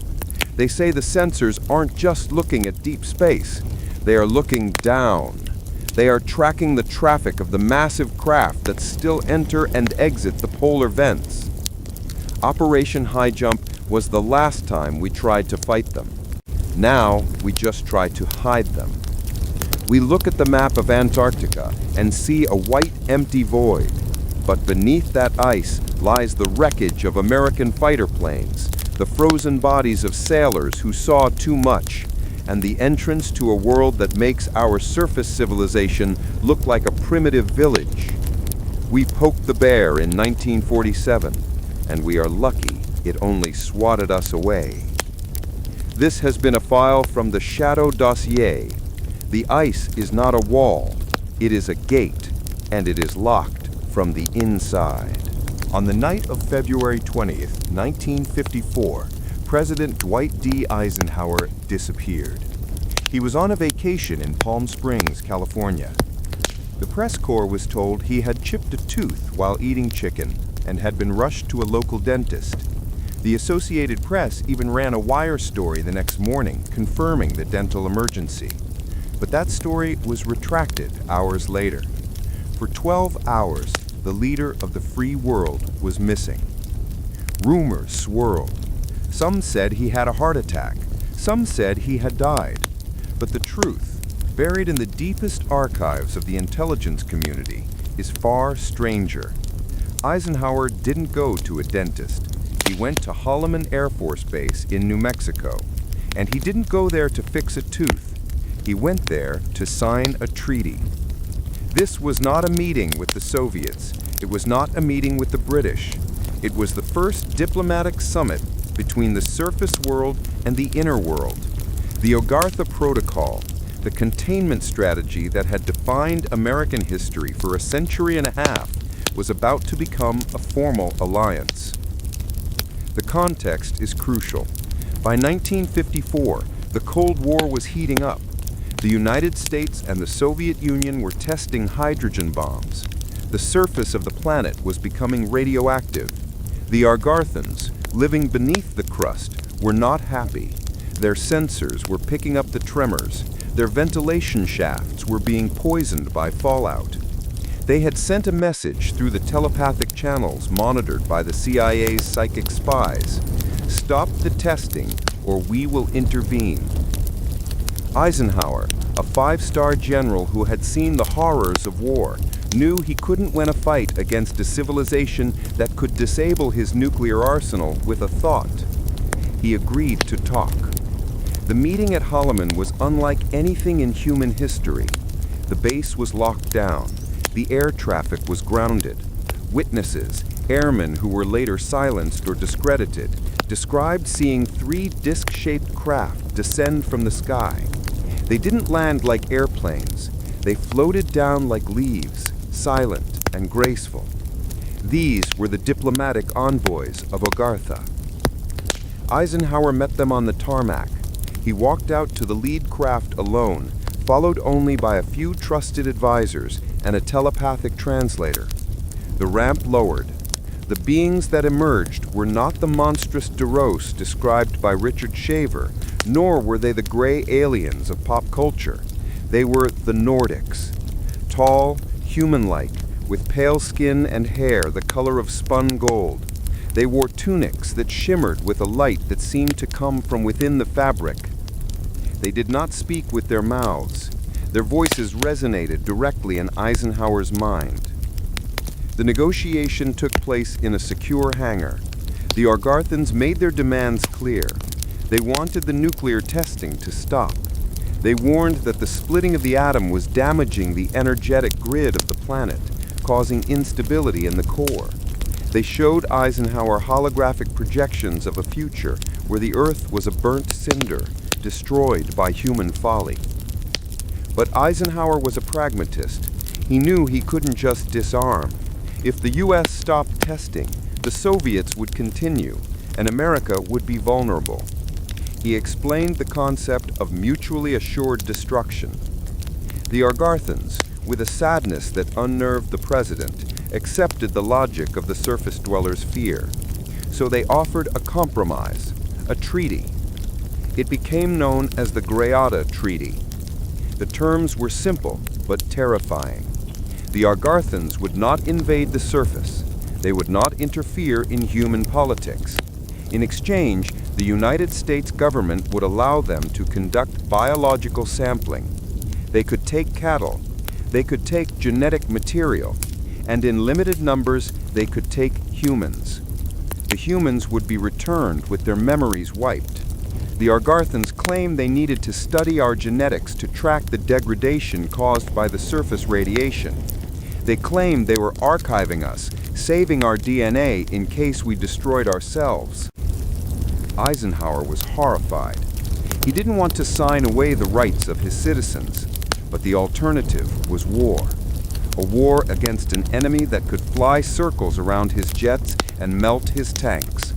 They say the sensors aren't just looking at deep space. They are looking down. They are tracking the traffic of the massive craft that still enter and exit the polar vents. Operation Highjump was the last time we tried to fight them. Now we just try to hide them. We look at the map of Antarctica and see a white, empty void. But beneath that ice lies the wreckage of American fighter planes, the frozen bodies of sailors who saw too much, and the entrance to a world that makes our surface civilization look like a primitive village. We poked the bear in 1947, and we are lucky it only swatted us away. This has been a file from the Shadow Dossier. The ice is not a wall, it is a gate, and it is locked from the inside. On the night of February 20th, 1954, President Dwight D. Eisenhower disappeared. He was on a vacation in Palm Springs, California. The press corps was told he had chipped a tooth while eating chicken and had been rushed to a local dentist. The Associated Press even ran a wire story the next morning confirming the dental emergency. But that story was retracted hours later. For 12 hours, the leader of the free world was missing. Rumors swirled. Some said he had a heart attack. Some said he had died. But the truth, buried in the deepest archives of the intelligence community, is far stranger. Eisenhower didn't go to a dentist. He went to Holloman Air Force Base in New Mexico. And he didn't go there to fix a tooth. He went there to sign a treaty. This was not a meeting with the Soviets. It was not a meeting with the British. It was the first diplomatic summit between the surface world and the inner world. The Agartha Protocol, the containment strategy that had defined American history for a century and a half, was about to become a formal alliance. The context is crucial. By 1954, the Cold War was heating up. The United States and the Soviet Union were testing hydrogen bombs. The surface of the planet was becoming radioactive. The Agarthans, living beneath the crust, were not happy. Their sensors were picking up the tremors. Their ventilation shafts were being poisoned by fallout. They had sent a message through the telepathic channels monitored by the CIA's psychic spies. Stop the testing, or we will intervene. Eisenhower, a five-star general who had seen the horrors of war, knew he couldn't win a fight against a civilization that could disable his nuclear arsenal with a thought. He agreed to talk. The meeting at Holloman was unlike anything in human history. The base was locked down. The air traffic was grounded. Witnesses, airmen who were later silenced or discredited, described seeing 3 disc-shaped craft descend from the sky. They didn't land like airplanes. They floated down like leaves, silent and graceful. These were the diplomatic envoys of Agartha. Eisenhower met them on the tarmac. He walked out to the lead craft alone, followed only by a few trusted advisors and a telepathic translator. The ramp lowered. The beings that emerged were not the monstrous Duros described by Richard Shaver, nor were they the gray aliens of pop culture. They were the Nordics. Tall, human-like, with pale skin and hair the color of spun gold. They wore tunics that shimmered with a light that seemed to come from within the fabric. They did not speak with their mouths. Their voices resonated directly in Eisenhower's mind. The negotiation took place in a secure hangar. The Agarthans made their demands clear. They wanted the nuclear testing to stop. They warned that the splitting of the atom was damaging the energetic grid of the planet, causing instability in the core. They showed Eisenhower holographic projections of a future where the Earth was a burnt cinder, destroyed by human folly. But Eisenhower was a pragmatist. He knew he couldn't just disarm. If the U.S. stopped testing, the Soviets would continue, and America would be vulnerable. He explained the concept of mutually assured destruction. The Agarthans, with a sadness that unnerved the president, accepted the logic of the surface dwellers' fear. So they offered a compromise, a treaty. It became known as the Greada Treaty. The terms were simple but terrifying. The Agarthans would not invade the surface. They would not interfere in human politics. In exchange, the United States government would allow them to conduct biological sampling. They could take cattle. They could take genetic material. And in limited numbers, they could take humans. The humans would be returned with their memories wiped. The Agarthans claimed they needed to study our genetics to track the degradation caused by the surface radiation. They claimed they were archiving us, saving our DNA in case we destroyed ourselves. Eisenhower was horrified. He didn't want to sign away the rights of his citizens, but the alternative was war. A war against an enemy that could fly circles around his jets and melt his tanks.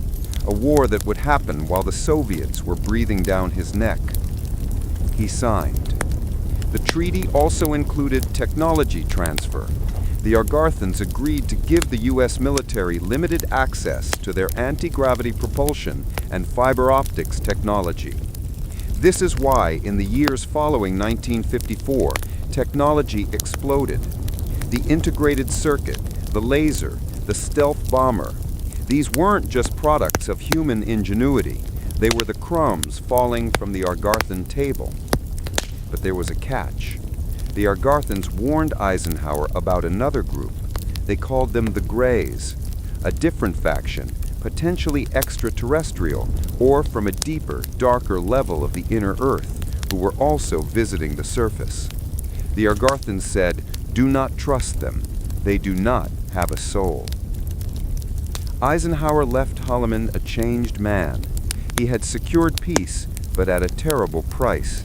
A war that would happen while the Soviets were breathing down his neck. He signed. The treaty also included technology transfer. the Agarthans agreed to give the U.S. military limited access to their anti-gravity propulsion and fiber optics technology. This is why, in the years following 1954, technology exploded. The integrated circuit, the laser, the stealth bomber, these weren't just products of human ingenuity. They were the crumbs falling from the Agarthan table. But there was a catch. The Agarthans warned Eisenhower about another group. They called them the Greys, a different faction, potentially extraterrestrial, or from a deeper, darker level of the inner Earth, who were also visiting the surface. The Agarthans said, "Do not trust them. They do not have a soul." Eisenhower left Holloman a changed man. He had secured peace, but at a terrible price.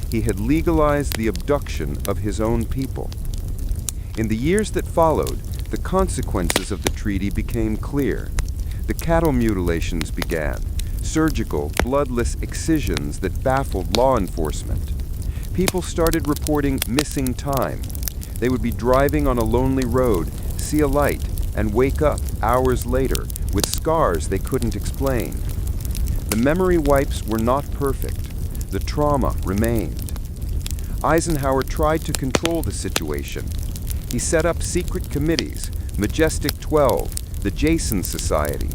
He had legalized the abduction of his own people. In the years that followed, the consequences of the treaty became clear. The cattle mutilations began, surgical, bloodless excisions that baffled law enforcement. People started reporting missing time. They would be driving on a lonely road, see a light, and wake up hours later with scars they couldn't explain. The memory wipes were not perfect. The trauma remained. Eisenhower tried to control the situation. He set up secret committees, Majestic 12, the Jason Society,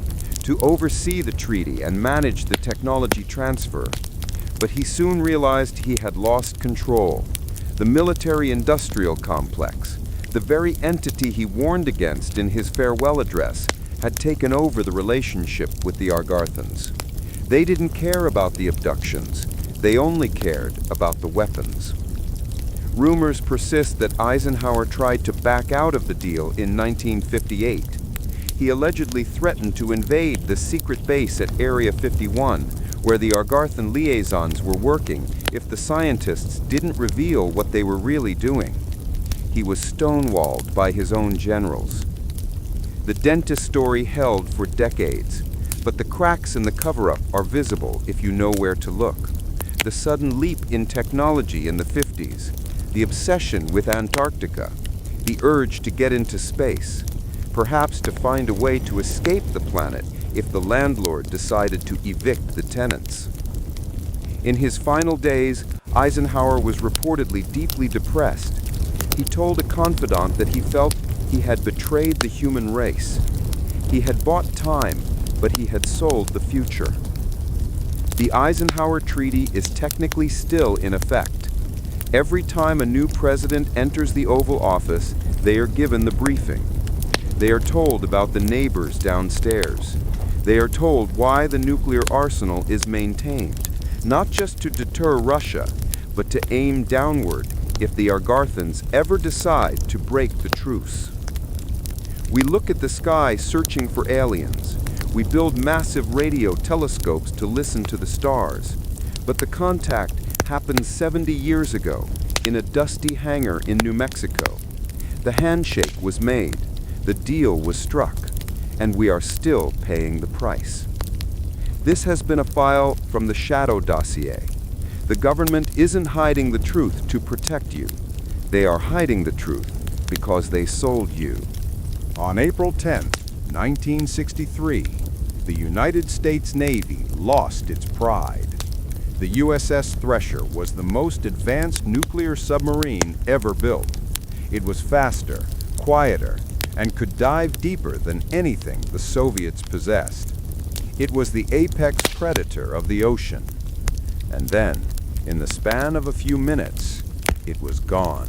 to oversee the treaty and manage the technology transfer. But he soon realized he had lost control. The military-industrial complex, the very entity he warned against in his farewell address, had taken over the relationship with the Agarthans. They didn't care about the abductions. They only cared about the weapons. Rumors persist that Eisenhower tried to back out of the deal in 1958. He allegedly threatened to invade the secret base at Area 51, where the Agarthan liaisons were working, if the scientists didn't reveal what they were really doing. He was stonewalled by his own generals. The dentist story held for decades, but the cracks in the cover-up are visible if you know where to look. The sudden leap in technology in the 50s, the obsession with Antarctica, the urge to get into space, perhaps to find a way to escape the planet if the landlord decided to evict the tenants. In his final days, Eisenhower was reportedly deeply depressed. He told a confidant that he felt he had betrayed the human race. He had bought time, but he had sold the future. The Eisenhower Treaty is technically still in effect. Every time a new president enters the Oval Office, they are given the briefing. They are told about the neighbors downstairs. They are told why the nuclear arsenal is maintained, not just to deter Russia, but to aim downward if the Agarthans ever decide to break the truce. We look at the sky searching for aliens. We build massive radio telescopes to listen to the stars. But the contact happened 70 years ago in a dusty hangar in New Mexico. The handshake was made, the deal was struck, and we are still paying the price. This has been a file from the Shadow Dossier. The government isn't hiding the truth to protect you. They are hiding the truth because they sold you. On April 10, 1963, the United States Navy lost its pride. The USS Thresher was the most advanced nuclear submarine ever built. It was faster, quieter, and could dive deeper than anything the Soviets possessed. It was the apex predator of the ocean. And then, in the span of a few minutes, it was gone.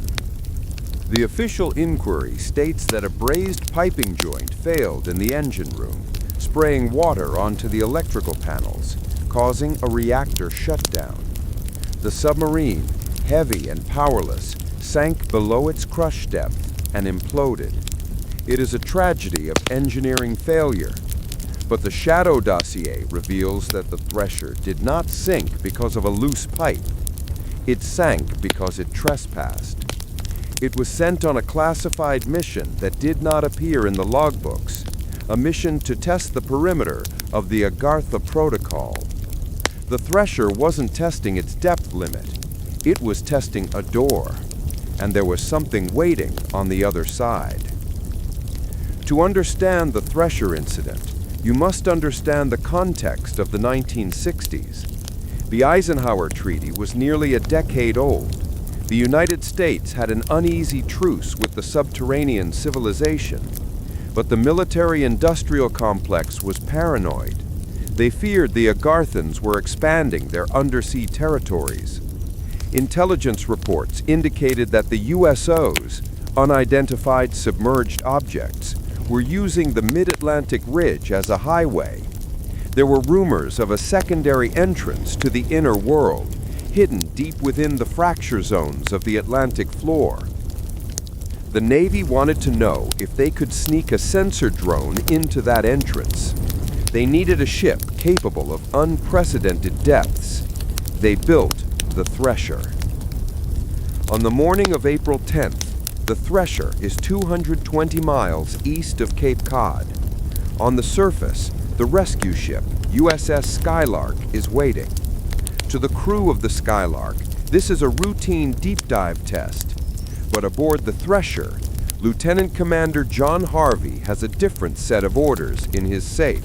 The official inquiry states that a brazed piping joint failed in the engine room, spraying water onto the electrical panels, causing a reactor shutdown. The submarine, heavy and powerless, sank below its crush depth and imploded. It is a tragedy of engineering failure. But the Shadow Dossier reveals that the Thresher did not sink because of a loose pipe. It sank because it trespassed. It was sent on a classified mission that did not appear in the logbooks, a mission to test the perimeter of the Agartha Protocol. The Thresher wasn't testing its depth limit. It was testing a door, and there was something waiting on the other side. To understand the Thresher incident, you must understand the context of the 1960s. The Eisenhower Treaty was nearly a decade old. The United States had an uneasy truce with the subterranean civilization, but the military-industrial complex was paranoid. They feared the Agarthans were expanding their undersea territories. Intelligence reports indicated that the USOs, unidentified submerged objects, were using the mid-Atlantic ridge as a highway. There were rumors of a secondary entrance to the inner world, hidden deep within the fracture zones of the Atlantic floor. The Navy wanted to know if they could sneak a sensor drone into that entrance. They needed a ship capable of unprecedented depths. They built the Thresher. On the morning of April 10th, the Thresher is 220 miles east of Cape Cod. On the surface, the rescue ship, USS Skylark, is waiting. To the crew of the Skylark, this is a routine deep dive test. But aboard the Thresher, Lieutenant Commander John Harvey has a different set of orders in his safe.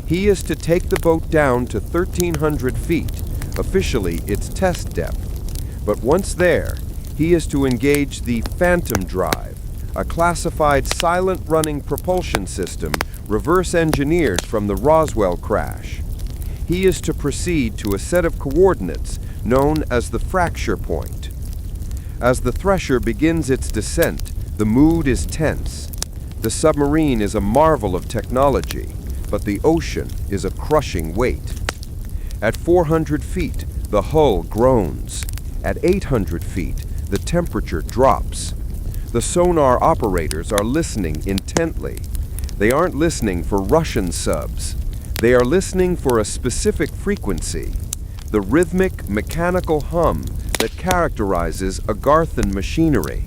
He is to take the boat down to 1,300 feet, officially its test depth. But once there, he is to engage the Phantom Drive, a classified silent-running propulsion system reverse-engineered from the Roswell crash. He is to proceed to a set of coordinates known as the fracture point. As the Thresher begins its descent, the mood is tense. The submarine is a marvel of technology, but the ocean is a crushing weight. At 400 feet, the hull groans. At 800 feet, the temperature drops. The sonar operators are listening intently. They aren't listening for Russian subs. They are listening for a specific frequency, the rhythmic, mechanical hum that characterizes Agarthan machinery.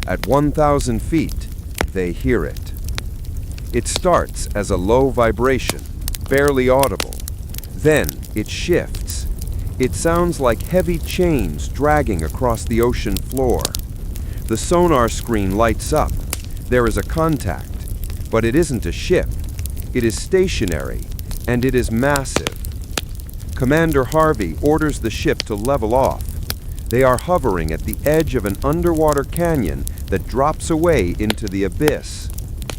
At 1,000 feet, they hear it. It starts as a low vibration, barely audible. Then it shifts. It sounds like heavy chains dragging across the ocean floor. The sonar screen lights up. There is a contact, but it isn't a ship. It is stationary, and it is massive. Commander Harvey orders the ship to level off. They are hovering at the edge of an underwater canyon that drops away into the abyss.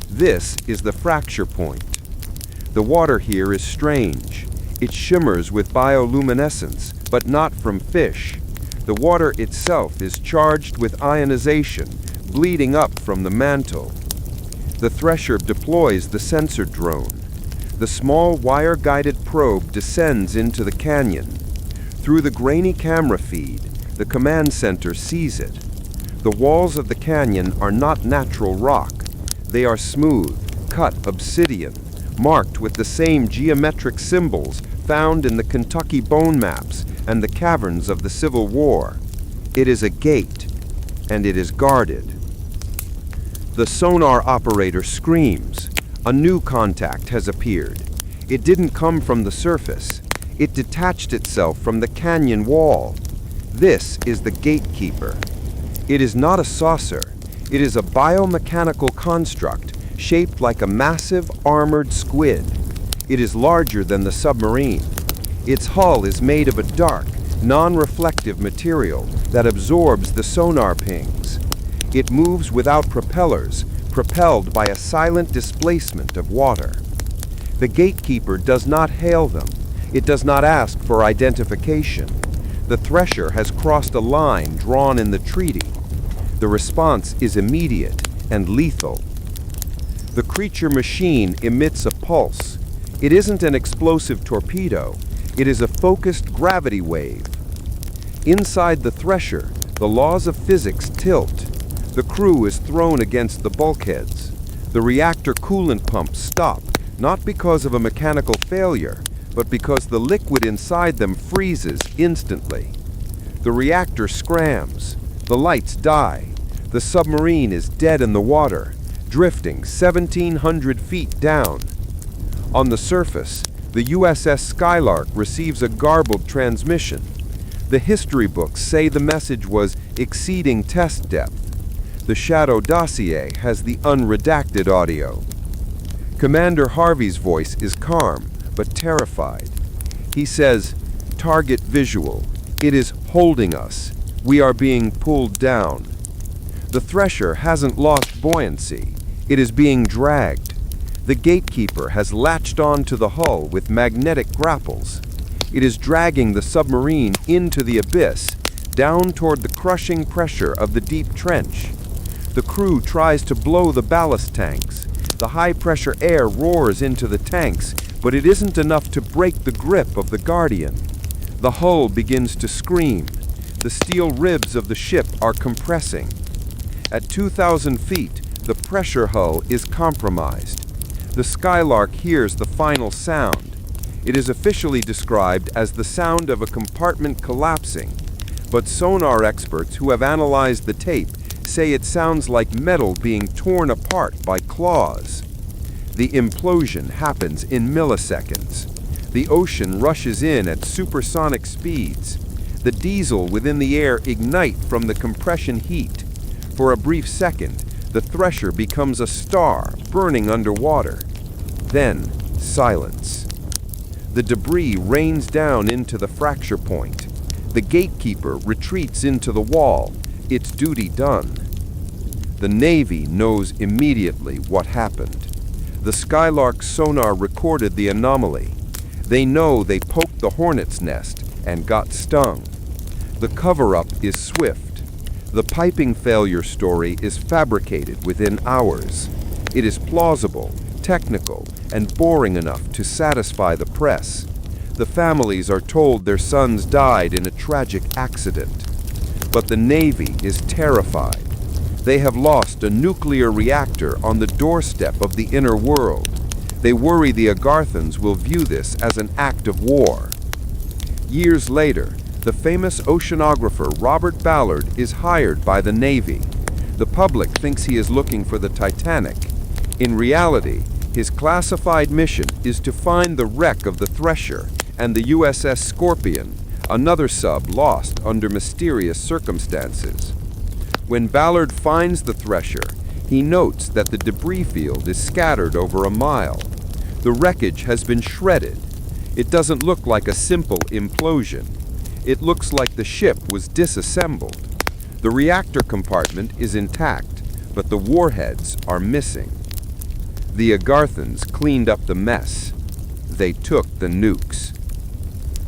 This is the fracture point. The water here is strange. It shimmers with bioluminescence, but not from fish. The water itself is charged with ionization, bleeding up from the mantle. The Thresher deploys the sensor drone. The small wire-guided probe descends into the canyon. Through the grainy camera feed, the command center sees it. The walls of the canyon are not natural rock. They are smooth, cut obsidian, marked with the same geometric symbols found in the Kentucky bone maps and the caverns of the Civil War. It is a gate, and it is guarded. The sonar operator screams. A new contact has appeared. It didn't come from the surface. It detached itself from the canyon wall. This is the gatekeeper. It is not a saucer. It is a biomechanical construct shaped like a massive armored squid. It is larger than the submarine. Its hull is made of a dark, non-reflective material that absorbs the sonar pings. It moves without propellers, propelled by a silent displacement of water. The gatekeeper does not hail them. It does not ask for identification. The Thresher has crossed a line drawn in the treaty. The response is immediate and lethal. The creature machine emits a pulse. It isn't an explosive torpedo. It is a focused gravity wave. Inside the Thresher, the laws of physics tilt. The crew is thrown against the bulkheads. The reactor coolant pumps stop, not because of a mechanical failure, but because the liquid inside them freezes instantly. The reactor scrams. The lights die. The submarine is dead in the water, drifting 1,700 feet down. On the surface, the USS Skylark receives a garbled transmission. The history books say the message was exceeding test depth. The Shadow Dossier has the unredacted audio. Commander Harvey's voice is calm, but terrified. He says, "Target visual. It is holding us. We are being pulled down." The Thresher hasn't lost buoyancy. It is being dragged. The gatekeeper has latched onto the hull with magnetic grapples. It is dragging the submarine into the abyss, down toward the crushing pressure of the deep trench. The crew tries to blow the ballast tanks. The high-pressure air roars into the tanks, but it isn't enough to break the grip of the Guardian. The hull begins to scream. The steel ribs of the ship are compressing. At 2,000 feet, the pressure hull is compromised. The Skylark hears the final sound. It is officially described as the sound of a compartment collapsing, but sonar experts who have analyzed the tape say it sounds like metal being torn apart by claws. The implosion happens in milliseconds. The ocean rushes in at supersonic speeds. The diesel within the air ignite from the compression heat. For a brief second, the Thresher becomes a star burning underwater. Then, silence. The debris rains down into the fracture point. The gatekeeper retreats into the wall, its duty done. The Navy knows immediately what happened. The Skylark's sonar recorded the anomaly. They know they poked the hornet's nest and got stung. The cover-up is swift. The piping failure story is fabricated within hours. It is plausible, technical, and boring enough to satisfy the press. The families are told their sons died in a tragic accident. But the Navy is terrified. They have lost a nuclear reactor on the doorstep of the inner world. They worry the Agarthans will view this as an act of war. Years later, the famous oceanographer Robert Ballard is hired by the Navy. The public thinks he is looking for the Titanic. In reality, his classified mission is to find the wreck of the Thresher and the USS Scorpion, another sub lost under mysterious circumstances. When Ballard finds the Thresher, he notes that the debris field is scattered over a mile. The wreckage has been shredded. It doesn't look like a simple implosion. It looks like the ship was disassembled. The reactor compartment is intact, but the warheads are missing. The Agarthans cleaned up the mess. They took the nukes.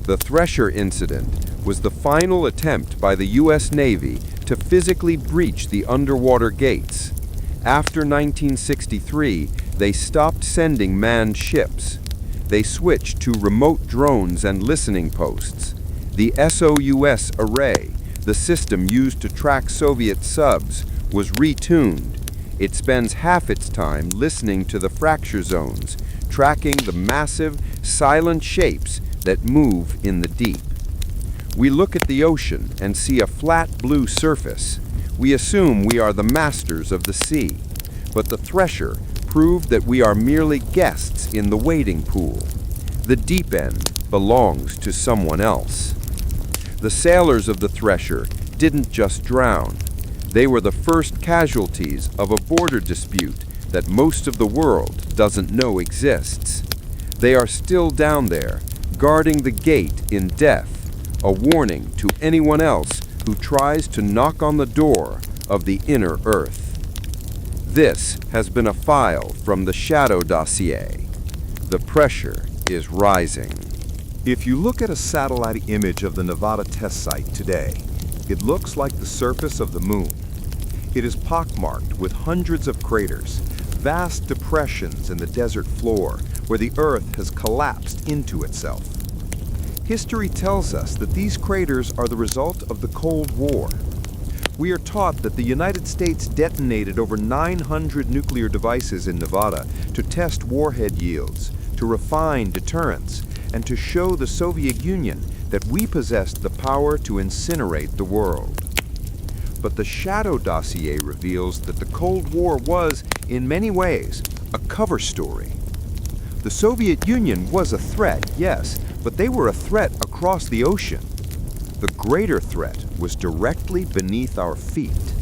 The Thresher incident was the final attempt by the U.S. Navy to physically breach the underwater gates. After 1963, they stopped sending manned ships. They switched to remote drones and listening posts. The SOUS array, the system used to track Soviet subs, was retuned. It spends half its time listening to the fracture zones, tracking the massive, silent shapes that move in the deep. We look at the ocean and see a flat blue surface. We assume we are the masters of the sea, but the Thresher proved that we are merely guests in the wading pool. The deep end belongs to someone else. The sailors of the Thresher didn't just drown. They were the first casualties of a border dispute that most of the world doesn't know exists. They are still down there, guarding the gate in death, a warning to anyone else who tries to knock on the door of the inner Earth. This has been a file from the Shadow Dossier. The pressure is rising. If you look at a satellite image of the Nevada test site today, it looks like the surface of the moon. It is pockmarked with hundreds of craters, vast depressions in the desert floor where the Earth has collapsed into itself. History tells us that these craters are the result of the Cold War. We are taught that the United States detonated over 900 nuclear devices in Nevada to test warhead yields, to refine deterrence, and to show the Soviet Union that we possessed the power to incinerate the world. But the Shadow Dossier reveals that the Cold War was, in many ways, a cover story. The Soviet Union was a threat, yes, but they were a threat across the ocean. The greater threat was directly beneath our feet.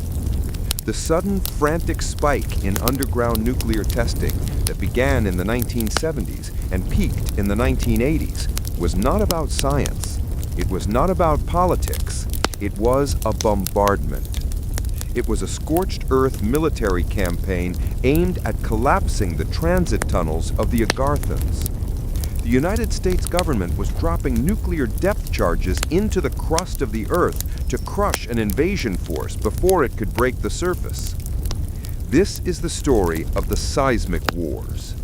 The sudden, frantic spike in underground nuclear testing that began in the 1970s and peaked in the 1980s was not about science. It was not about politics. It was a bombardment. It was a scorched earth military campaign aimed at collapsing the transit tunnels of the Agarthans. The United States government was dropping nuclear depth charges into the crust of the earth to crush an invasion force before it could break the surface. This is the story of the seismic wars.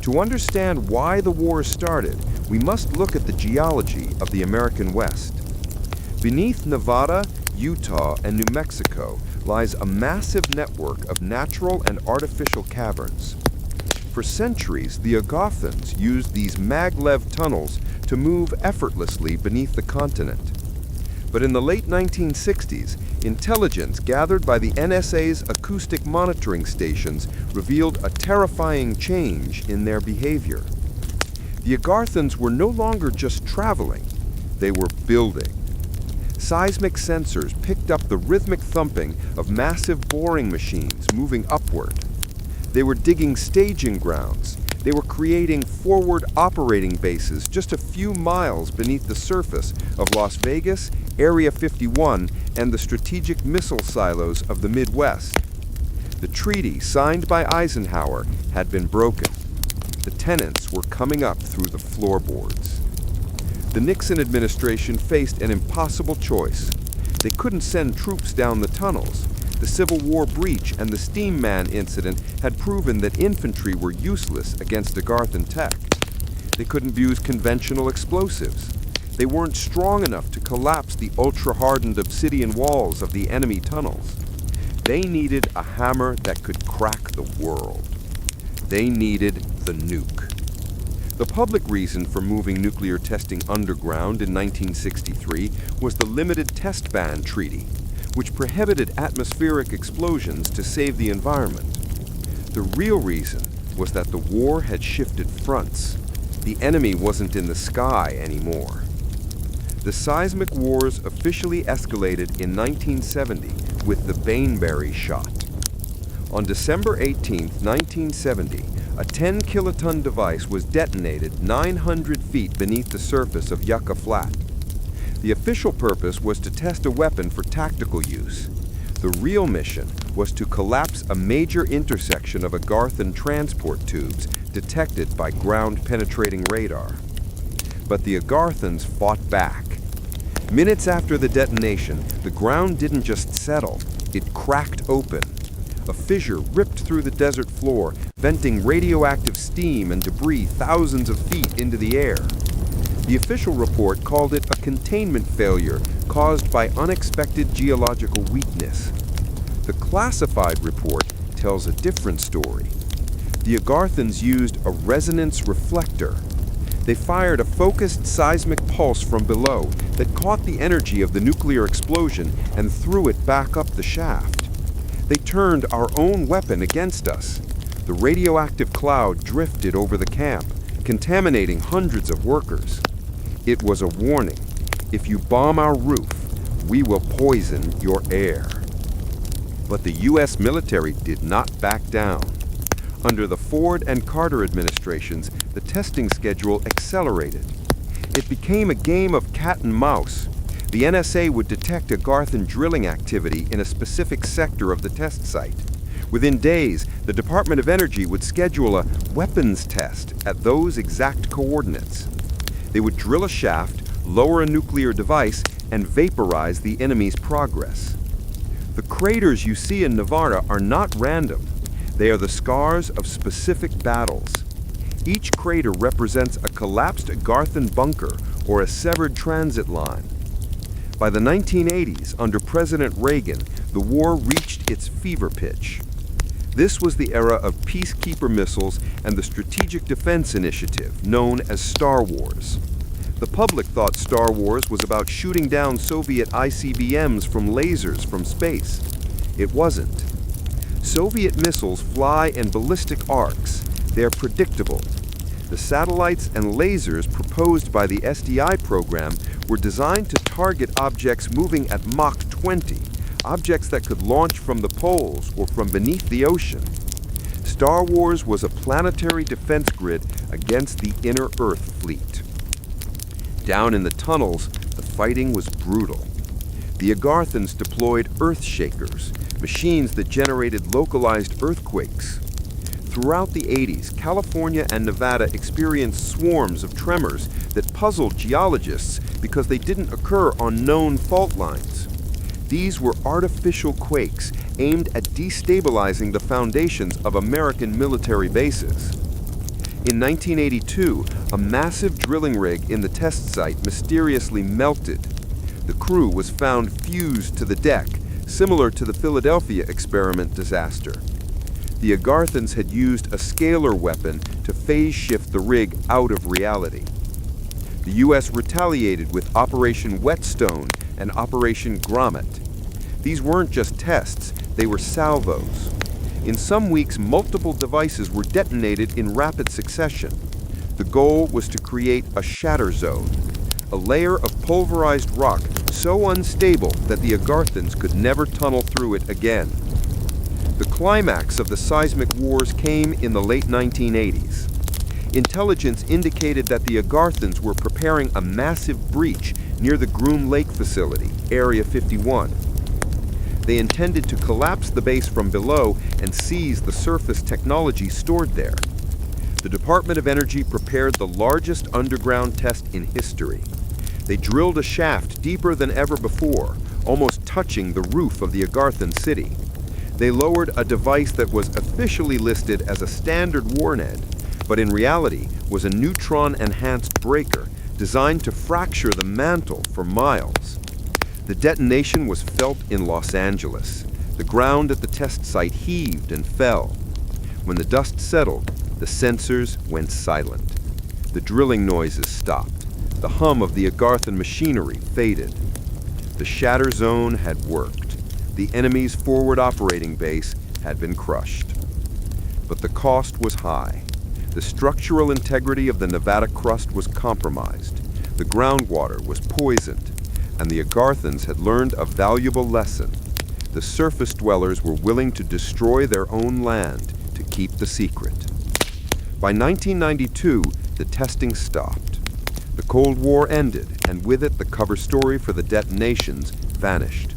To understand why the wars started, we must look at the geology of the American West. Beneath Nevada, Utah, and New Mexico lies a massive network of natural and artificial caverns. For centuries, the Agarthans used these maglev tunnels to move effortlessly beneath the continent. But in the late 1960s, intelligence gathered by the NSA's acoustic monitoring stations revealed a terrifying change in their behavior. The Agarthans were no longer just traveling, they were building. Seismic sensors picked up the rhythmic thumping of massive boring machines moving upward. They were digging staging grounds. They were creating forward operating bases just a few miles beneath the surface of Las Vegas, Area 51, and the strategic missile silos of the Midwest. The treaty signed by Eisenhower had been broken. The tenants were coming up through the floorboards. The Nixon administration faced an impossible choice. They couldn't send troops down the tunnels. The Civil War breach and the Steam Man incident had proven that infantry were useless against Agarthan tech. They couldn't use conventional explosives. They weren't strong enough to collapse the ultra-hardened obsidian walls of the enemy tunnels. They needed a hammer that could crack the world. They needed the nuke. The public reason for moving nuclear testing underground in 1963 was the Limited Test Ban Treaty, which prohibited atmospheric explosions to save the environment. The real reason was that the war had shifted fronts. The enemy wasn't in the sky anymore. The seismic wars officially escalated in 1970 with the Bainbury shot. On December 18, 1970, a 10-kiloton device was detonated 900 feet beneath the surface of Yucca Flat. The official purpose was to test a weapon for tactical use. The real mission was to collapse a major intersection of Agarthan transport tubes detected by ground-penetrating radar. But the Agarthans fought back. Minutes after the detonation, the ground didn't just settle, it cracked open. A fissure ripped through the desert floor, venting radioactive steam and debris thousands of feet into the air. The official report called it a containment failure caused by unexpected geological weakness. The classified report tells a different story. The Agarthans used a resonance reflector. They fired a focused seismic pulse from below that caught the energy of the nuclear explosion and threw it back up the shaft. They turned our own weapon against us. The radioactive cloud drifted over the camp, contaminating hundreds of workers. It was a warning. If you bomb our roof, we will poison your air. But the U.S. military did not back down. Under the Ford and Carter administrations, the testing schedule accelerated. It became a game of cat and mouse. The NSA would detect Agarthan drilling activity in a specific sector of the test site. Within days, the Department of Energy would schedule a weapons test at those exact coordinates. They would drill a shaft, lower a nuclear device, and vaporize the enemy's progress. The craters you see in Nevada are not random. They are the scars of specific battles. Each crater represents a collapsed Agarthan bunker or a severed transit line. By the 1980s, under President Reagan, the war reached its fever pitch. This was the era of peacekeeper missiles and the Strategic Defense Initiative, known as Star Wars. The public thought Star Wars was about shooting down Soviet ICBMs from lasers from space. It wasn't. Soviet missiles fly in ballistic arcs. They're predictable. The satellites and lasers proposed by the SDI program were designed to target objects moving at Mach 20, objects that could launch from the poles or from beneath the ocean. Star Wars was a planetary defense grid against the inner Earth fleet. Down in the tunnels, the fighting was brutal. The Agarthans deployed Earth Shakers, machines that generated localized earthquakes. Throughout the 80s, California and Nevada experienced swarms of tremors that puzzled geologists because they didn't occur on known fault lines. These were artificial quakes aimed at destabilizing the foundations of American military bases. In 1982, a massive drilling rig in the test site mysteriously melted. The crew was found fused to the deck, similar to the Philadelphia experiment disaster. The Agarthans had used a scalar weapon to phase shift the rig out of reality. The U.S. retaliated with Operation Whetstone and Operation Grommet. These weren't just tests, they were salvos. In some weeks, multiple devices were detonated in rapid succession. The goal was to create a shatter zone, a layer of pulverized rock so unstable that the Agarthans could never tunnel through it again. The climax of the seismic wars came in the late 1980s. Intelligence indicated that the Agarthans were preparing a massive breach near the Groom Lake facility, Area 51. They intended to collapse the base from below and seize the surface technology stored there. The Department of Energy prepared the largest underground test in history. They drilled a shaft deeper than ever before, almost touching the roof of the Agarthan city. They lowered a device that was officially listed as a standard warhead, but in reality was a neutron-enhanced breaker designed to fracture the mantle for miles. The detonation was felt in Los Angeles. The ground at the test site heaved and fell. When the dust settled, the sensors went silent. The drilling noises stopped. The hum of the Agarthan machinery faded. The shatter zone had worked. The enemy's forward operating base had been crushed. But the cost was high. The structural integrity of the Nevada crust was compromised. The groundwater was poisoned. And the Agarthans had learned a valuable lesson. The surface dwellers were willing to destroy their own land to keep the secret. By 1992, the testing stopped. The Cold War ended, and with it the cover story for the detonations vanished.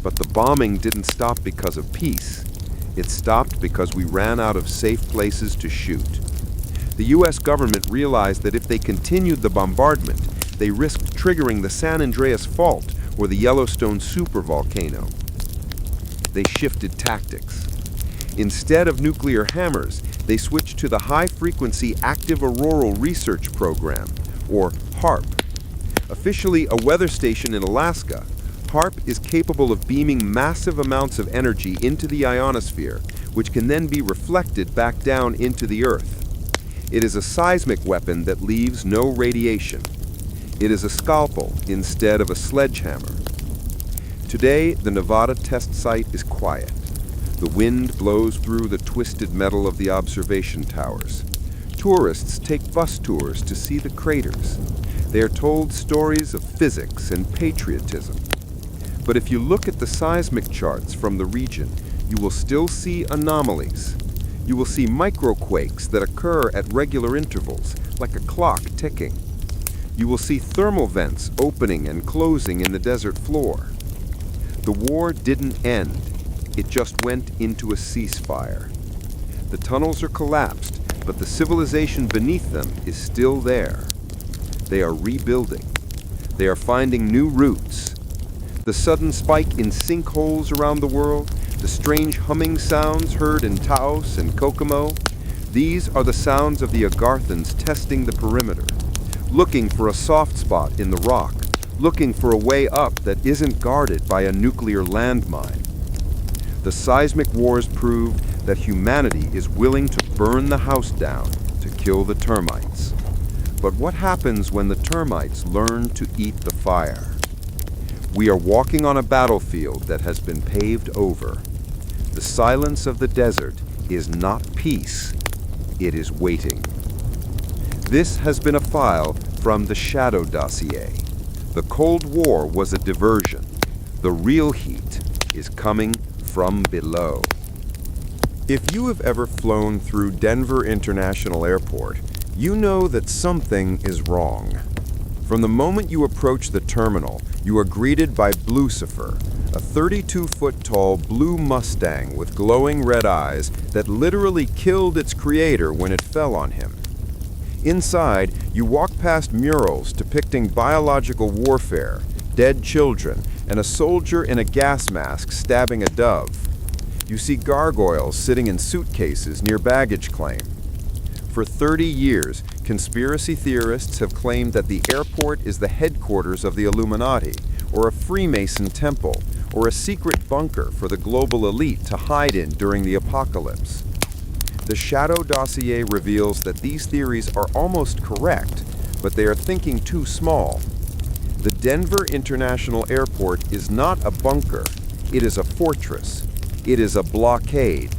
But the bombing didn't stop because of peace. It stopped because we ran out of safe places to shoot. The U.S. government realized that if they continued the bombardment, they risked triggering the San Andreas Fault or the Yellowstone supervolcano. They shifted tactics. Instead of nuclear hammers, they switched to the High-Frequency Active Auroral Research Program, or HAARP. Officially a weather station in Alaska, HAARP is capable of beaming massive amounts of energy into the ionosphere, which can then be reflected back down into the Earth. It is a seismic weapon that leaves no radiation. It is a scalpel instead of a sledgehammer. Today, the Nevada test site is quiet. The wind blows through the twisted metal of the observation towers. Tourists take bus tours to see the craters. They are told stories of physics and patriotism. But if you look at the seismic charts from the region, you will still see anomalies. You will see microquakes that occur at regular intervals, like a clock ticking. You will see thermal vents opening and closing in the desert floor. The war didn't end. It just went into a ceasefire. The tunnels are collapsed, but the civilization beneath them is still there. They are rebuilding. They are finding new routes. The sudden spike in sinkholes around the world, the strange humming sounds heard in Taos and Kokomo, these are the sounds of the Agarthans testing the perimeter, looking for a soft spot in the rock, looking for a way up that isn't guarded by a nuclear landmine. The seismic wars proved that humanity is willing to burn the house down to kill the termites. But what happens when the termites learn to eat the fire? We are walking on a battlefield that has been paved over. The silence of the desert is not peace, it is waiting. This has been a file from the Shadow Dossier. The Cold War was a diversion. The real heat is coming from below. If you have ever flown through Denver International Airport, you know that something is wrong. From the moment you approach the terminal, you are greeted by Blucifer, a 32-foot-tall blue Mustang with glowing red eyes that literally killed its creator when it fell on him. Inside, you walk past murals depicting biological warfare, dead children, and a soldier in a gas mask stabbing a dove. You see gargoyles sitting in suitcases near baggage claim. For 30 years, conspiracy theorists have claimed that the airport is the headquarters of the Illuminati, or a Freemason temple, or a secret bunker for the global elite to hide in during the apocalypse. The Shadow Dossier reveals that these theories are almost correct, but they are thinking too small. The Denver International Airport is not a bunker, it is a fortress. It is a blockade.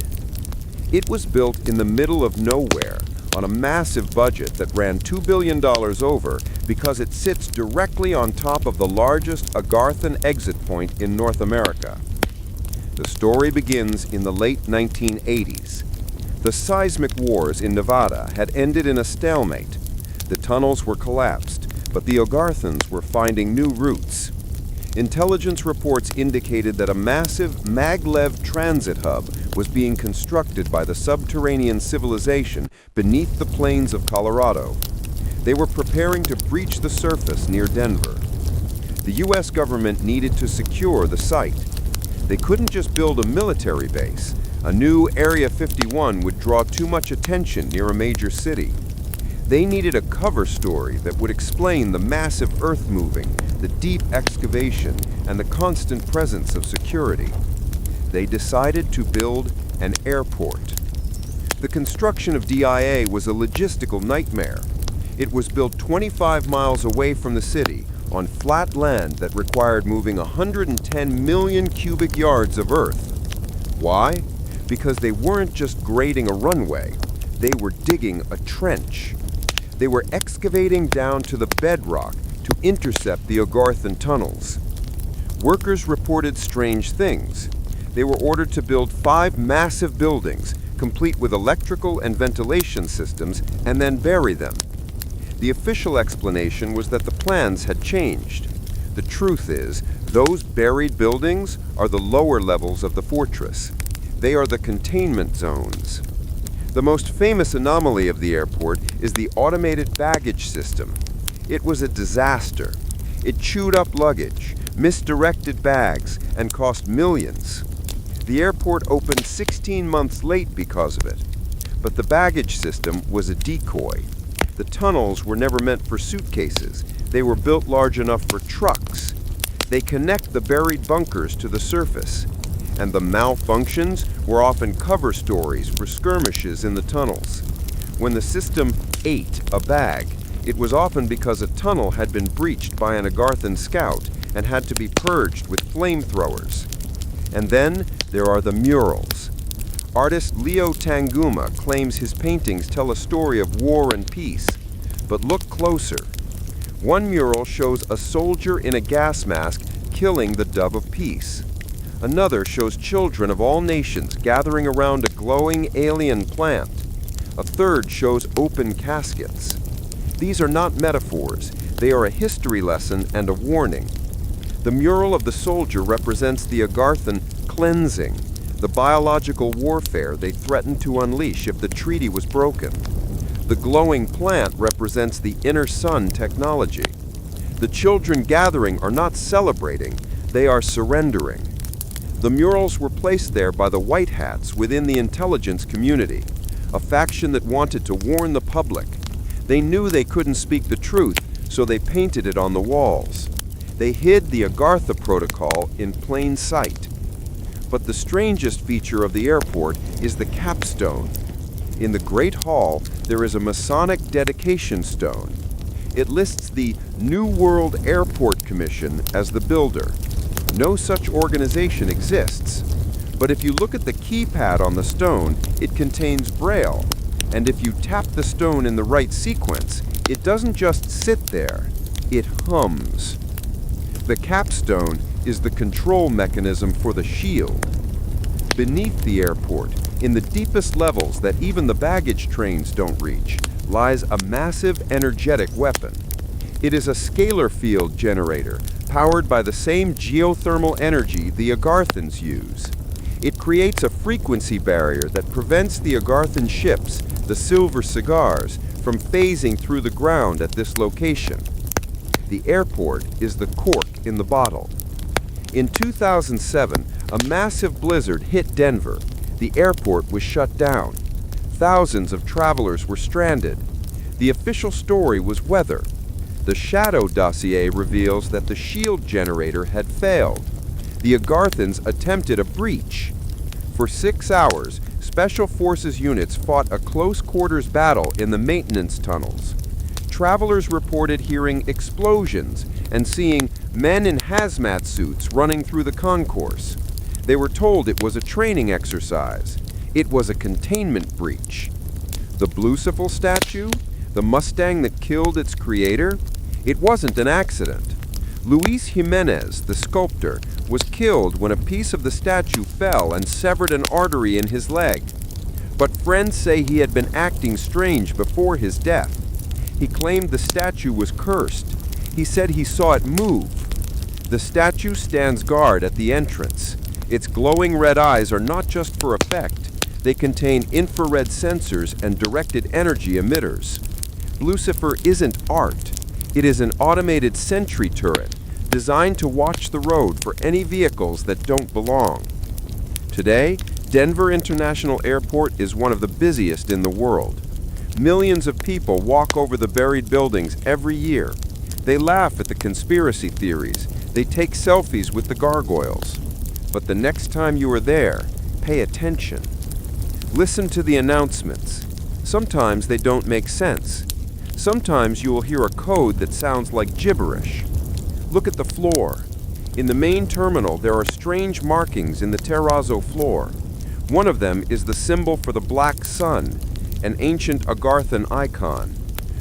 It was built in the middle of nowhere on a massive budget that ran $2 billion over because it sits directly on top of the largest Agarthan exit point in North America. The story begins in the late 1980s. The seismic wars in Nevada had ended in a stalemate. The tunnels were collapsed, but the Agarthans were finding new routes. Intelligence reports indicated that a massive maglev transit hub was being constructed by the subterranean civilization beneath the plains of Colorado. They were preparing to breach the surface near Denver. The U.S. government needed to secure the site. They couldn't just build a military base. A new Area 51 would draw too much attention near a major city. They needed a cover story that would explain the massive earth moving, the deep excavation, and the constant presence of security. They decided to build an airport. The construction of DIA was a logistical nightmare. It was built 25 miles away from the city, on flat land that required moving 110 million cubic yards of earth. Why? Because they weren't just grading a runway, they were digging a trench. They were excavating down to the bedrock to intercept the Agarthan tunnels. Workers reported strange things. They were ordered to build 5 massive buildings, complete with electrical and ventilation systems, and then bury them. The official explanation was that the plans had changed. The truth is, those buried buildings are the lower levels of the fortress. They are the containment zones. The most famous anomaly of the airport is the automated baggage system. It was a disaster. It chewed up luggage, misdirected bags, and cost millions. The airport opened 16 months late because of it. But the baggage system was a decoy. The tunnels were never meant for suitcases. They were built large enough for trucks. They connect the buried bunkers to the surface. And the malfunctions were often cover stories for skirmishes in the tunnels. When the system ate a bag, it was often because a tunnel had been breached by an Agarthan scout and had to be purged with flamethrowers. And then there are the murals. Artist Leo Tanguma claims his paintings tell a story of war and peace. But look closer. One mural shows a soldier in a gas mask killing the dove of peace. Another shows children of all nations gathering around a glowing alien plant. A third shows open caskets. These are not metaphors. They are a history lesson and a warning. The mural of the soldier represents the Agarthan cleansing, the biological warfare they threatened to unleash if the treaty was broken. The glowing plant represents the inner sun technology. The children gathering are not celebrating, they are surrendering. The murals were placed there by the White Hats within the intelligence community, a faction that wanted to warn the public. They knew they couldn't speak the truth, so they painted it on the walls. They hid the Agartha Protocol in plain sight. But the strangest feature of the airport is the capstone. In the Great Hall, there is a Masonic dedication stone. It lists the New World Airport Commission as the builder. No such organization exists. But if you look at the keypad on the stone, it contains Braille. And if you tap the stone in the right sequence, it doesn't just sit there, it hums. The capstone is the control mechanism for the shield. Beneath the airport, in the deepest levels that even the baggage trains don't reach, lies a massive energetic weapon. It is a scalar field generator, powered by the same geothermal energy the Agarthans use. It creates a frequency barrier that prevents the Agarthan ships, the Silver Cigars, from phasing through the ground at this location. The airport is the cork in the bottle. In 2007, a massive blizzard hit Denver. The airport was shut down. Thousands of travelers were stranded. The official story was weather. The Shadow Dossier reveals that the shield generator had failed. The Agarthans attempted a breach. For 6 hours, Special Forces units fought a close-quarters battle in the maintenance tunnels. Travelers reported hearing explosions and seeing men in hazmat suits running through the concourse. They were told it was a training exercise. It was a containment breach. The Blucifer statue, the Mustang that killed its creator, it wasn't an accident. Luis Jimenez, the sculptor, was killed when a piece of the statue fell and severed an artery in his leg. But friends say he had been acting strange before his death. He claimed the statue was cursed. He said he saw it move. The statue stands guard at the entrance. Its glowing red eyes are not just for effect. They contain infrared sensors and directed energy emitters. Blucifer isn't art. It is an automated sentry turret designed to watch the road for any vehicles that don't belong. Today, Denver International Airport is one of the busiest in the world. Millions of people walk over the buried buildings every year. They laugh at the conspiracy theories. They take selfies with the gargoyles. But the next time you are there, pay attention. Listen to the announcements. Sometimes they don't make sense. Sometimes you will hear a code that sounds like gibberish. Look at the floor. In the main terminal, there are strange markings in the terrazzo floor. One of them is the symbol for the black sun, an ancient Agarthan icon.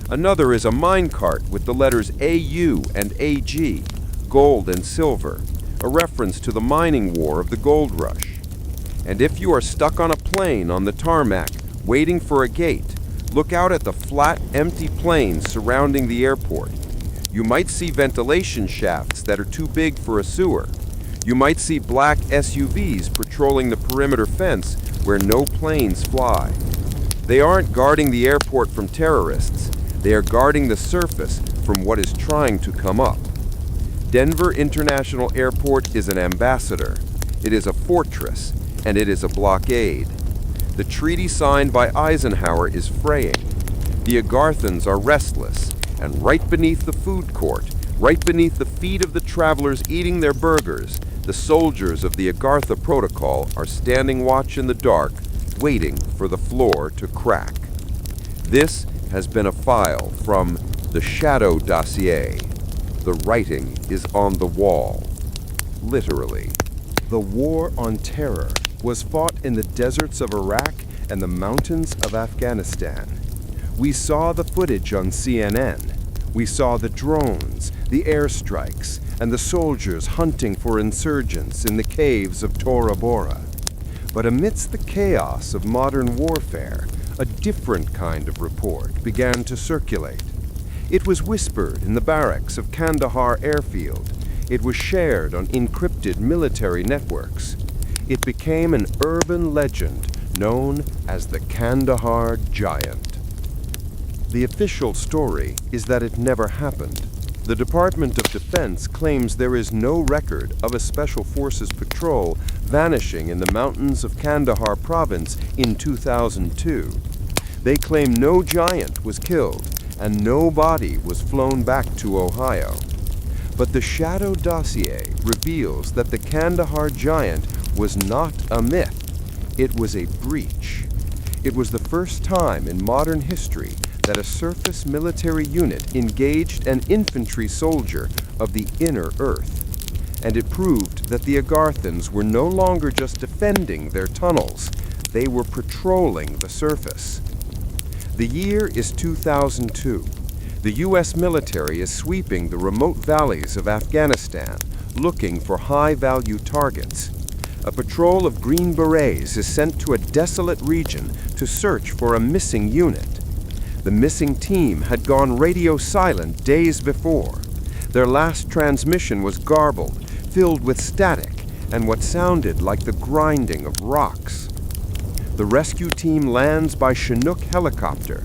Another is a minecart with the letters AU and AG, gold and silver, a reference to the mining war of the gold rush. And if you are stuck on a plane on the tarmac, waiting for a gate, look out at the flat, empty plains surrounding the airport. You might see ventilation shafts that are too big for a sewer. You might see black SUVs patrolling the perimeter fence where no planes fly. They aren't guarding the airport from terrorists. They are guarding the surface from what is trying to come up. Denver International Airport is an ambassador. It is a fortress, and it is a blockade. The treaty signed by Eisenhower is fraying. The Agarthans are restless, and right beneath the food court, right beneath the feet of the travelers eating their burgers, the soldiers of the Agartha Protocol are standing watch in the dark, waiting for the floor to crack. This has been a file from the Shadow Dossier. The writing is on the wall. Literally. The war on terror was fought in the deserts of Iraq and the mountains of Afghanistan. We saw the footage on CNN. We saw the drones, the airstrikes, and the soldiers hunting for insurgents in the caves of Tora Bora. But amidst the chaos of modern warfare, a different kind of report began to circulate. It was whispered in the barracks of Kandahar Airfield. It was shared on encrypted military networks. It became an urban legend known as the Kandahar Giant. The official story is that it never happened. The Department of Defense claims there is no record of a Special Forces patrol vanishing in the mountains of Kandahar province in 2002. They claim no giant was killed and no body was flown back to Ohio. But the Shadow Dossier reveals that the Kandahar Giant was not a myth. It was a breach. It was the first time in modern history that a surface military unit engaged an infantry soldier of the inner Earth. And it proved that the Agarthans were no longer just defending their tunnels, they were patrolling the surface. The year is 2002. The U.S. military is sweeping the remote valleys of Afghanistan, looking for high-value targets. A patrol of Green Berets is sent to a desolate region to search for a missing unit. The missing team had gone radio silent days before. Their last transmission was garbled, filled with static, and what sounded like the grinding of rocks. The rescue team lands by Chinook helicopter.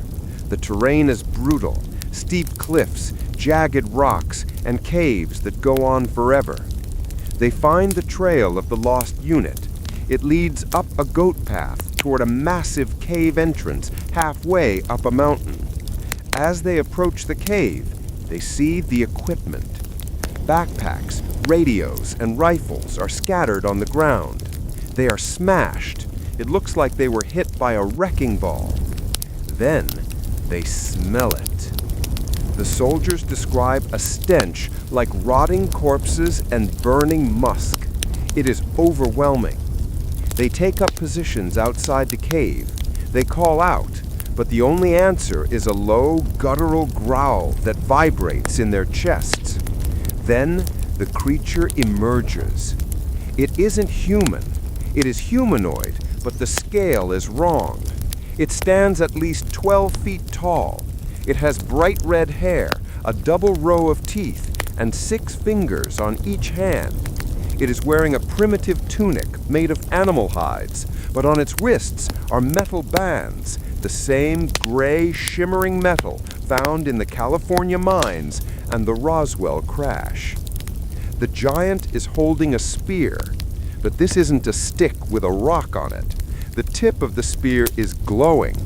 The terrain is brutal, steep cliffs, jagged rocks, and caves that go on forever. They find the trail of the lost unit. It leads up a goat path toward a massive cave entrance halfway up a mountain. As they approach the cave, they see the equipment. Backpacks, radios, and rifles are scattered on the ground. They are smashed. It looks like they were hit by a wrecking ball. Then they smell it. The soldiers describe a stench like rotting corpses and burning musk. It is overwhelming. They take up positions outside the cave. They call out, but the only answer is a low, guttural growl that vibrates in their chests. Then the creature emerges. It isn't human. It is humanoid, but the scale is wrong. It stands at least 12 feet tall. It has bright red hair, a double row of teeth, and 6 fingers on each hand. It is wearing a primitive tunic made of animal hides, but on its wrists are metal bands, the same gray, shimmering metal found in the California mines and the Roswell crash. The giant is holding a spear, but this isn't a stick with a rock on it. The tip of the spear is glowing.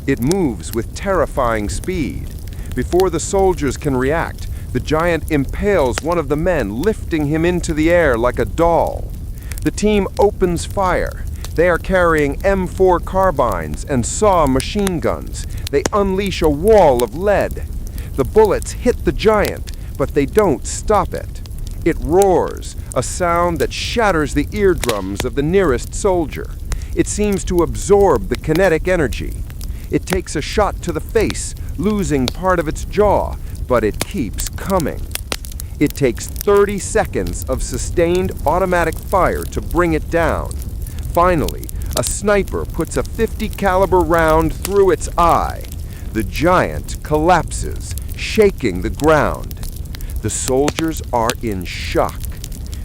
It moves with terrifying speed. Before the soldiers can react, the giant impales one of the men, lifting him into the air like a doll. The team opens fire. They are carrying M4 carbines and SAW machine guns. They unleash a wall of lead. The bullets hit the giant, but they don't stop it. It roars, a sound that shatters the eardrums of the nearest soldier. It seems to absorb the kinetic energy. It takes a shot to the face, losing part of its jaw, but it keeps coming. It takes 30 seconds of sustained automatic fire to bring it down. Finally, a sniper puts a .50 caliber round through its eye. The giant collapses, shaking the ground. The soldiers are in shock.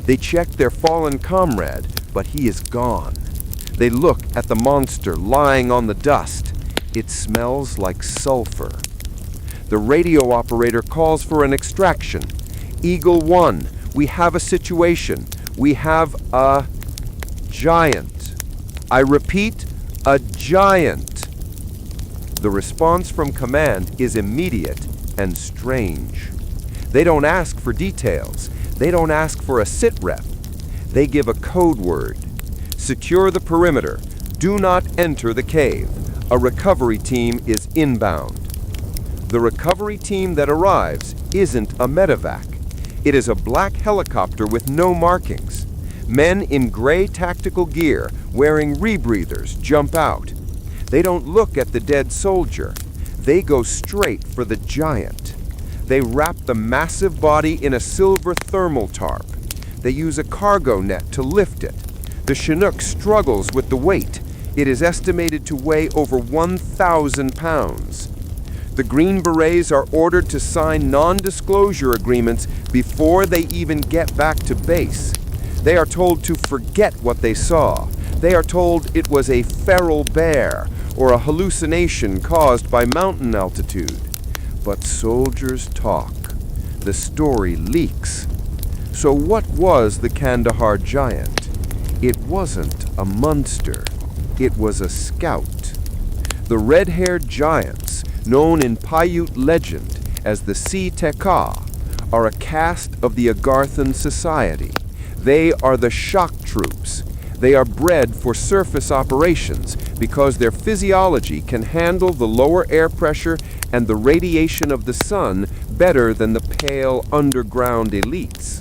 They check their fallen comrade, but he is gone. They look at the monster lying on the dust. It smells like sulfur. The radio operator calls for an extraction. Eagle 1, we have a situation. We have a giant. I repeat, a giant. The response from command is immediate and strange. They don't ask for details. They don't ask for a sit rep. They give a code word. Secure the perimeter. Do not enter the cave. A recovery team is inbound. The recovery team that arrives isn't a medevac. It is a black helicopter with no markings. Men in gray tactical gear, wearing rebreathers, jump out. They don't look at the dead soldier. They go straight for the giant. They wrap the massive body in a silver thermal tarp. They use a cargo net to lift it. The Chinook struggles with the weight. It is estimated to weigh over 1,000 pounds. The Green Berets are ordered to sign non-disclosure agreements before they even get back to base. They are told to forget what they saw. They are told it was a feral bear or a hallucination caused by mountain altitude. But soldiers talk. The story leaks. So what was the Kandahar Giant? It wasn't a monster. It was a scout. The red-haired giants, known in Paiute legend as the Si Teka, are a caste of the Agarthan society. They are the shock troops. They are bred for surface operations because their physiology can handle the lower air pressure and the radiation of the sun better than the pale underground elites.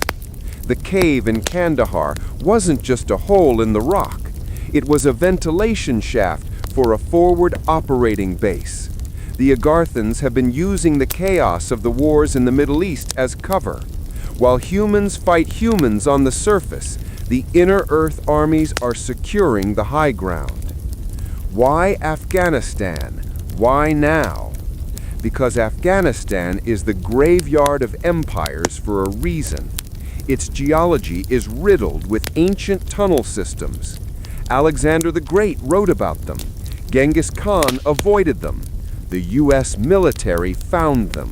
The cave in Kandahar wasn't just a hole in the rock. It was a ventilation shaft for a forward operating base. The Agarthans have been using the chaos of the wars in the Middle East as cover. While humans fight humans on the surface, the inner Earth armies are securing the high ground. Why Afghanistan? Why now? Because Afghanistan is the graveyard of empires for a reason. Its geology is riddled with ancient tunnel systems. Alexander the Great wrote about them. Genghis Khan avoided them. The U.S. military found them.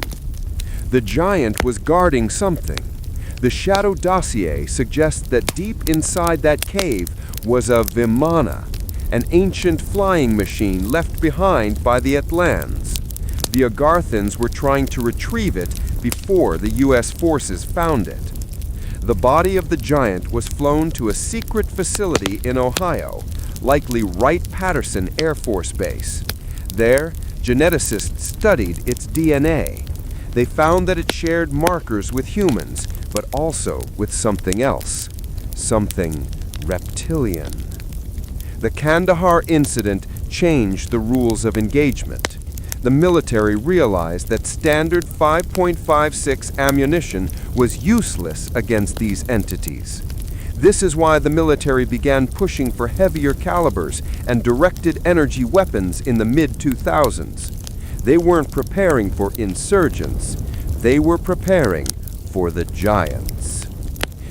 The giant was guarding something. The Shadow Dossier suggests that deep inside that cave was a Vimana, an ancient flying machine left behind by the Atlans. The Agarthans were trying to retrieve it before the U.S. forces found it. The body of the giant was flown to a secret facility in Ohio, likely Wright-Patterson Air Force Base. There, geneticists studied its DNA. They found that it shared markers with humans, but also with something else, something reptilian. The Kandahar incident changed the rules of engagement. The military realized that standard 5.56 ammunition was useless against these entities. This is why the military began pushing for heavier calibers and directed energy weapons in the mid-2000s. They weren't preparing for insurgents, they were preparing for the giants.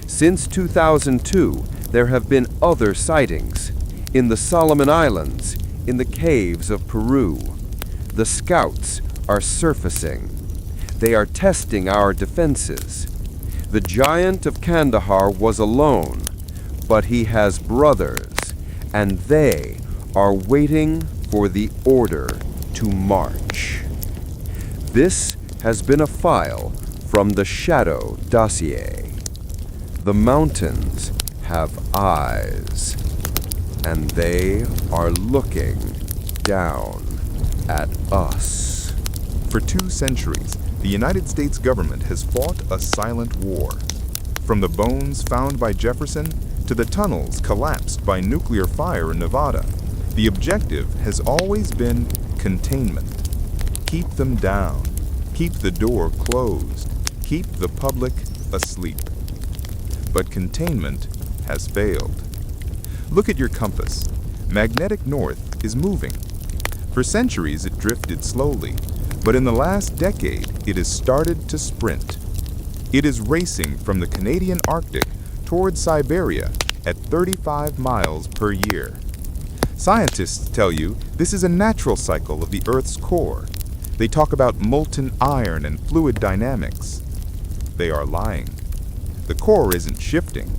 Since 2002, there have been other sightings. In the Solomon Islands, in the caves of Peru. The scouts are surfacing. They are testing our defenses. The giant of Kandahar was alone, but he has brothers, and they are waiting for the order to march. This has been a file from the Shadow Dossier. The mountains have eyes, and they are looking down at us. For 2 centuries, the United States government has fought a silent war. From the bones found by Jefferson to the tunnels collapsed by nuclear fire in Nevada, the objective has always been containment. Keep them down. Keep the door closed. Keep the public asleep. But containment has failed. Look at your compass. Magnetic north is moving. For centuries it drifted slowly, but in the last decade it has started to sprint. It is racing from the Canadian Arctic toward Siberia at 35 miles per year. Scientists tell you this is a natural cycle of the Earth's core. They talk about molten iron and fluid dynamics. They are lying. The core isn't shifting.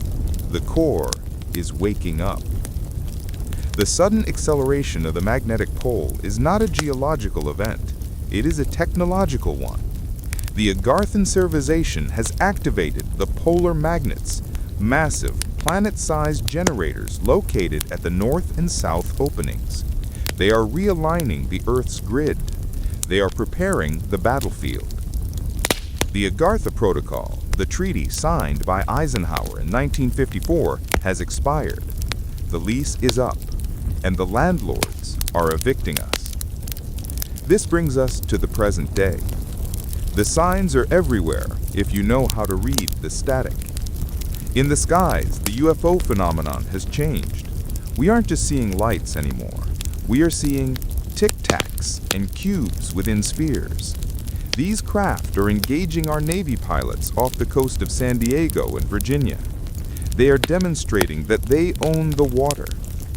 The core is waking up. The sudden acceleration of the magnetic pole is not a geological event. It is a technological one. The Agarthan civilization has activated the polar magnets, massive planet-sized generators located at the north and south openings. They are realigning the Earth's grid. They are preparing the battlefield. The Agartha Protocol, the treaty signed by Eisenhower in 1954, has expired. The lease is up, and the landlords are evicting us. This brings us to the present day. The signs are everywhere if you know how to read the static. In the skies, the UFO phenomenon has changed. We aren't just seeing lights anymore. We are seeing tic-tacs and cubes within spheres. These craft are engaging our Navy pilots off the coast of San Diego and Virginia. They are demonstrating that they own the water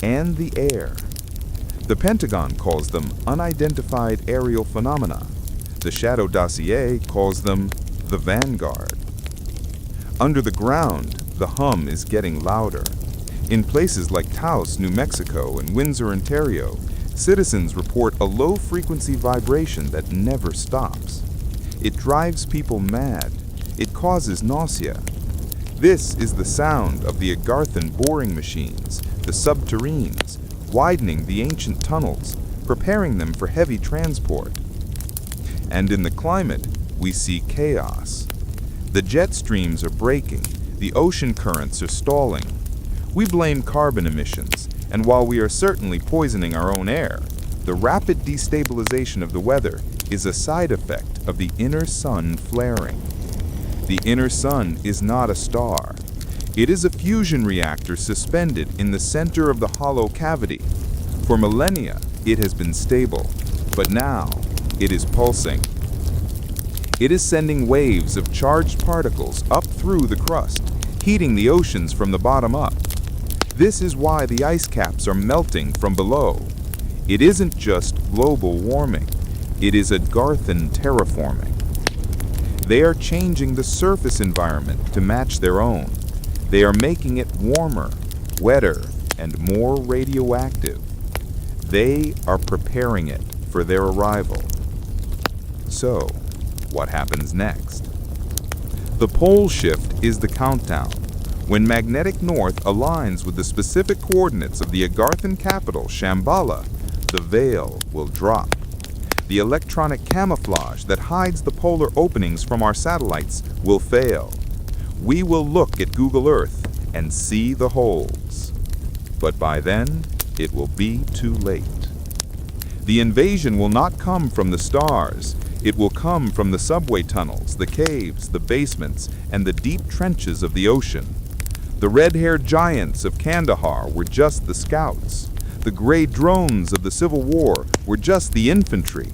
and the air. The Pentagon calls them unidentified aerial phenomena. The Shadow Dossier calls them the Vanguard. Under the ground, the hum is getting louder. In places like Taos, New Mexico, and Windsor, Ontario, citizens report a low-frequency vibration that never stops. It drives people mad. It causes nausea. This is the sound of the Agarthan boring machines, the subterranes, widening the ancient tunnels, preparing them for heavy transport. And in the climate, we see chaos. The jet streams are breaking. The ocean currents are stalling. We blame carbon emissions, and while we are certainly poisoning our own air, the rapid destabilization of the weather is a side effect of the inner sun flaring. The inner sun is not a star. It is a fusion reactor suspended in the center of the hollow cavity. For millennia, it has been stable, but now it is pulsing. It is sending waves of charged particles up through the crust, heating the oceans from the bottom up. This is why the ice caps are melting from below. It isn't just global warming, it is Agarthan terraforming. They are changing the surface environment to match their own. They are making it warmer, wetter, and more radioactive. They are preparing it for their arrival. So, what happens next? The pole shift is the countdown. When magnetic north aligns with the specific coordinates of the Agarthan capital, Shambhala, the veil will drop. The electronic camouflage that hides the polar openings from our satellites will fail. We will look at Google Earth and see the holes. But by then, it will be too late. The invasion will not come from the stars. It will come from the subway tunnels, the caves, the basements, and the deep trenches of the ocean. The red-haired giants of Kandahar were just the scouts. The gray drones of the Civil War were just the infantry.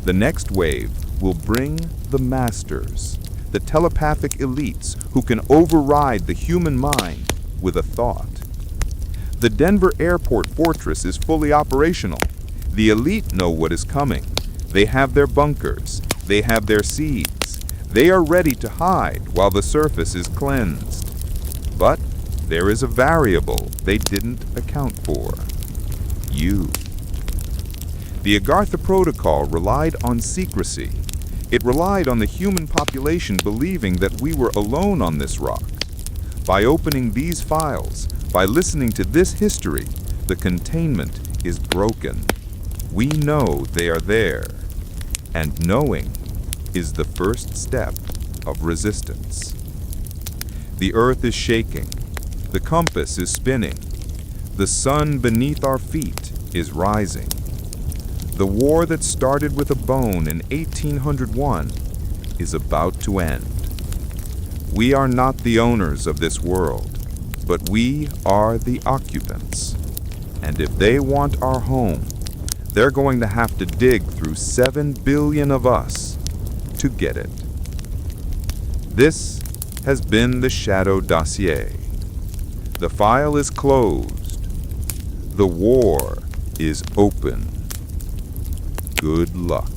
The next wave will bring the masters, the telepathic elites who can override the human mind with a thought. The Denver Airport Fortress is fully operational. The elite know what is coming. They have their bunkers. They have their seeds. They are ready to hide while the surface is cleansed. But there is a variable they didn't account for. You. The Agartha Protocol relied on secrecy. It relied on the human population believing that we were alone on this rock. By opening these files, by listening to this history, the containment is broken. We know they are there, and knowing is the first step of resistance. The earth is shaking. The compass is spinning. The sun beneath our feet is rising. The war that started with a bone in 1801 is about to end. We are not the owners of this world, but we are the occupants. And if they want our home, they're going to have to dig through 7 billion of us to get it. This has been the Shadow Dossier. The file is closed. The war is open. Good luck.